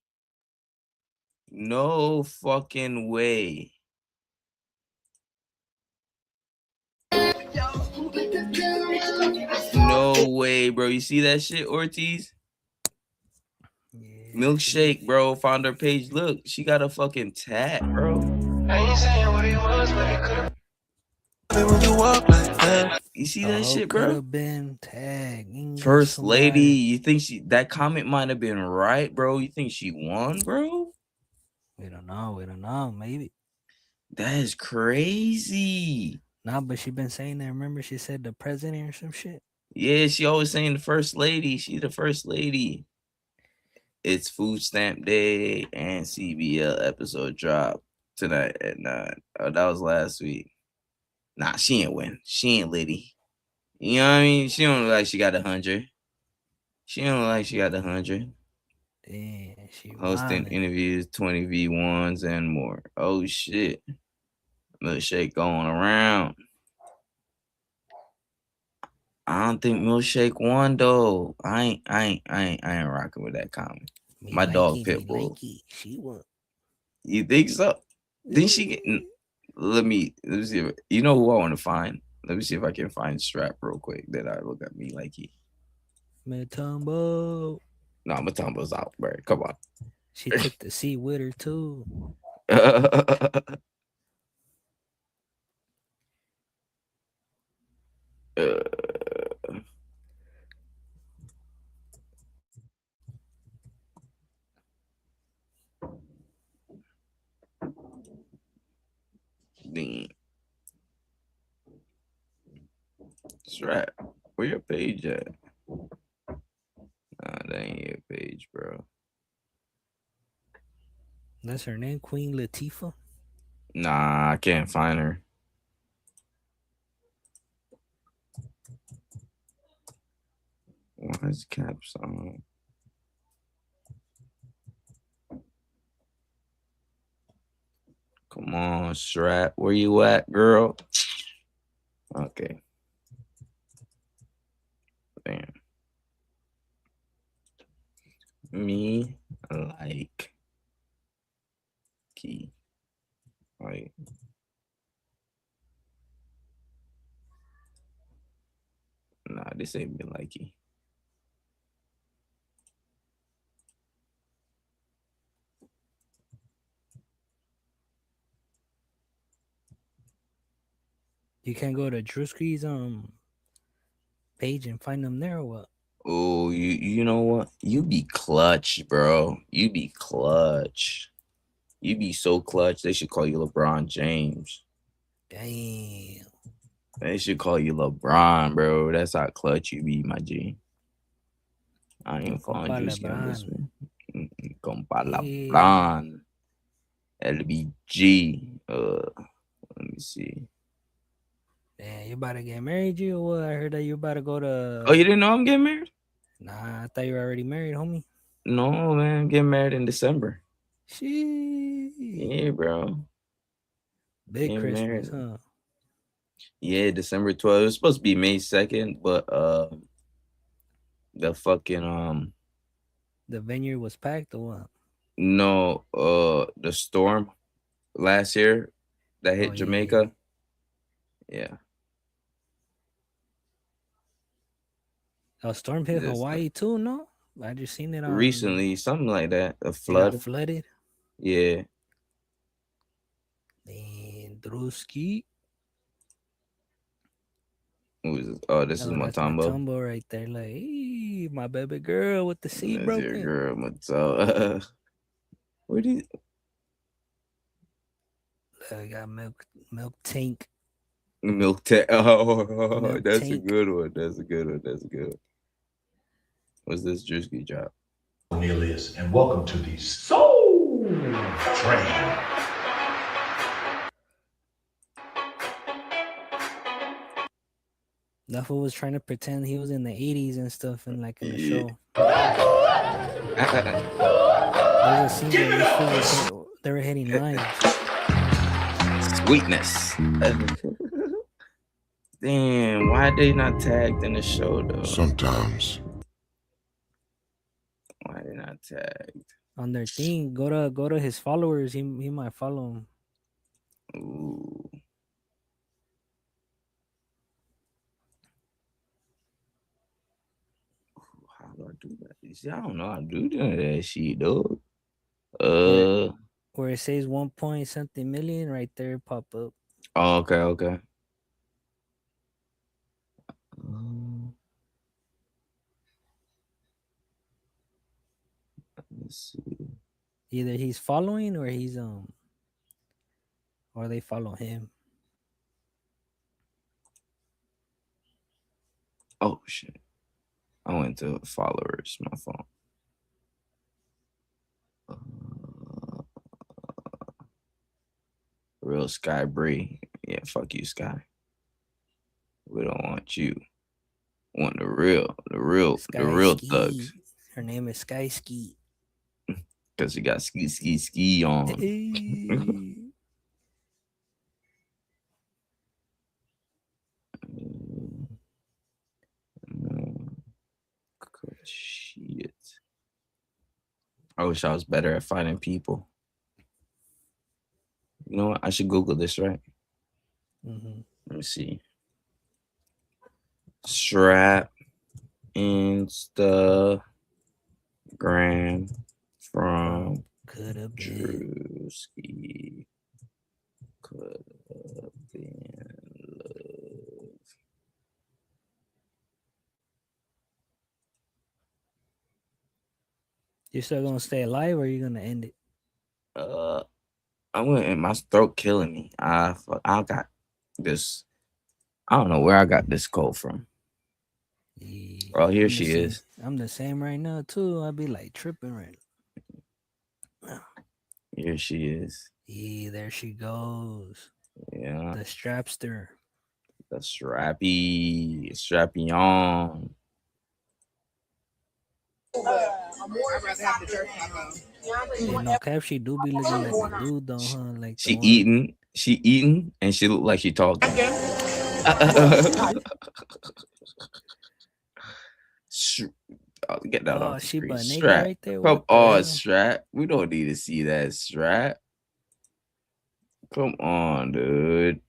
No fucking way. No way, bro. You see that shit, Ortiz? Milkshake, bro. Found her page. Look, she got a fucking tat, bro. You see that shit, bro? Been tagged. First lady, you think that comment might have been right, bro? You think she won, bro? We don't know. We don't know. Maybe. That is crazy. Nah, but she been saying that. Remember, she said the president or some shit. Yeah, she always saying the first lady. She the first lady. It's Food Stamp Day and CBL episode drop tonight at 9. Oh, that was last week. Nah, she ain't win. She ain't Liddy. You know what I mean? She don't look like she got 100. She don't look like she got 100. Damn, she hosting interviews, 20 V1s, and more. Oh shit. Milkshake going around. I don't think Milkshake won though. I ain't rocking with that comment. My dog Pitbull. She won. You think so? Didn't she get? Let me see. You know who I want to find? Let me see if I can find Strap real quick. Then I look at me like he. Matumbo. No, Matumbo's out, bro. Come on. She took the seat with her too. Strap, where your page at? Nah, that ain't your page, bro. That's her name, Queen Latifah? Nah, I can't find her. Why is caps on? Come on, Strap. Where you at, girl? Okay. Damn. Me like. this ain't been likey. You can't go to Drewski's page and find them there or what? Oh, you know what? You be clutch, bro. You be clutch. You be so clutch. They should call you LeBron James. Damn. They should call you LeBron, bro. That's how clutch you be, my G. I ain't following Drewski on this one. Compa LeBron. LBG. Let me see. Damn, you about to get married, you? Or what? I heard that you about to go to. Oh, you didn't know I'm getting married? Nah, I thought you were already married, homie. No, man. I'm getting married in December. Shit. Yeah, bro. Big Getting Christmas, married. huh? Yeah, December 12th. It was supposed to be May 2nd, but the fucking The vineyard was packed or what? no, the storm last year that hit Jamaica. Yeah. A storm hit Hawaii too, no? I just seen it on Recently, something like that. A It got flood. flooded. Yeah. And Drewski. This is Oh, that's my Matumbo. tumbo right there. Like, hey, my baby girl with the seat That's your broken. girl, Matumbo. Where do you... I got milk tank. Milk tank. Oh, Milk that's a tank. good one. That's a good one. That's good. What's this Drewski job? Cornelius, and welcome to the Soul Train. That fool was trying to pretend he was in the 80s and stuff and like in the show. There's a scene where these fools they were hitting lines. Sweetness. Damn, why they not tagged in the show though? Sometimes. Why they not tagged? On their thing, go to his followers. He might follow him. Ooh. How do I do that? You see, I don't know how to do that shit, dog. Where it says 1 point something million right there, pop up. Oh, okay. Let's see. Either he's following or he's or they follow him. Oh shit. I went to followers, my phone. Real Sky Bree. Yeah, fuck you, Sky. We don't want you. We want the real Ski. thugs. Her name is Sky Ski. Cause she got ski on. Shit. I wish I was better at finding people. You know what? I should Google this, right? Mm-hmm. Let me see. Strap Instagram from could have been. Drewski. Could have been love. You still gonna stay alive or are you gonna end it? I'm gonna end my throat killing me. I got this. I don't know where I got this cold from. Oh, here she is. I'm the same right now too. I'd be like tripping right now. Here she is. Yeah, there she goes. Yeah. The strapster. The strappy on. Yeah, no cap, she do be looking like a dude though, huh? Like she eating, and she look like she talking. Get that off the she screen. butt naked Strap. right there. Come on, Strap. We don't need to see that, Strap. Come on, dude.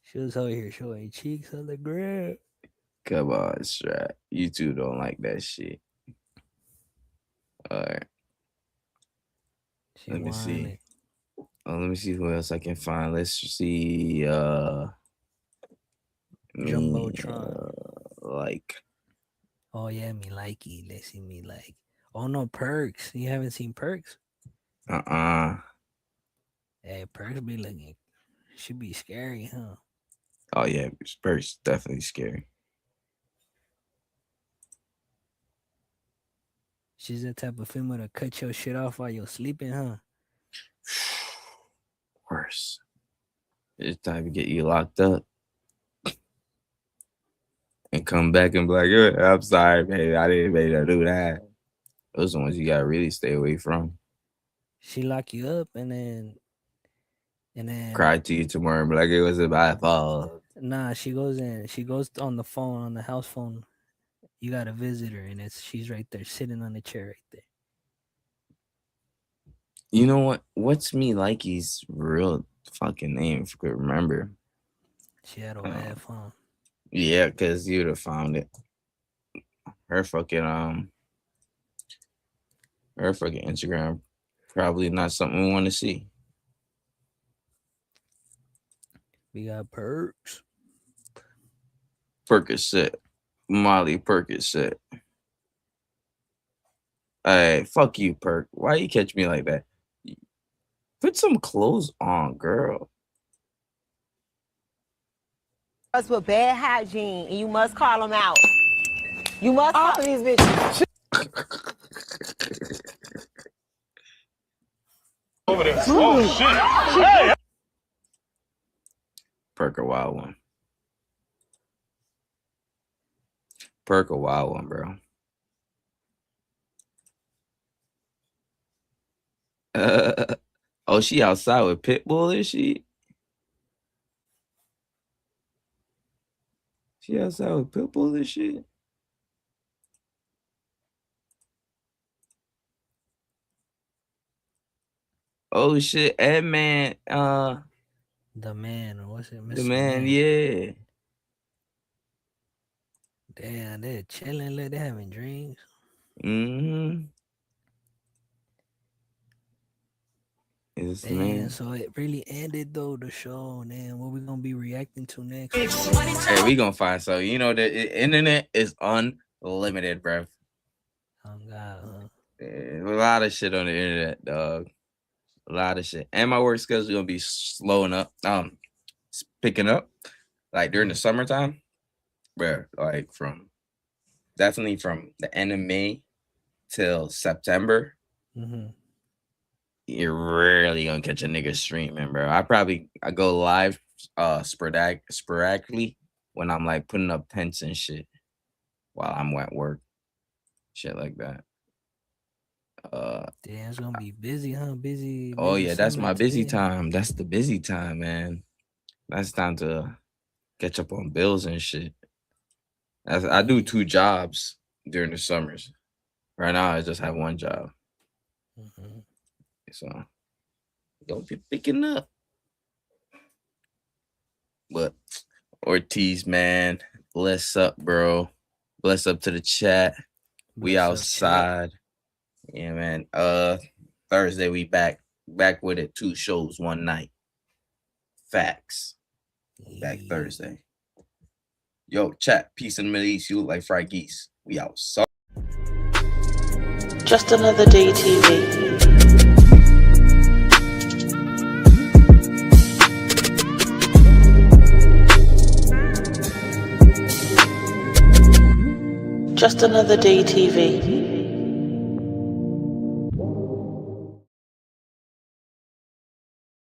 She was over here showing cheeks on the ground. Come on, Strat. You two don't like that shit. All right. Let me see. Let me see who else I can find. Let's see. Jumbotron. Like. Oh yeah, me likey. Let's see me like. Oh no, Perks. You haven't seen Perks? Hey, Perks be looking. Should be scary, huh? Oh yeah, Perks definitely scary. She's the type of female to cut your shit off while you're sleeping, huh? Worse. It's time to get you locked up. And come back and be like, I'm sorry, baby. I didn't mean to do that. Those are the ones you gotta really stay away from. She lock you up and then Cry to you tomorrow and be like, it wasn't my fault. Nah, she goes on the phone, on the house phone. You got a visitor and she's right there sitting on the chair right there. You know what? What's me likey's real fucking name, if you could remember? She had a F, huh? Yeah, because you'd have found it. Her fucking Instagram probably not something we want to see. We got Perks. Percocet. Molly Percocet. Hey, fuck you, Perk. Why you catch me like that? Put some clothes on, girl. Us with bad hygiene, and you must call them out. You must call these bitches. Over there. Oh shit! Hey! Perk a wild one. Perk a wild one, bro. Oh, she outside with Pitbull, is she? She outside with Pitbull and shit? Oh shit, Ed Man, The Man, or what's it? the Mr. man, yeah. Damn, they're chilling, they're having drinks. Mm-hmm. Is the Damn, man. so it really ended though, the show. Damn, what we gonna be reacting to next? Hey, we gonna find so you know the internet is unlimited, bro. Oh God, huh? A lot of shit on the internet, dog. A lot of shit. And my work schedule is gonna be slowing up, picking up, like during the summertime, bro. Like definitely from the end of May till September. Mm-hmm. You're rarely gonna catch a nigga streaming, bro. I go live sporadically when I'm like putting up tents and shit while I'm at work. Shit like that. Damn, it's gonna be busy, huh? Busy. Oh yeah, that's summer my busy today. time. That's the busy time, man. That's time to catch up on bills and shit. I do 2 jobs during the summers. Right now, I just have 1 job. Mm-hmm. So don't be picking up. But Ortiz, man, bless up, bro. Bless up to the chat. We Bless up, outside. Yeah, man. Thursday we back with it. 2 shows, 1 night. Facts. Back Thursday. Yo, chat. Peace in the Middle East. You look like fried geese. We outside. Just another day TV. Just another day TV.